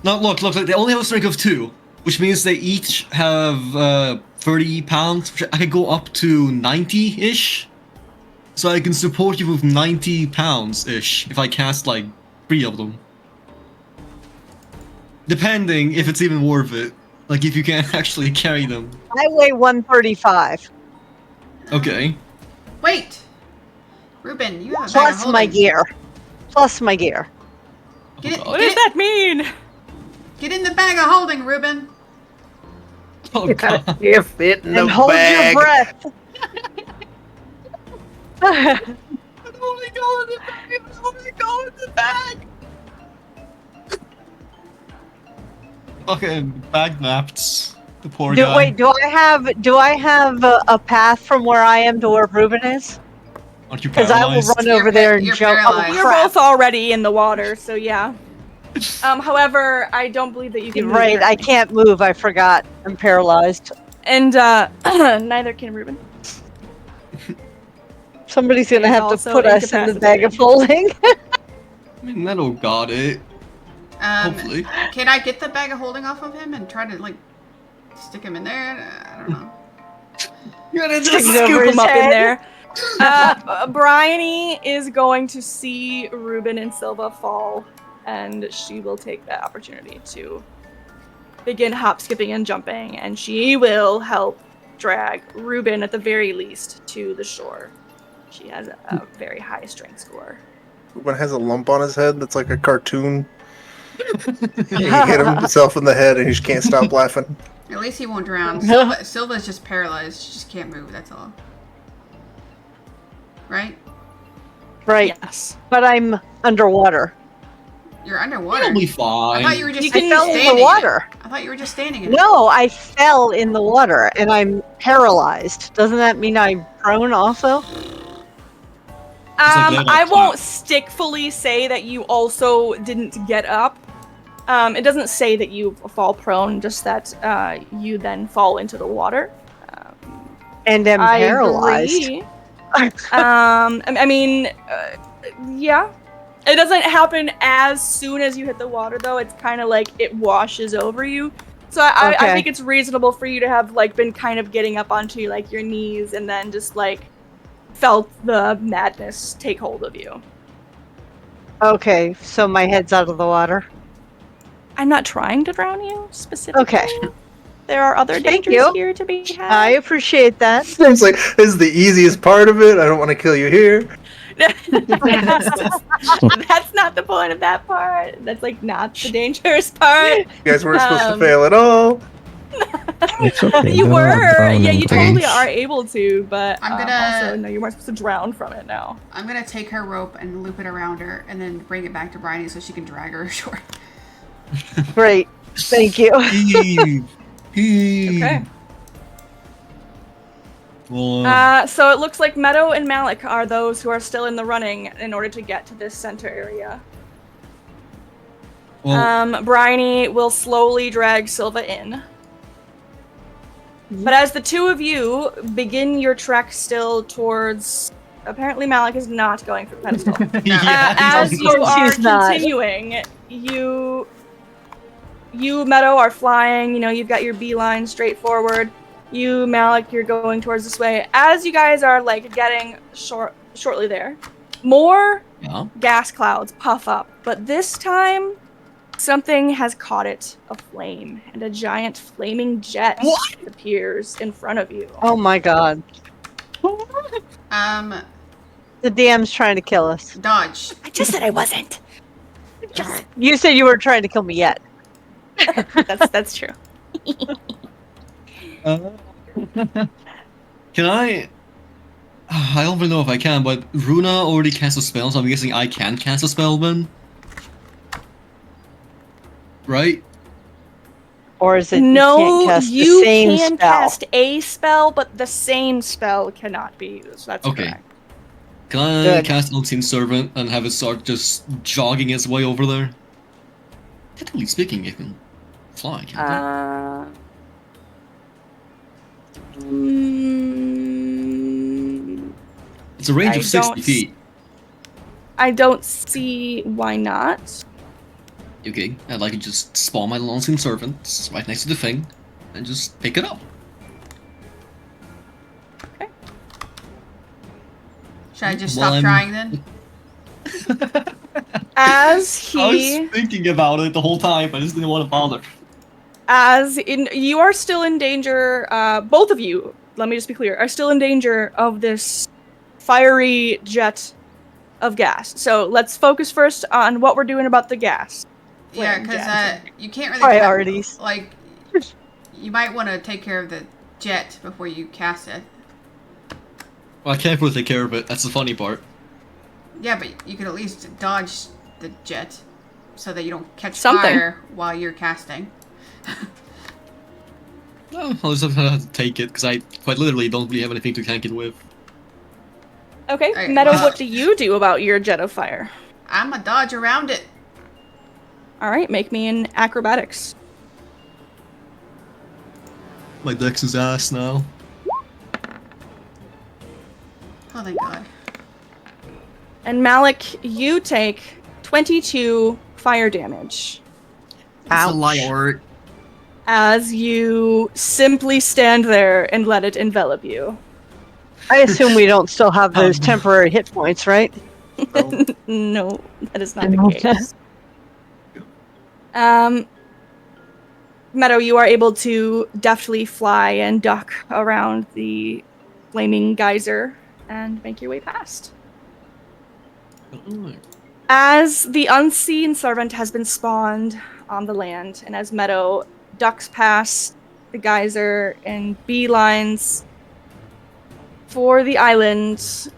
Now look, they only have a strength of 2, which means they each have 30 pounds. Which I could go up to 90-ish. So I can support you with 90 pounds-ish if I cast like 3 of them. Depending if it's even worth it. Like if you can actually carry them. I weigh 135 Okay. Wait, Ruben, you have a bag of plus my holding. gear. Plus my gear. Get, What does that mean? get in the bag of holding, Ruben. Oh god. You fit in the And hold bag. your breath. Only go in the bag. Only go in the bag. Fucking bag mapped. The poor guy. Wait, do I have a path from where I am to where Ruben is? Aren't you Because I will paralyzed? run over there and You're jump. paralyzed. Oh, You're crap. both already in the water, so yeah. However, I don't believe that you can move Right, I currently. can't move. I forgot. I'm paralyzed. And neither can Ruben. Somebody's gonna And have to also put us in the bag of incapacitated. holding. I mean, that'll got it. Hopefully. Can I get the bag of holding off of him and try to like stick him in there? I don't know. You're gonna Stick just it over Scoop his him up in head. there. Bryony is going to see Ruben and Silva fall, and she will take that opportunity to begin hop, skipping, and jumping, and she will help drag Ruben at the very least to the shore. She has a very high strength score. Ruben has a lump on his head that's like a cartoon. He hit himself in the head and he just can't stop laughing. At least he won't drown. Silva's just paralyzed. She just can't move. That's all. Right? Right, Yes. but I'm underwater. You're underwater. You'll be I fine. thought you were just You I can fell standing in the it. water. I thought you were just standing in it. No, I fell in the water and I'm paralyzed. Doesn't that mean I'm prone also? like laid I up won't stickfully say that you also didn't get up. It doesn't say that you fall prone, just that you then fall into the water. And am I paralyzed. agree. I mean, yeah. It doesn't happen as soon as you hit the water, though. It's kind of like it washes over you. So I Okay. think it's reasonable for you to have like been kind of getting up onto like your knees and then just like felt the madness take hold of you. Okay, so my head's out of the water. I'm not trying to drown you specifically. Okay. There are other Thank dangers you. here to be had. I appreciate that. It's like, this is the easiest part of it. I don't want to kill you here. That's not the point of that part. That's like not the dangerous part. You guys weren't supposed to Um, fail at all. It's okay. You there were, are drowning yeah, you totally range. are able to, but I'm gonna- also no, you weren't supposed to drown from it. No. I'm gonna take her rope and loop it around her, and then bring it back to Bryony so she can drag her ashore. Great. Thank you. Okay. Well, So it looks like Meadow and Malik are those who are still in the running in order to get to this center area. Bryony will slowly drag Silva in. But as the two of you begin your trek still towards... Apparently Malik is not going for the pedestal. As Of you course are he's not. continuing, you, Meadow, are flying. You know, you've got your beeline straight forward. You, Malik, you're going towards this way. As you guys are, like, getting shortly there, more yeah. gas clouds puff up. But this time, something has caught it aflame, and a giant flaming jet appears in front of you. Oh my god. The DM's trying to kill us. Dodge. I just said I wasn't. You said you were trying to kill me yet. That's true. Can I? I don't really know if I can, but Runa already cast a spell, so I'm guessing I can cast a spell then. Right? Or is it No, you can't cast the you same can spell? cast a spell, but the same spell cannot be used. That's Okay. correct. Can I Good. cast Unseen Servant and have it start just jogging its way over there? Technically speaking, it can fly, can't it? It's a range I of 60 don't feet. I don't see why not. Okay, I'd like to just spawn my Unseen Servant right next to the thing and just pick it up. Should I just Well, stop trying then? As I he was thinking about it the whole time, I just didn't want to bother. you are still in danger, both of you, let me just be clear, are still in danger of this fiery jet of gas. So let's focus first on what we're doing about the gas. Yeah, Flame because jet. you can't really Priorities. like, you might want to take care of the jet before you cast it. Well, I can't really take care of it, that's the funny part. Yeah, but you could at least dodge the jet so that you don't catch Something. fire while you're casting. No, I'll just have to take it, because I quite literally don't really have anything to tank it with. Okay, Alright, Meadow, well- what do you do about your jet of fire? I'm a dodge around it. Alright, make me an acrobatics. My dex is ass now. Oh, thank God. And Malik, you take 22 fire damage That's a Ouch. liar. as you simply stand there and let it envelop you. I assume we don't still have those temporary hit points, right? No, that is not the case. Meadow, you are able to deftly fly and duck around the flaming geyser and make your way past. As the unseen servant has been spawned on the land, and as Meadow ducks past the geyser and beelines for the island,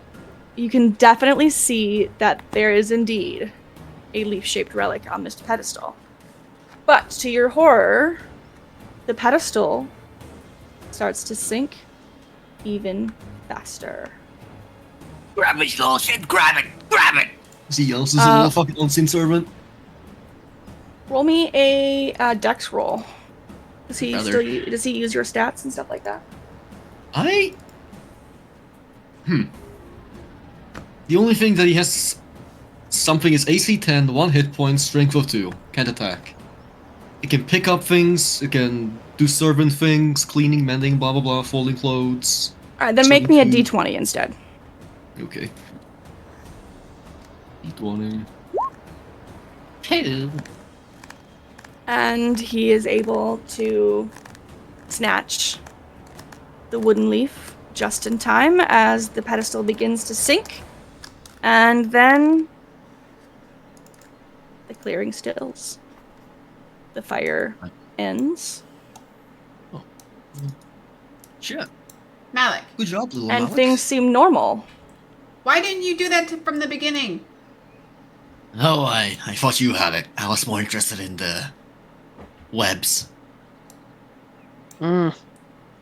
you can definitely see that there is indeed a leaf-shaped relic on this pedestal. But to your horror, the pedestal starts to sink even faster. Grab it, little shit! Grab it! Grab it! See, else is a little fucking Unseen Servant. Roll me a dex roll. Does he Brother. does he use your stats and stuff like that? The only thing that he has something is AC 10, 1 hit point, strength of 2. Can't attack. It can pick up things, it can do servant things, cleaning, mending, blah blah blah, folding clothes. Alright, then make me a Something- d20 instead. Okay. D20. Hey, And he is able to snatch the wooden leaf just in time as the pedestal begins to sink. And then the clearing stills. The fire ends. Shit. Malik, Good job, little And Alex. things seem normal. why didn't you do that from the beginning? oh, I thought you had it. I was more interested in the webs.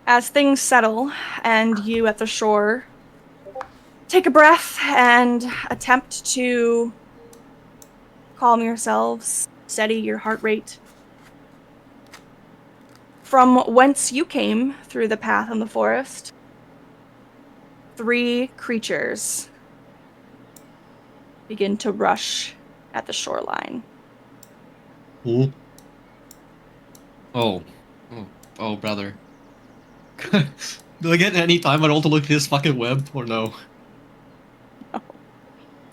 As things settle and you at the shore take a breath and attempt to calm yourselves, steady your heart rate. From whence you came through the path in the forest, 3 creatures begin to rush at the shoreline. Oh. Oh. Oh, brother. Do I get any time at all to look at this fucking web, or no? No.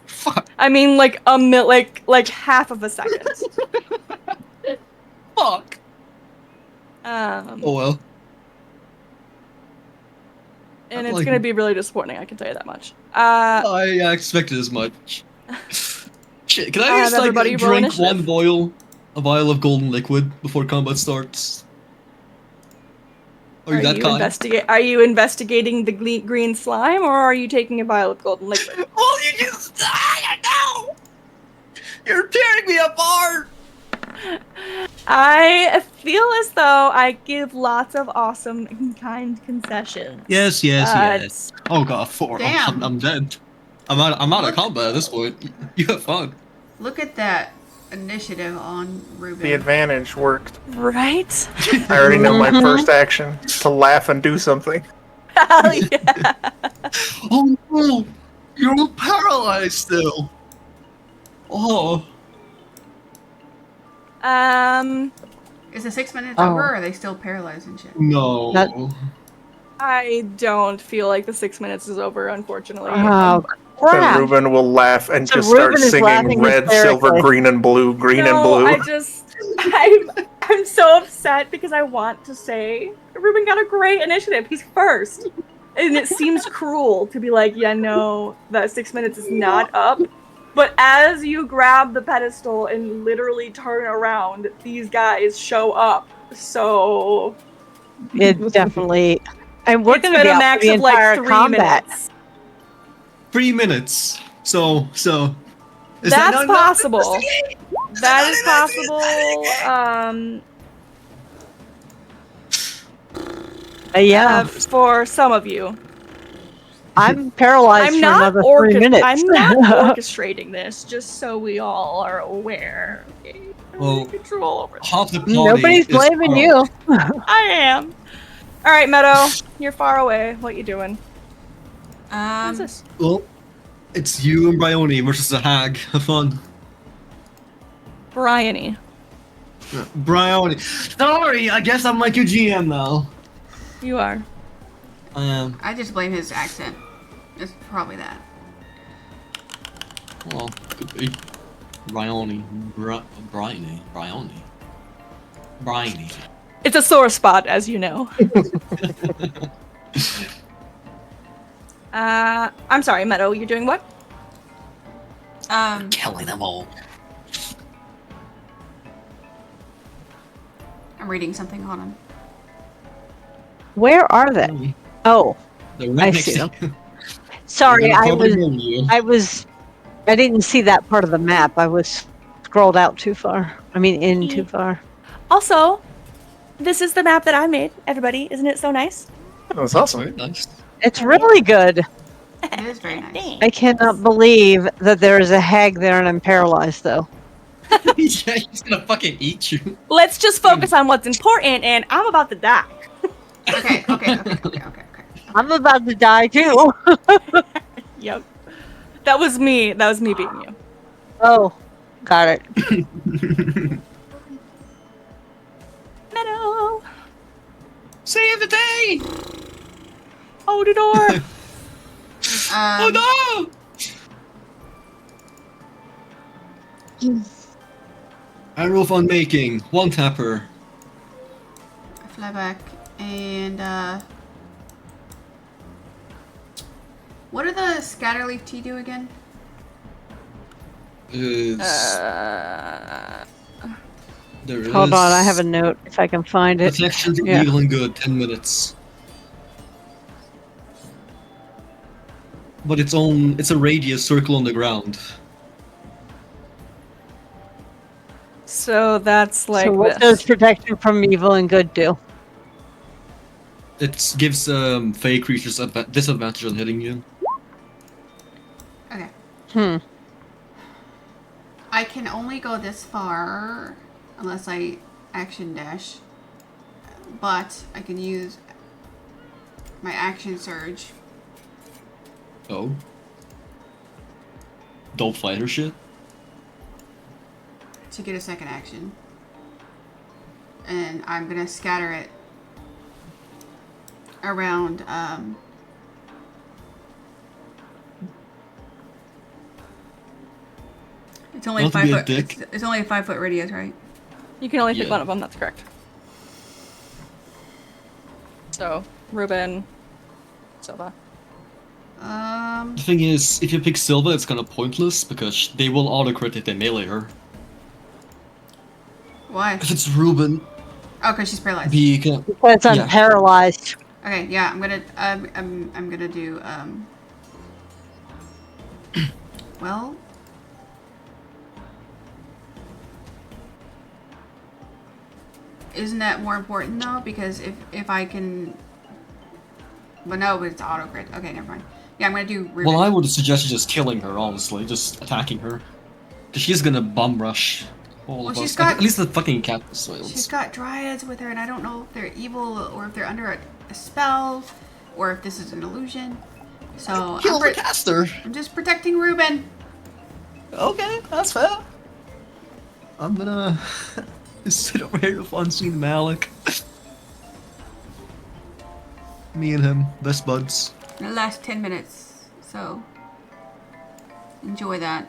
Fuck. I mean, like like half of a second. Fuck. Um, Oh well. and I it's like gonna it. be really disappointing, I can tell you that much. I expected as much. Shit, can I just like everybody roll drink initiative. a vial of golden liquid before combat starts? Are you that kind? Are you investigating the green slime, or are you taking a vial of golden liquid? Well, you just I don't know. You're tearing me apart. I feel as though I give lots of awesome and kind concessions. Yes. Oh god, 4. Damn. I'm dead. I'm out of Look- combat at this point. You have fun. Look at that initiative on Ruben. The advantage worked. Right? I already know my first action to laugh and do something. Hell yeah. Oh no, you're paralyzed still. Oh, Is the 6 minutes Oh. over, or are they still paralyzed and shit? no. That- I don't feel like the 6 minutes is over, unfortunately. Oh, Then crap. Ruben will laugh and So just start Ruben is singing laughing red, silver, hysterically. green, and blue, green and No, blue. I'm so upset because I want to say Ruben got a great initiative. He's first. And it seems cruel to be like, yeah, no, that 6 minutes is not up. But as you grab the pedestal and literally turn around, these guys show up. So It definitely. And we're it's going to been be a out max for the of like entire 3 combat. minutes. 3 minutes. So. Is that That's not enough to possible. investigate? That is not enough to possible. Yeah, For some of you. I'm paralyzed I'm for not another 3 minutes. I'm not orchestrating this, just so we all are aware. Okay? I don't have Well, control over this. half the party Nobody's is blaming paralyzed. you. I am. All right, Meadow, you're far away. What you doing? What's this? Well, it's you and Bryony versus a hag. Have fun. Bryony. Bryony. Sorry, I guess I'm like your GM now. You are. I am. I just blame his accent. It's probably that. Well, could be. Bryony. Bryony. It's a sore spot, as you know. I'm sorry, Meadow. You're doing what? Killing them all. I'm reading something on him. Where are they? Oh, They're right I next see to them. you. sorry. They're I probably was. near you. I didn't see that part of the map. I was scrolled out too far. I mean, in too far. Also, this is the map that I made. Everybody, isn't it so nice? That was awesome. Very nice. It's really good. It is very nice. Thanks. I cannot believe that there is a hag there and I'm paralyzed, though. Yeah, he's gonna fucking eat you. Let's just focus on what's important, and I'm about to die. Okay. I'm about to die, too. Yep. That was me. That was me beating you. Oh, got it. Meadow. Save the day! Hold the door. Oh no! I roll on making. One tapper. I fly back and what did the scatterleaf tea do again? Is there is Hold on, I have a note if I can find it. protection from Yeah. evil and good. 10 minutes. But it's a radius circle on the ground. So that's like so what this. does protection from evil and good do? It gives fey creatures a disadvantage on hitting you. Okay. I can only go this far unless I action dash. But I can use my action surge. Oh. Don't fighter shit. To get a second action. And I'm gonna scatter it around it's only Not to 5 be a foot dick. it's only a 5 foot radius, right? You can only pick Yeah. one of them. That's correct. So, Ruben, Silva. Um, The thing is, if you pick Silva, it's kind of pointless because they will auto-crit if they melee her. why? If it's Ruben, Oh, because she's paralyzed. Because I'm Yeah. paralyzed. Okay, yeah, I'm gonna do well, isn't that more important though? Because if I can, but no, but it's auto crit. Okay, never mind. Yeah, I'm gonna do Ruben. Well, I would suggest just killing her, honestly, just attacking her. Because she's gonna bum rush all of she's us. got- At least the fucking cat She's soils. got dryads with her, and I don't know if they're evil or if they're under a spell, or if this is an illusion. So Kill the caster! I'm just protecting Ruben. Okay, that's fair. I'm gonna sit over here with Unseen Malik. Me and him, best buds. In the last 10 minutes, so enjoy that.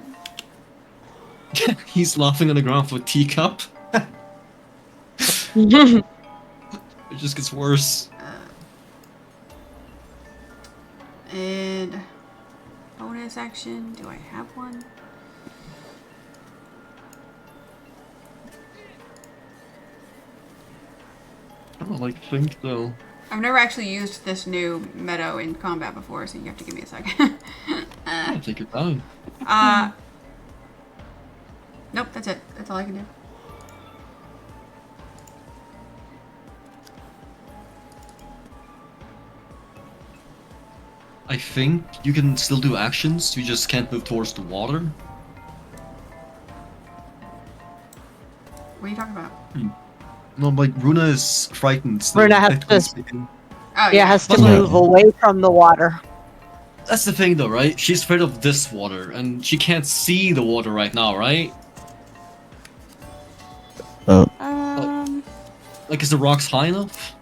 He's laughing on the ground for a teacup. It just gets worse. And bonus action, do I have one? I don't like think though. I've never actually used this new meadow in combat before, so you have to give me a second. I take your time. Nope, that's it. That's all I can do. I think you can still do actions, you just can't move towards the water. What are you talking about? No, like Runa is frightened. Still, Runa has technically to- speaking. Oh, Yeah, has to But- move away from the water. That's the thing though, right? She's afraid of this water, and she can't see the water right now, right? Like, is the rocks high enough?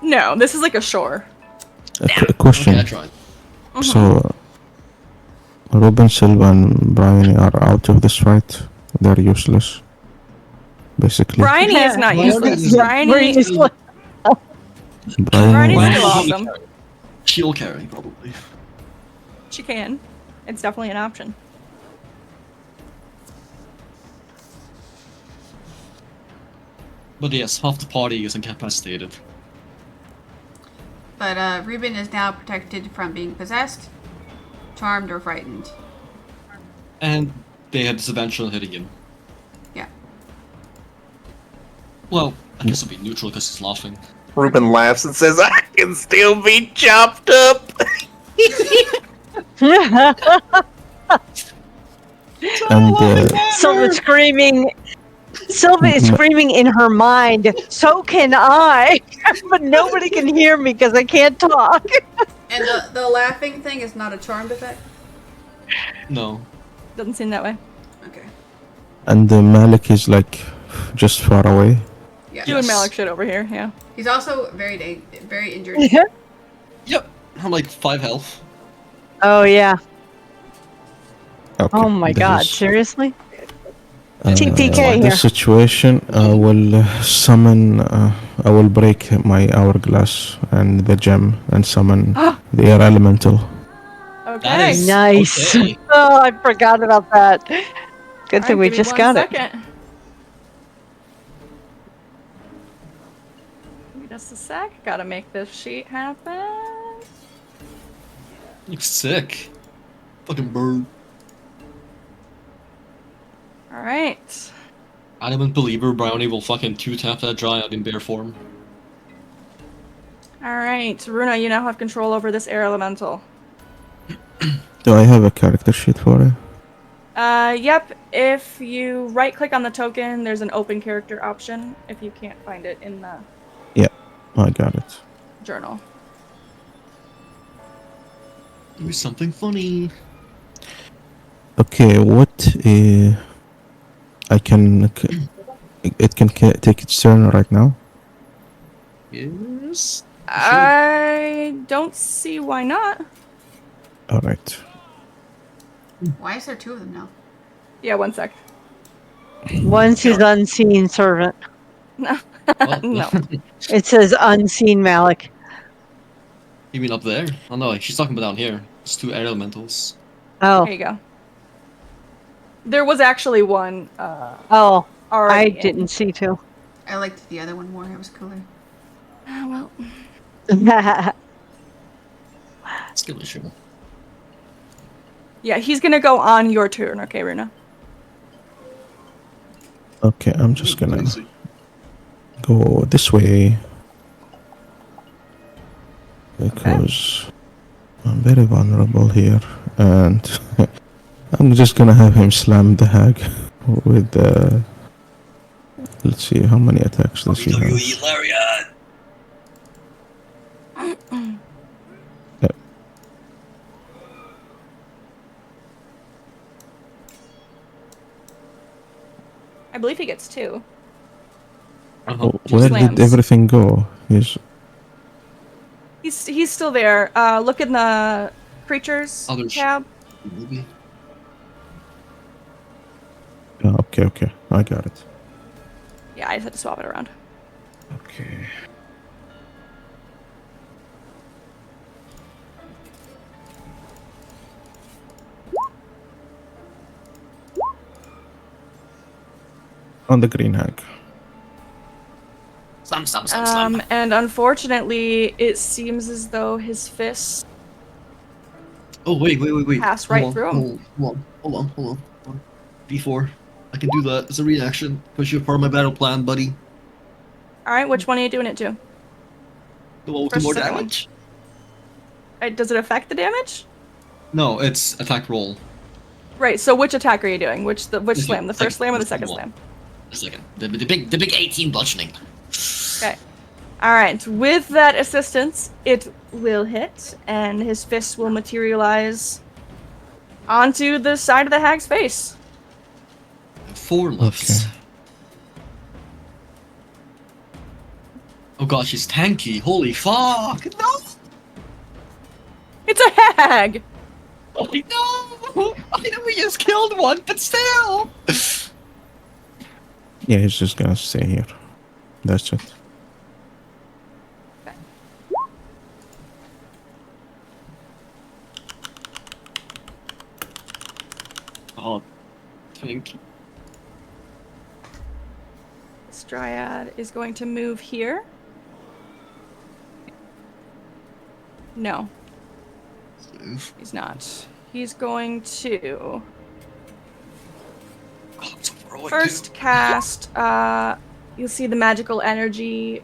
No, this is like a shore. A question. Okay, I tried. So, Ruben, Silva, and Brian are out of this fight. They're useless, basically. Bryony is not Well, useless. yeah, Bryony, useless. Bryony's Brian, still awesome. She'll carry, probably. She can. It's definitely an option. But yes, half the party is incapacitated. But Ruben is now protected from being possessed, charmed, or frightened. And they had disadvantage on hitting him. Yeah. Well, I guess it'll be neutral because he's laughing. Ruben laughs and says, "I can still be chopped up." and Silva screaming. Silva is screaming in her mind, "So can I!" But nobody can hear me because I can't talk. And the laughing thing is not a charmed effect? No. Doesn't seem that way. Okay. and Malik is like just far away. Yeah. Doing Malik shit over here, yeah. He's also very injured. Yep, I'm like 5 health. Oh yeah. Okay, Oh my this god, is- seriously? Uh, TPK in here. this situation, I will summon. I will break my hourglass and the gem and summon the air elemental. Okay. That is Nice. okay. Oh, I forgot about that. Good Alright, thing we give me just one got it. second. Give me just a sec. Gotta make this sheet happen. Looks sick. Fucking bird. Alright. Adamant believer, Brownie will fucking 2-tap that dryad in bear form. Alright, Runa, you now have control over this air elemental. Do I have a character sheet for it? Yep. If you right click on the token, there's an open character option if you can't find it in the I got it. journal. Do something funny. Okay, what I can it can take its turn right now. Yes. I don't see why not. All right. Why is there two of them now? Yeah, one sec. One's his unseen servant. No. What? No. It says unseen Malik. You mean up there? Oh no, she's talking about down here. It's 2 air elementals. Oh, There you go. There was actually one I already. didn't see two. I liked the other one more. It was cooler. Well, Skill issue. yeah, he's gonna go on your turn, okay, Runa? Okay, I'm just gonna Easy. go this way because I'm very vulnerable here, and I'm just gonna have him slam the hag with the. Let's see how many attacks does he WWE have. Lariat. I believe he gets 2. Where slams. did everything go? He's still there. Look in the creatures Other tab. Maybe. Okay, I got it. Yeah, I just had to swap it around. Okay. On the green hag. Slam. And unfortunately, it seems as though his fists Oh, wait. pass right through him. Hold on. Before. I can do that as a reaction. Push you part of my battle plan, buddy. All right, which one are you doing it to? The one with First, more second one. damage? Does it affect the damage? No, it's attack roll. Right. So which attack are you doing? Which slam? The Second- first slam or the the second second slam? The second. The big 18 bludgeoning. Okay. All right. With that assistance, it will hit, and his fists will materialize onto the side of the hag's face. 4 lifts. Okay. Oh gosh, he's tanky. Holy fuck! No! It's a hag. Oh no! I know we just killed one, but still! Yeah, he's just gonna stay here. That's it. Oh, tank. This dryad is going to move here. No, he's not. He's going to Oh, it's heroic, first cast. You'll see the magical energy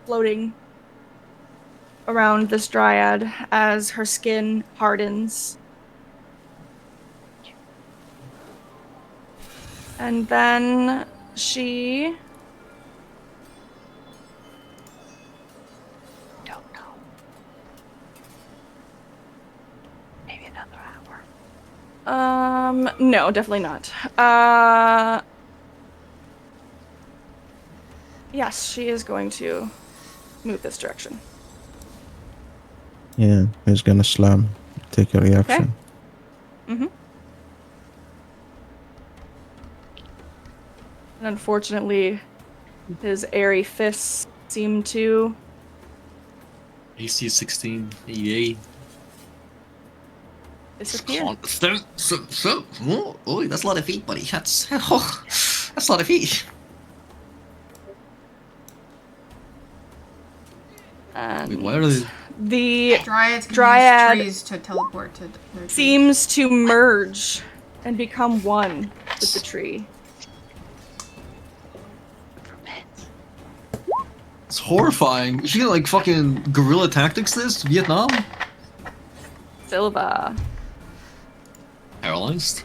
floating around this dryad as her skin hardens. And then she... Don't know. Maybe another hour. No, definitely not. Yes, she is going to move this direction. Yeah, he's gonna slam. Take a reaction. Mm-hmm. And unfortunately, his airy fists seem to AC 16, 88. disappear. Oh, that's a lot of feet, buddy. That's a lot of feet. And Wait, why are they? the Dryads can Dryad use trees to teleport to their trees. seems to merge and become one with the tree. It's horrifying. Is she gonna like fucking guerrilla tactics this? Vietnam? Silva. Paralyzed?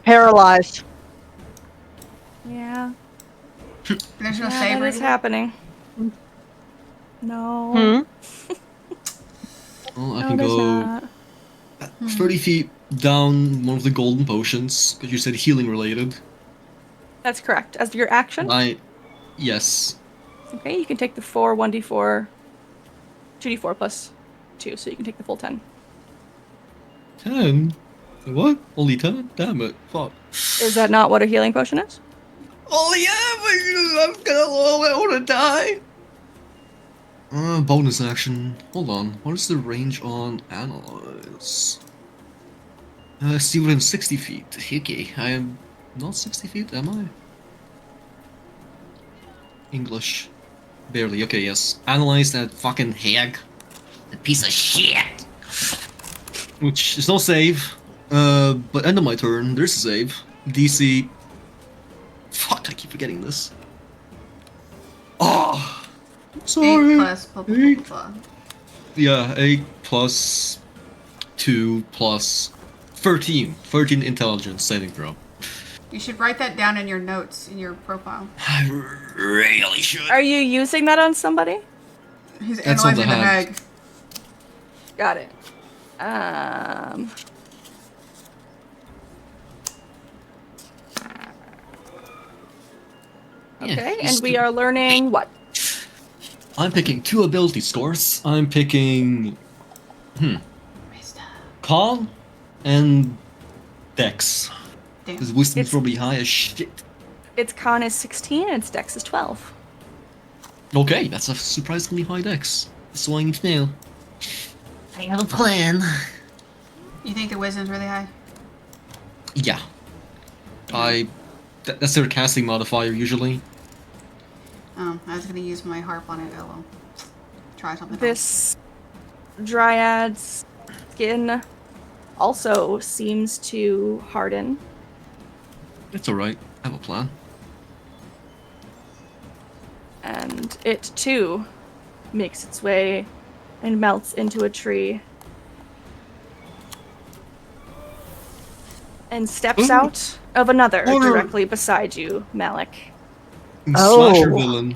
Paralyzed. Yeah. There's no Yeah, saber. that is happening. No. Hmm? Well, I No, can there's go not. 30 feet down one of the golden potions, because you said healing related. That's correct. As your action, Yes. okay, you can take the 4 1d4, 2d4 plus 2, so you can take the full 10. 10? What? Only 10? Damn it. Fuck. Is that not what a healing potion is? Oh yeah, but I'm gonna. I wanna die. Bonus action. Hold on. What is the range on analyze? See within 60 feet. Okay, I am not 60 feet, am I? English. Barely. Okay, yes. Analyze that fucking hag. The piece of shit. Which is no save. But end of my turn, there's a save. DC. Fuck, I keep forgetting this. Oh! 8 Sorry. plus blah, blah, blah, blah. Yeah, 8 plus 2 plus 13. 13 intelligence saving throw. You should write that down in your notes in your profile. I really should. Are you using that on somebody? He's That's on the analyzing the hag. hag. Got it. Yeah, Okay, he's and we still- are learning what? I'm picking 2 ability scores. I'm picking Wisdom. Con and Dex. Damn. Because wisdom's It's- probably high as shit. Its con is 16 and its dex is 12. Okay, that's a surprisingly high Dex. That's all I need to know. I have a plan. You think the wisdom's really high? Yeah. That's their casting modifier usually. Oh, I was gonna use my harp on it. Oh well. Try something else. This dryad's skin also seems to harden. It's alright. I have a plan. And it too makes its way and melts into a tree. And steps Ooh. out of another Oh, no. directly beside you, Malik. Oh. Slasher villain.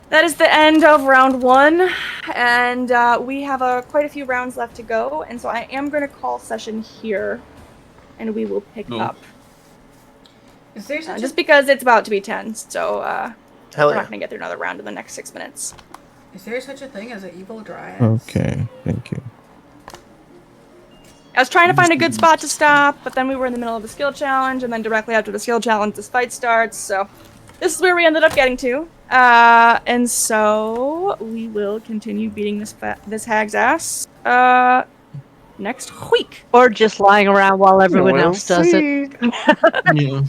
That is the end of round 1, and we have quite a few rounds left to go, and so I am going to call session here, and we will pick No. up. Is there such Just a, because it's about to be 10, so Hell we're yeah. not going to get through another round in the next 6 minutes. is there such a thing as an evil dryad? Okay, thank you. I was trying to find a good spot to stop, but then we were in the middle of the skill challenge, and then directly after the skill challenge, this fight starts, so this is where we ended up getting to. And so we will continue beating this hag's ass next week. Or just lying around while everyone We'll else does it. Yeah.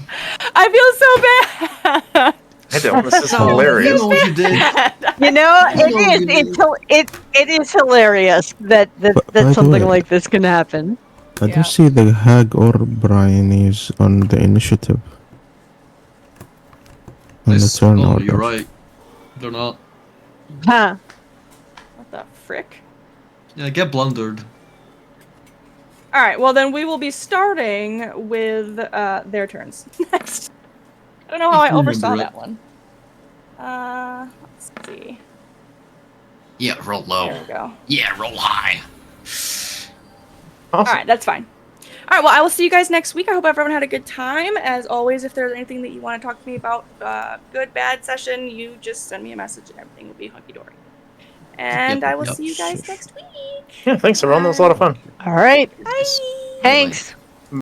I feel so bad. I don't. This is Oh, hilarious. You know what you did. You know, You know it you is. It is hilarious that By the something way- like this can happen. I Yeah. don't see the hag or Brian is on the initiative. On the Nice. turn Oh, order. you're right. They're not. Huh. What the frick? Yeah, get blundered. All right, well then we will be starting with their turns next. I don't know how I Remember oversaw it. that one. Let's see. Yeah, roll low. There we go. Yeah, roll high. All Awesome. right, that's fine. All right, well, I will see you guys next week. I hope everyone had a good time. As always, if there's anything that you want to talk to me about, good, bad session, you just send me a message and everything will be hunky-dory. And Yep, I will yep. see you guys next week. Yeah, thanks everyone. That was a lot of fun. All right. Bye. Thanks.